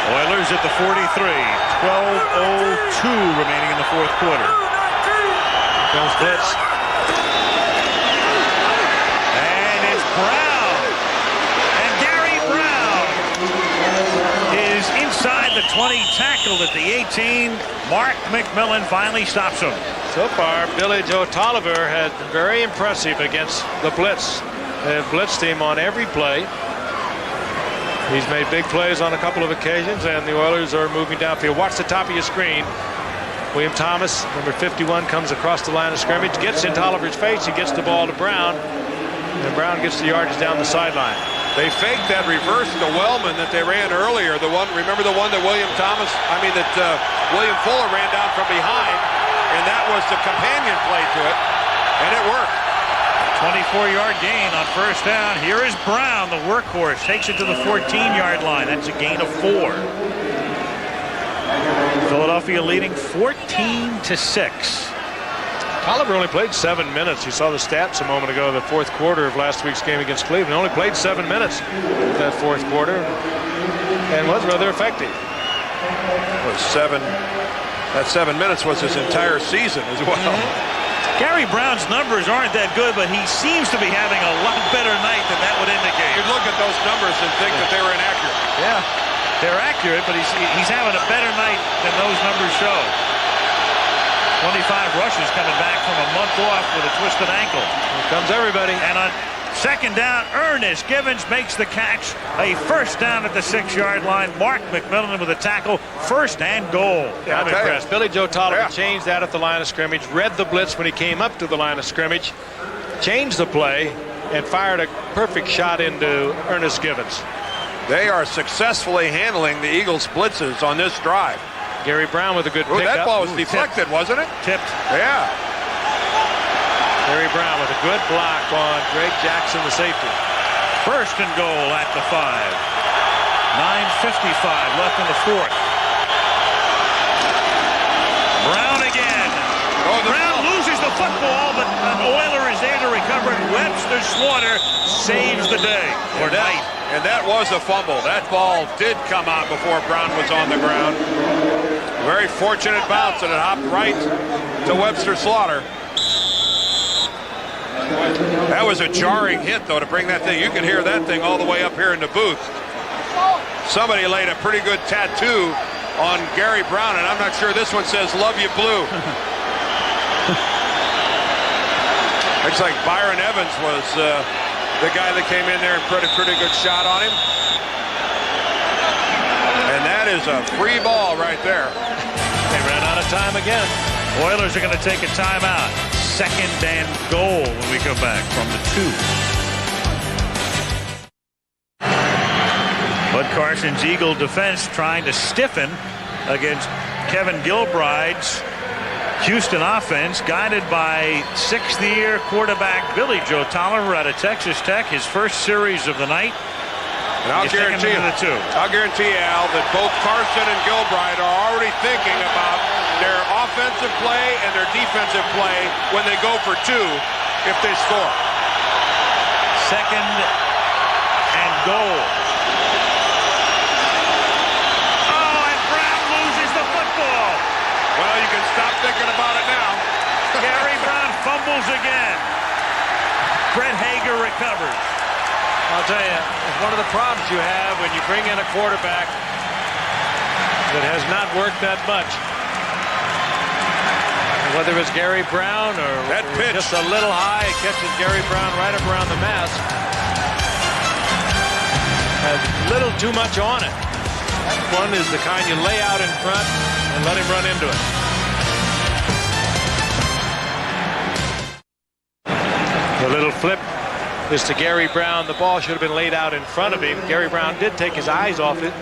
Oilers at the 43. 12:02 remaining in the fourth quarter. Comes blitz. And it's Brown. And Gary Brown is inside the 20, tackled at the 18. Mark McMillan finally stops him. So far, Billy Joe Tolliver has been very impressive against the blitz. They have blitzed him on every play. He's made big plays on a couple of occasions, and the Oilers are moving downfield. Watch the top of your screen. William Thomas, number 51, comes across the line of scrimmage, gets in Tolliver's face. He gets the ball to Brown, and Brown gets the yardage down the sideline. They faked that reverse to Wellman that they ran earlier. The one, remember the one that William Fuller ran down from behind, and that was the companion play to it, and it worked. 24-yard gain on first down. Here is Brown, the workhorse, takes it to the 14-yard line. That's a gain of 4. Philadelphia leading 14-6. Tolliver only played 7 minutes. You saw the stats a moment ago, the fourth quarter of last week's game against Cleveland. Only played 7 minutes that fourth quarter and was rather effective. That 7 minutes was his entire season as well. Gary Brown's numbers aren't that good, but he seems to be having a lot better night than that would indicate. You'd look at those numbers and think that they were inaccurate. Yeah, they're accurate, but he's having a better night than those numbers show. 25 rushes coming back from a month off with a twisted ankle. Here comes everybody. And on second down, Ernest Givens makes the catch. A first down at the 6-yard line. Mark McMillan with a tackle. First and goal. Yeah, I'm impressed. Billy Joe Tolliver changed that at the line of scrimmage, read the blitz when he came up to the line of scrimmage, changed the play, and fired a perfect shot into Ernest Givens. They are successfully handling the Eagles' blitzes on this drive. Gary Brown with a good pickup. That ball was deflected, wasn't it? Tipped. Yeah. Gary Brown with a good block on Greg Jackson, the safety. First and goal at the 5. 9:55 left in the fourth. Brown again. Brown loses the football, but an Oiler is there to recover it. Webster Slaughter saves the day. Or night. And that was a fumble. That ball did come out before Brown was on the ground. Very fortunate bounce, and it hopped right to Webster Slaughter. That was a jarring hit, though, to bring that thing. You can hear that thing all the way up here in the booth. Somebody laid a pretty good tattoo on Gary Brown, and I'm not sure this one says "Love You Blue." Looks like Byron Evans was the guy that came in there and put a pretty good shot on him. And that is a free ball right there. They ran out of time again. Oilers are going to take a timeout. Second and goal when we come back from the 2. Bud Carson's Eagle defense trying to stiffen against Kevin Gilbride's Houston offense, guided by sixth-year quarterback Billy Joe Tolliver out of Texas Tech, his first series of the night. And I'll guarantee you, Al, that both Carson and Gilbride are already thinking about their offensive play and their defensive play when they go for 2 if they score. Second and goal. Oh, and Brown I'll tell you, it's one of the problems you have when you bring in a quarterback that has not worked that much. Whether it's Gary Brown or that pitch just a little high, it catches Gary Brown right up around the mask. Has a little too much on it. That one is the kind you lay out in front and let him run into it. The little flip is to Gary Brown. The ball should have been laid out in front of him. Gary Brown did take his eyes off it,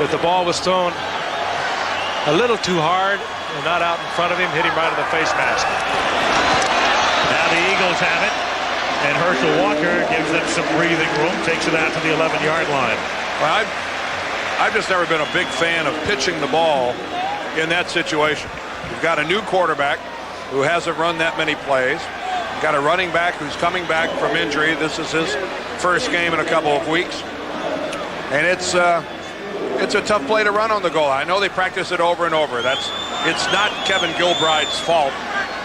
but the ball was thrown a little too hard and not out in front of him, hit him right in the face mask. Now the Eagles have it, and Herschel Walker gives them some breathing room, takes it out to the 11-yard line. Well, I've just never been a big fan of pitching the ball in that situation. You've got a new quarterback who hasn't run that many plays. You've got a running back who's coming back from injury. This is his first game in a couple of weeks. And it's a tough play to run on the goal. I know they practice it over and over. It's not Kevin Gilbride's fault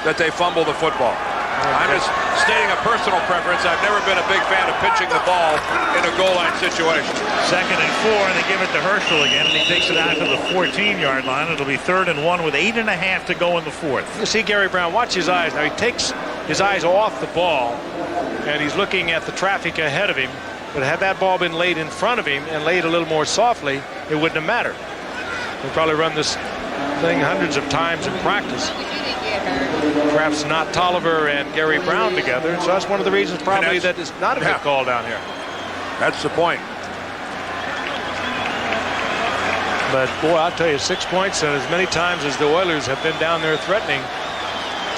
that they fumble the football. I'm just stating a personal preference. I've never been a big fan of pitching the ball in a goal line situation. 2nd and 4, and they give it to Herschel again, and he takes it out to the 14-yard line. It'll be 3rd and 1 with 8.5 to go in the 4th. You see Gary Brown, watch his eyes. Now he takes his eyes off the ball, and he's looking at the traffic ahead of him. But had that ball been laid in front of him and laid a little more softly, it wouldn't have mattered. He'll probably run this thing hundreds of times in practice. Perhaps not Tolliver and Gary Brown together. So that's one of the reasons probably that it's not a good call down here. That's the point. But boy, I'll tell you, 6 points and as many times as the Oilers have been down there threatening,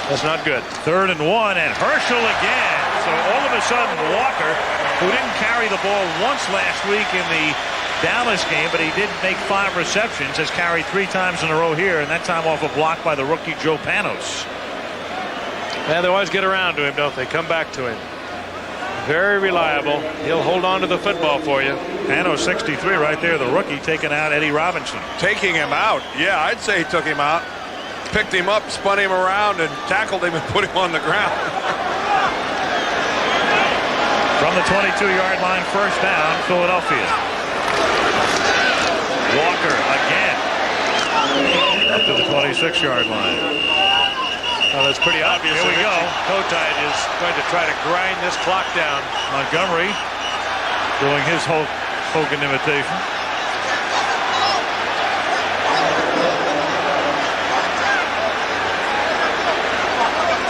that's not good. 3rd and 1, and Herschel again. So all of a sudden, Walker, who didn't carry the ball once last week in the Dallas game, but he did make 5 receptions, has carried 3 times in a row here, and that time off a block by the rookie Joe Panos. And they always get around to him, don't they? Come back to him. Very reliable. He'll hold on to the football for you. Panos 63 right there, the rookie taking out Eddie Robinson. Taking him out. Yeah, I'd say he took him out. Picked him up, spun him around, and tackled him and put him on the ground. From the 22-yard line, 1st down, Philadelphia. Walker again. Up to the 26-yard line. Well, it's pretty obvious. Here we go. Kotite is going to try to grind this clock down. Montgomery doing his Hogan imitation.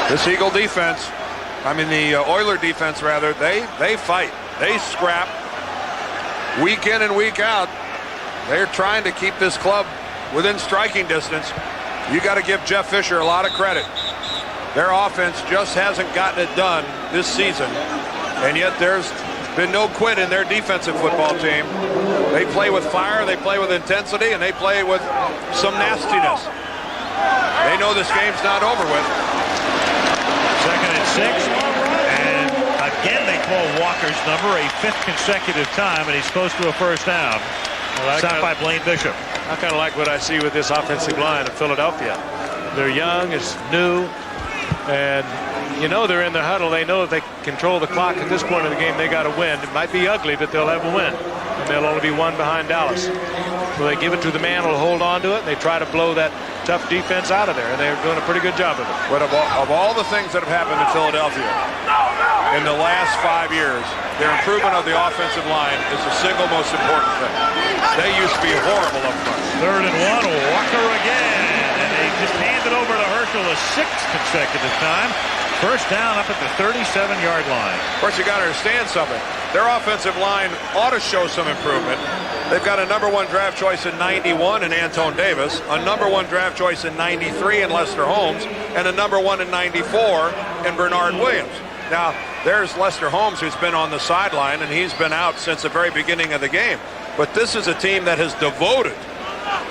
This Eagle defense, the Oiler defense rather, they fight. They scrap week in and week out. They're trying to keep this club within striking distance. You got to give Jeff Fisher a lot of credit. Their offense just hasn't gotten it done this season, and yet there's been no quit in their defensive football team. They play with fire, they play with intensity, and they play with some nastiness. They know this game's not over with. 2nd and 6, and again they call Walker's number a 5th consecutive time, and he's close to a 1st down. Stopped by Blaine Bishop. I kind of like what I see with this offensive line of Philadelphia. They're young, it's new, and you know they're in the huddle. They know if they control the clock at this point of the game, they got to win. It might be ugly, but they'll have a win. And they'll only be 1 behind Dallas. So they give it to the man who'll hold on to it, and they try to blow that tough defense out of there, and they're doing a pretty good job of it. But of all the things that have happened in Philadelphia in the last 5 years, their improvement of the offensive line is the single most important thing. They used to be horrible up front. 3rd and 1, Walker again, and they just hand it over to Herschel a 6th consecutive time. 1st down up at the 37-yard line. Of course, you got to understand something. Their offensive line ought to show some improvement. They've got a #1 draft choice in '91 in Anton Davis, a #1 draft choice in '93 in Lester Holmes, and a #1 in '94 in Bernard Williams. Now, there's Lester Holmes, who's been on the sideline, and he's been out since the very beginning of the game. But this is a team that has devoted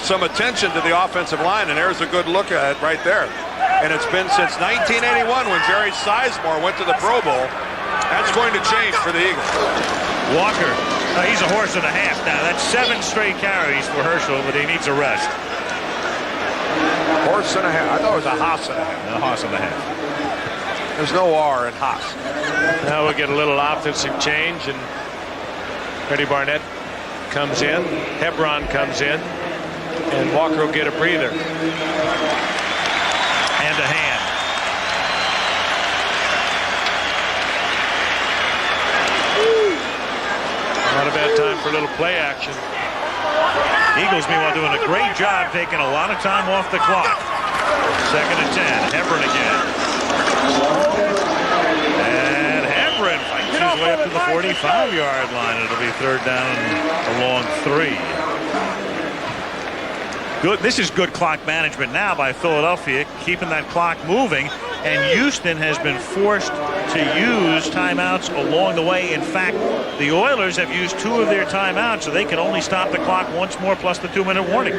some attention to the offensive line, and there's a good look at it right there. And it's been since 1981 when Jerry Sizemore went to the Pro Bowl. That's going to change for the Eagles. Walker, he's a horse and a half now. That's 7 straight carries for Herschel, but he needs a rest. Horse and a half. I thought it was a hoss and a half. A horse and a half. There's no R in Haas. Now we'll get a little offensive change, and Freddie Barnett comes in, Hebron comes in, and Walker will get a breather. Hand to hand. Not a bad time for a little play action. Eagles, meanwhile, doing a great job taking a lot of time off the clock. 2nd and 10. Hebron again. And Hebron fights his way up to the 45-yard line. It'll be 3rd down along 3. Good. This is good clock management now by Philadelphia, keeping that clock moving. And Houston has been forced to use timeouts along the way. In fact, the Oilers have used 2 of their timeouts, so they can only stop the clock once more plus the 2-minute warning.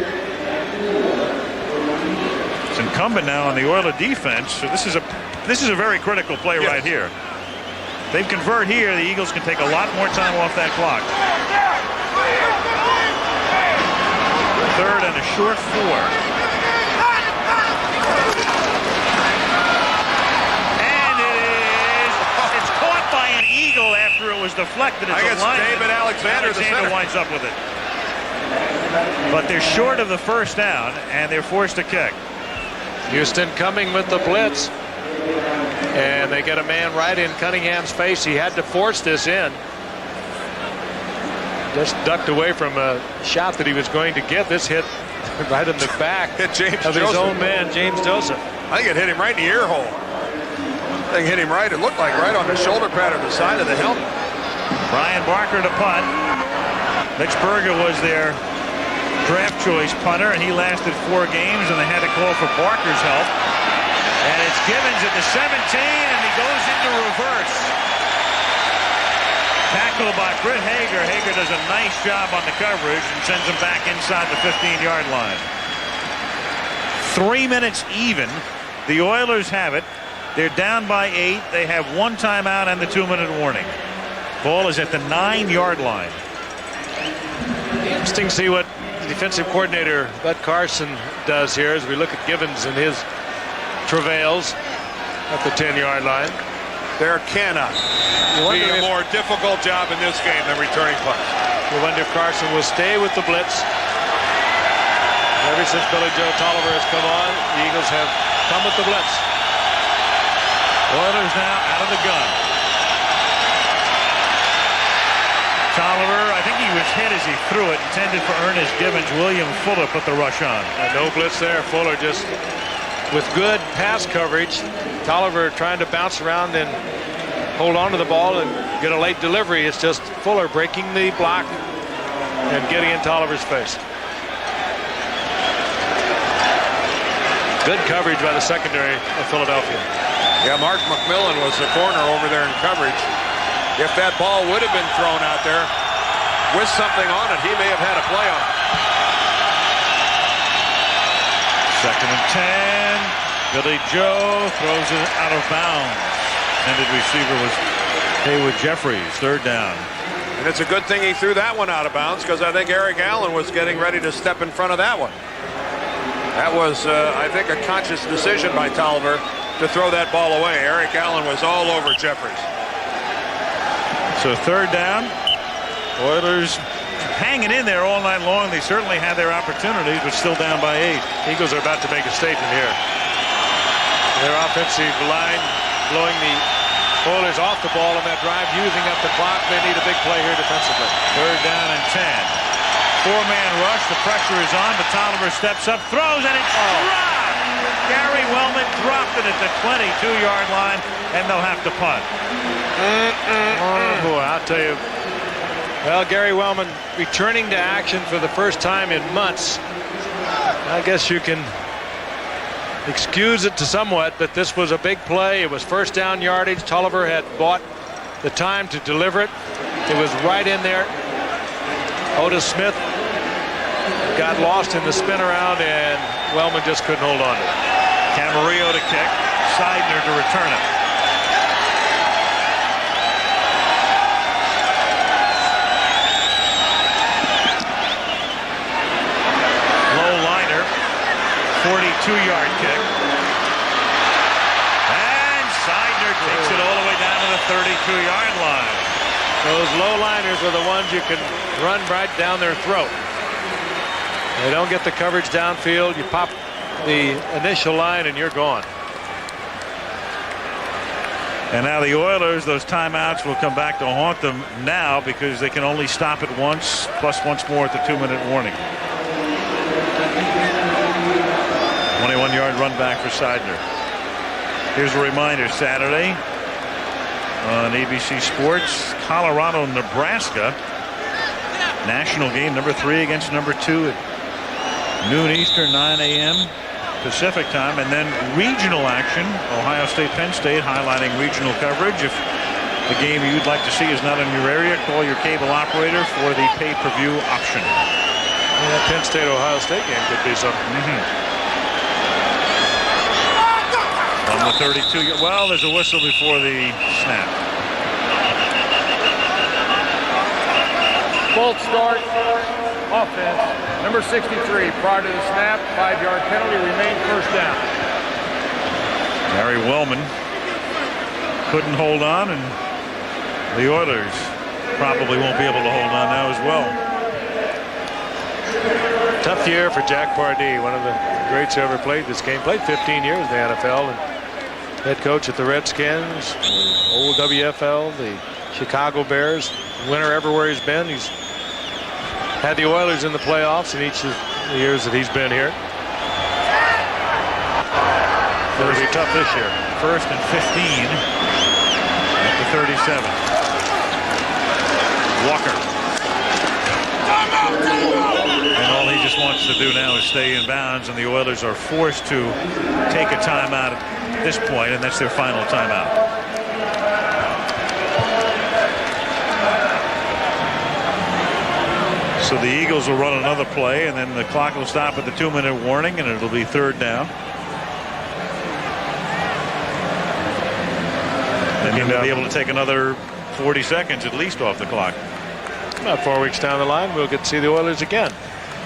It's incumbent now on the Oiler defense. So this is a very critical play right here. If they convert here, the Eagles can take a lot more time off that clock. 3rd and a short 4. Eagle after it was deflected. I guess David Alexander winds up with it. But they're short of the 1st down, and they're forced to kick. Houston coming with the blitz, and they get a man right in Cunningham's face. He had to force this in. Just ducked away from a shot that he was going to get. This hit right in the back hit James of his own man, James Joseph. I think it hit him right in the ear hole. Thing hit him right. It looked like right on the shoulder pad or the side of the helmet. Brian Barker to punt. Mitch Berger was their draft choice punter, and he lasted 4 games, and they had to call for Barker's help. And it's Givens at the 17, and he goes into reverse. Tackled by Britt Hager. Hager does a nice job on the coverage and sends him back inside the 15-yard line. 3 minutes even. The Oilers have it. They're down by 8. They have 1 timeout and the 2-minute warning. Ball is at the 9-yard line. Interesting to see what defensive coordinator Bud Carson does here as we look at Givens and his travails at the 10-yard line. There cannot be a more difficult job in this game than returning punts. You wonder if Carson will stay with the blitz. Ever since Billy Joe Tolliver has come on, the Eagles have come with the blitz. Oilers now out of the gun. Tolliver, I think he was hit as he threw it, intended for Ernest Givens. William Fuller put the rush on. No blitz there. Fuller just with good pass coverage. Tolliver trying to bounce around and hold on to the ball and get a late delivery. It's just Fuller breaking the block and getting in Tolliver's face. Good coverage by the secondary of Philadelphia. Yeah, Mark McMillan was the corner over there in coverage. If that ball would have been thrown out there with something on it, he may have had a play on it. 2nd and 10. Billy Joe throws it out of bounds. Intended receiver was Haywood Jeffries. 3rd down. And it's a good thing he threw that one out of bounds, because I think Eric Allen was getting ready to step in front of that one. That was, I think, a conscious decision by Tolliver to throw that ball away. Eric Allen was all over Jeffries. So 3rd down. Oilers hanging in there all night long. They certainly had their opportunities, but still down by 8. Eagles are about to make a statement here. Their offensive line blowing the Oilers off the ball on that drive, using up the clock. They need a big play here defensively. 3rd down and 10. 4-man rush. The pressure is on, but Tolliver steps up, throws, and it's dropped. Gary Wellman dropped it at the 22-yard line, and they'll have to punt. Oh, boy, I'll tell you. Well, Gary Wellman returning to action for the first time in months. I guess you can excuse it to somewhat, but this was a big play. It was 1st down yardage. Tolliver had bought the time to deliver it. It was right in there. Otis Smith got lost in the spin around, and Wellman just couldn't hold on to it. Camarillo to kick. Seidner to return it. Low liner. 42-yard kick. And Seidner 32-yard line. Those low liners are the ones you can run right down their throat. They don't get the coverage downfield. You pop the initial line and you're gone. And now the Oilers, those timeouts will come back to haunt them now because they can only stop it once, plus once more at the 2-minute warning. 21-yard run back for Seidner. Here's a reminder, Saturday on ABC Sports, Colorado, Nebraska. National game number 3 against number 2 at noon Eastern, 9 a.m. Pacific time, and then regional action. Ohio State, Penn State, highlighting regional coverage. If the game you'd like to see is not in your area, call your cable operator for the pay-per-view option. Well, that Penn State Ohio State game could be something. On the 32. Well, there's a whistle before the snap. Full start. Offense. Number 63. Prior to the snap, 5-yard penalty. Remain first down. Gary Wellman couldn't hold on, and the Oilers probably won't be able to hold on now as well. Tough year for Jack Pardee, one of the greats who ever played this game. Played 15 years in the NFL and head coach at the Redskins, the old WFL, the Chicago Bears. Winner everywhere he's been. He's had the Oilers in the playoffs in each of the years that he's been here. It'll be tough this year. 1st and 15 at the 37. Walker. And all he just wants to do now is stay in bounds, and the Oilers are forced to take a timeout at this point, and that's their final timeout. So the Eagles will run another play, and then the clock will stop at the 2-minute warning, and it'll be 3rd down. And then they'll be able to take another 40 seconds at least off the clock. About 4 weeks down the line, we'll get to see the Oilers again.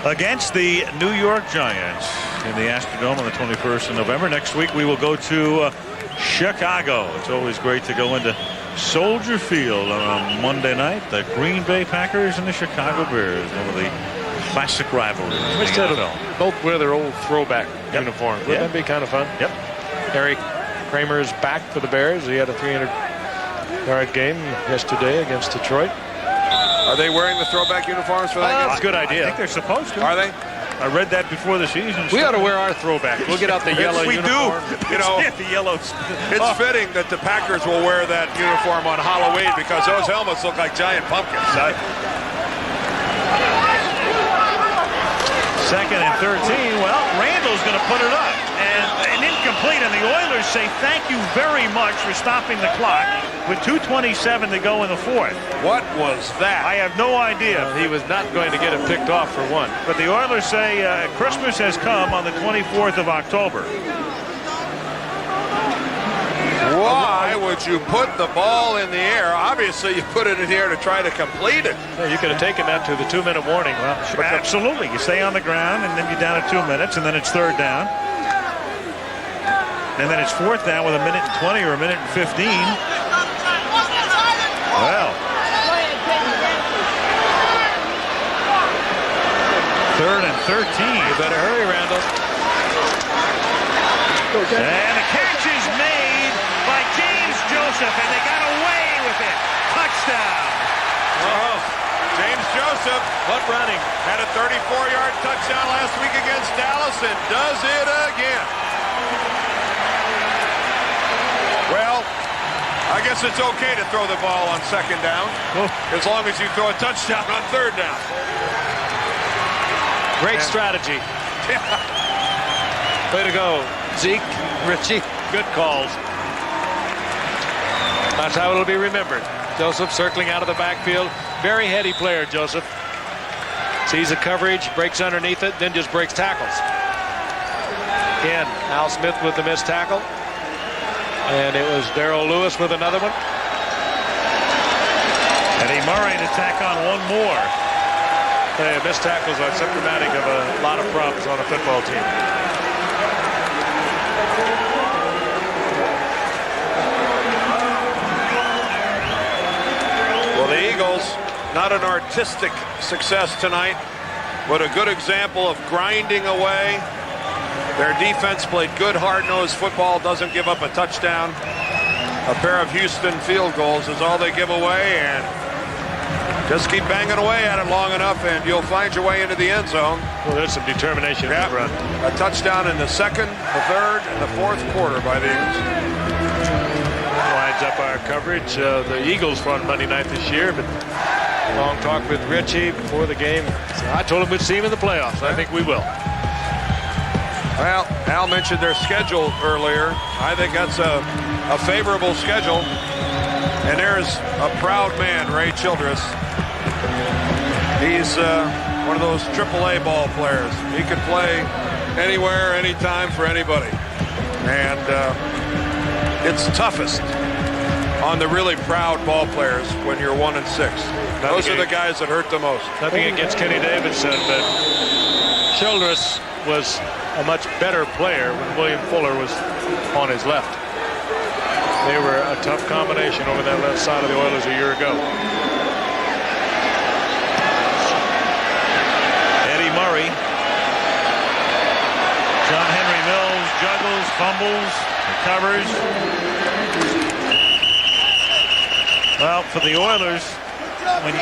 Against the New York Giants in the Astrodome on the 21st of November. Next week we will go to Chicago. It's always great to go into Soldier Field on a Monday night. The Green Bay Packers and the Chicago Bears, one of the classic rivalries. Both wear their old throwback uniforms. Wouldn't that be kind of fun? Yep. Eric Kramer is back for the Bears. He had a 300-yard game yesterday against Detroit. Are they wearing the throwback uniforms for that game? That's a good idea. I think they're supposed to. Are they? I read that before the season. We ought to wear our throwback. We'll get out the yellow uniform. We do. You know, the yellows. It's fitting that the Packers will wear that uniform on Halloween because those helmets look like giant pumpkins. 2nd and 13. Well, Randall's going to put it up. And an incomplete. And the Oilers say thank you very much for stopping the clock with 2:27 to go in the 4th. What was that? I have no idea. He was not going to get it picked off for one. But the Oilers say Christmas has come on the 24th of October. Why would you put the ball in the air? Obviously, you put it in the air to try to complete it. Yeah, you could have taken that to the 2-minute warning. Well, absolutely. You stay on the ground, and then you're down at 2 minutes, and then it's 3rd down. And then it's 4th down with a minute and 20 or a minute and 15. Well. 3rd and 13. You better hurry, Randall. And the catch is made by James Joseph, and they got away with it. Touchdown. Oh, James Joseph, Butt running. had a 34-yard touchdown last week against Dallas and does it again. Well, I guess it's okay to throw the ball on 2nd down as long as you throw a touchdown on 3rd down. Great strategy. Way to go, Zeke, Richie. Good calls. That's how it'll be remembered. Joseph circling out of the backfield. Very heady player, Joseph. Sees the coverage, breaks underneath it, then just breaks tackles. Again, Al Smith with the missed tackle. And it was Darrell Lewis with another one. Eddie Murray to tack on one more. Hey, missed tackles are symptomatic of a lot of problems on a football team. Eagles. Not an artistic success tonight, but a good example of grinding away. Their defense played good, hard-nosed football, doesn't give up a touchdown. A pair of Houston field goals is all they give away, and just keep banging away at it long enough, and you'll find your way into the end zone. Well, there's some determination in the run. A touchdown in the second, the third, and the fourth quarter by the Eagles. Winds up our coverage. The Eagles won Monday night this year, but long talk with Richie before the game. So I told him we'd see him in the playoffs. I think we will. Well, Al mentioned their schedule earlier. I think that's a favorable schedule. And there's a proud man, Ray Childress. He's one of those AAA ball players. He could play anywhere, anytime for anybody. And it's toughest on the really proud ball players when you're 1-6. Those are the guys that hurt the most. Nothing against Kenny Davidson, but Childress was a much better player when William Fuller was on his left. They were a tough combination over that left side of the Oilers a year ago. Eddie Murray. John Henry Mills juggles, fumbles, recovers. Well, for the Oilers,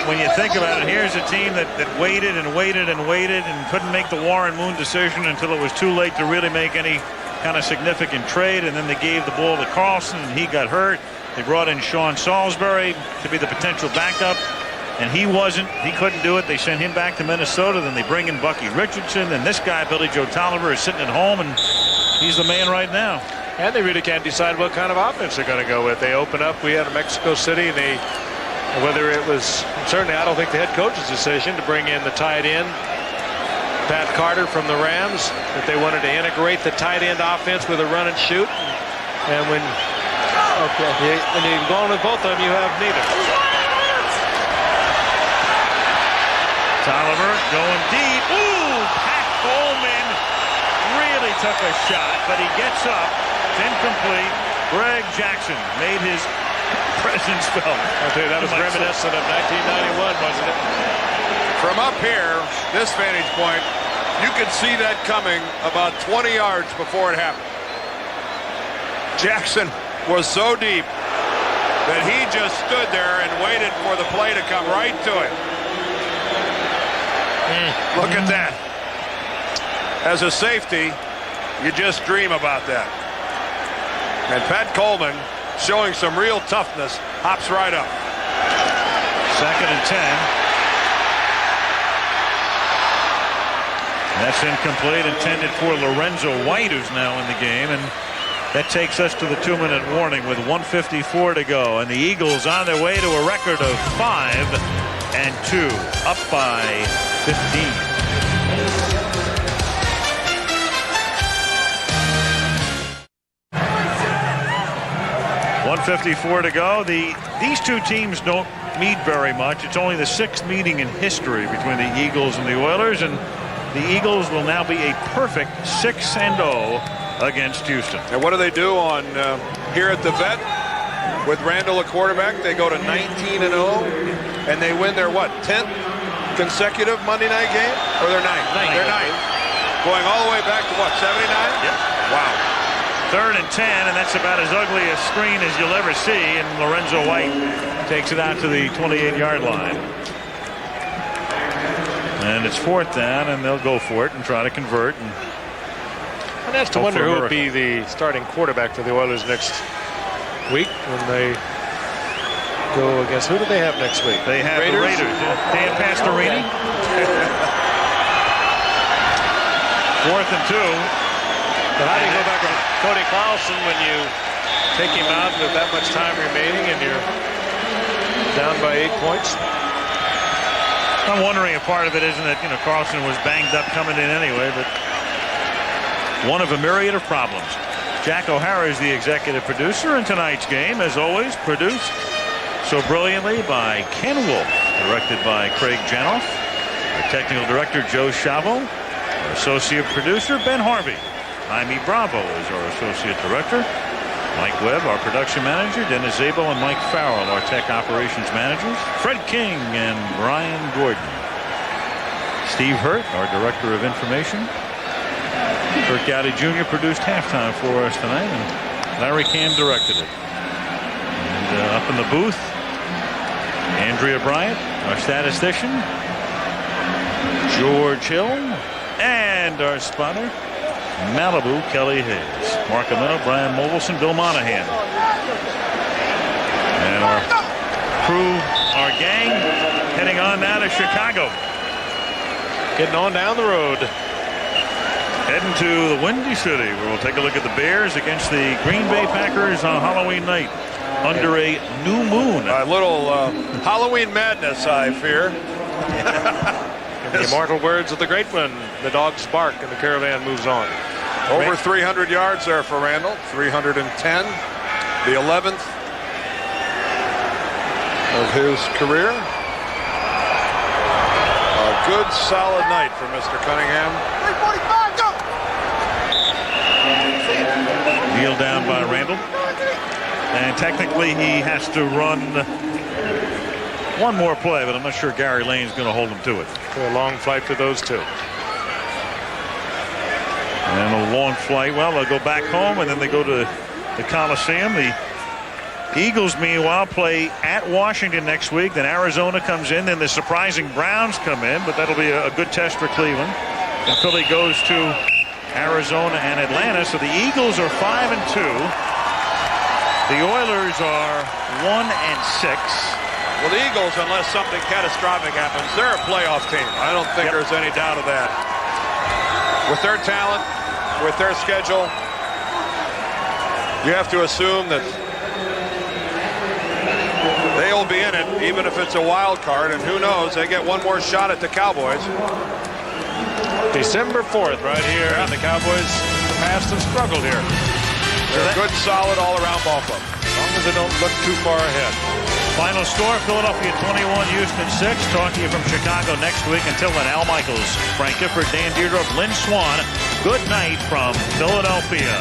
when you think about it, here's a team that waited and waited and waited and couldn't make the Warren Moon decision until it was too late to really make any kind of significant trade, and then they gave the ball to Carlson, and he got hurt. They brought in Sean Salisbury to be the potential backup, and he couldn't do it. They sent him back to Minnesota. Then they bring in Bucky Richardson, and this guy, Billy Joe Tolliver, is sitting at home, and he's the man right now. And they really can't decide what kind of offense they're going to go with. They open up. We had a Mexico City, and whether it was, certainly I don't think the head coach's decision to bring in the tight end, Pat Carter from the Rams, that they wanted to integrate the tight end offense with a run and shoot. And when you go on with both of them, you have neither. Tolliver going deep. Ooh, Pat Coleman really took a shot, but he gets up. It's incomplete. Greg Jackson made his presence felt. I'll tell you, that was reminiscent of 1991, wasn't it? From up here, this vantage point, you could see that coming about 20 yards before it happened. Jackson was so deep that he just stood there and waited for the play to come right to him. Look at that. As a safety, you just dream about that. And Pat Coleman, showing some real toughness, hops right up. 2nd and 10. That's incomplete, intended for Lorenzo White, who's now in the game, and that takes us to the 2-minute warning with 1:54 to go, and the Eagles on their way to a record of 5-2, up by 15. .154 to go. These two teams don't meet very much. It's only the 6th meeting in history between the Eagles and the Oilers, and the Eagles will now be a perfect 6-0 against Houston. And what do they do on here at the Vet with Randall at quarterback? They go to 19-0, and they win their 10th consecutive Monday night game, or their 9th? Their 9th. Going all the way back to 79? Yep. Wow. 3rd and 10, and that's about as ugly a screen as you'll ever see, and Lorenzo White takes it out to the 28-yard line. And it's 4th down, and they'll go for it and try to convert. And that's to wonder who would be the starting quarterback for the Oilers next week when they go against. Who do they have next week? They have the Raiders. Dan Pastorini. 4th and 2. But how do you go back on Cody Carlson when you take him out with that much time remaining and you're down by 8 points? I'm wondering if part of it isn't that, Carlson was banged up coming in anyway, but one of a myriad of problems. Jack O'Hara is the executive producer in tonight's game, as always, produced so brilliantly by Ken Wolf, directed by Craig Janoff, our technical director Joe Chavo, our associate producer Ben Harvey. Jaime Bravo is our associate director. Mike Webb, our production manager. Dennis Zabel and Mike Farrell, our tech operations managers. Fred King and Brian Gordon. Steve Hurt, our director of information. Kirk Gowdy Jr. produced halftime for us tonight, and Larry Cam directed it. And up in the booth, Andrea Bryant, our statistician. George Hill, and our spotter, Malibu Kelly Hayes. Mark Amino, Brian Mogelson, Bill Monahan. And our crew, our gang, heading on now to Chicago. Getting on down the road. Heading to the Windy City, where we'll take a look at the Bears against the Green Bay Packers on Halloween night under a new moon. A little Halloween madness, I fear. The immortal words of the great one. The dogs bark and the caravan moves on. Over 300 yards there for Randall. 310. The 11th of his career. A good solid night for Mr. Cunningham. 345, go! Wheeled down by Randall. And technically he has to run one more play, but I'm not sure Gary Lane's going to hold him to it. A long flight for those two. And a long flight. Well, they'll go back home, and then they go to the Coliseum. The Eagles, meanwhile, play at Washington next week. Then Arizona comes in. Then the surprising Browns come in, but that'll be a good test for Cleveland. And Philly goes to Arizona and Atlanta. So the Eagles are 5-2. The Oilers are 1-6. Well, the Eagles, unless something catastrophic happens, they're a playoff team. I don't think there's any doubt of that. With their talent, with their schedule, you have to assume that they'll be in it, even if it's a wild card. And who knows, they get one more shot at the Cowboys. December 4th, right here, and the Cowboys passed and struggled here. They're a good, solid, all-around ball club. As long as they don't look too far ahead. Final score, Philadelphia 21, Houston 6. Talk to you from Chicago next week. Until then, Al Michaels, Frank Gifford, Dan Deirdre, Lynn Swan. Good night from Philadelphia.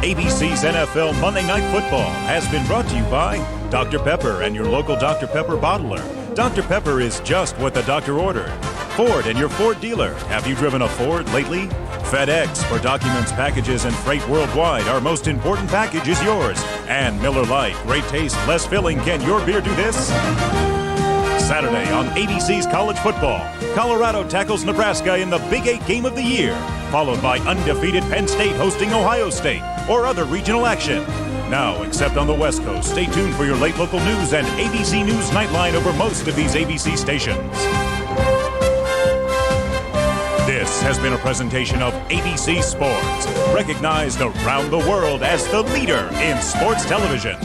ABC's NFL Monday Night Football has been brought to you by Dr. Pepper and your local Dr. Pepper bottler. Dr. Pepper is just what the doctor ordered. Ford and your Ford dealer. Have you driven a Ford lately? FedEx, for documents, packages, and freight worldwide. Our most important package is yours. And Miller Lite. Great taste, less filling. Can your beer do this? Saturday on ABC's College Football. Colorado tackles Nebraska in the Big 8 game of the year, followed by undefeated Penn State hosting Ohio State, or other regional action. Now, except on the West Coast, stay tuned for your late local news and ABC News Nightline over most of these ABC stations. This has been a presentation of ABC Sports, recognized around the world as the leader in sports television.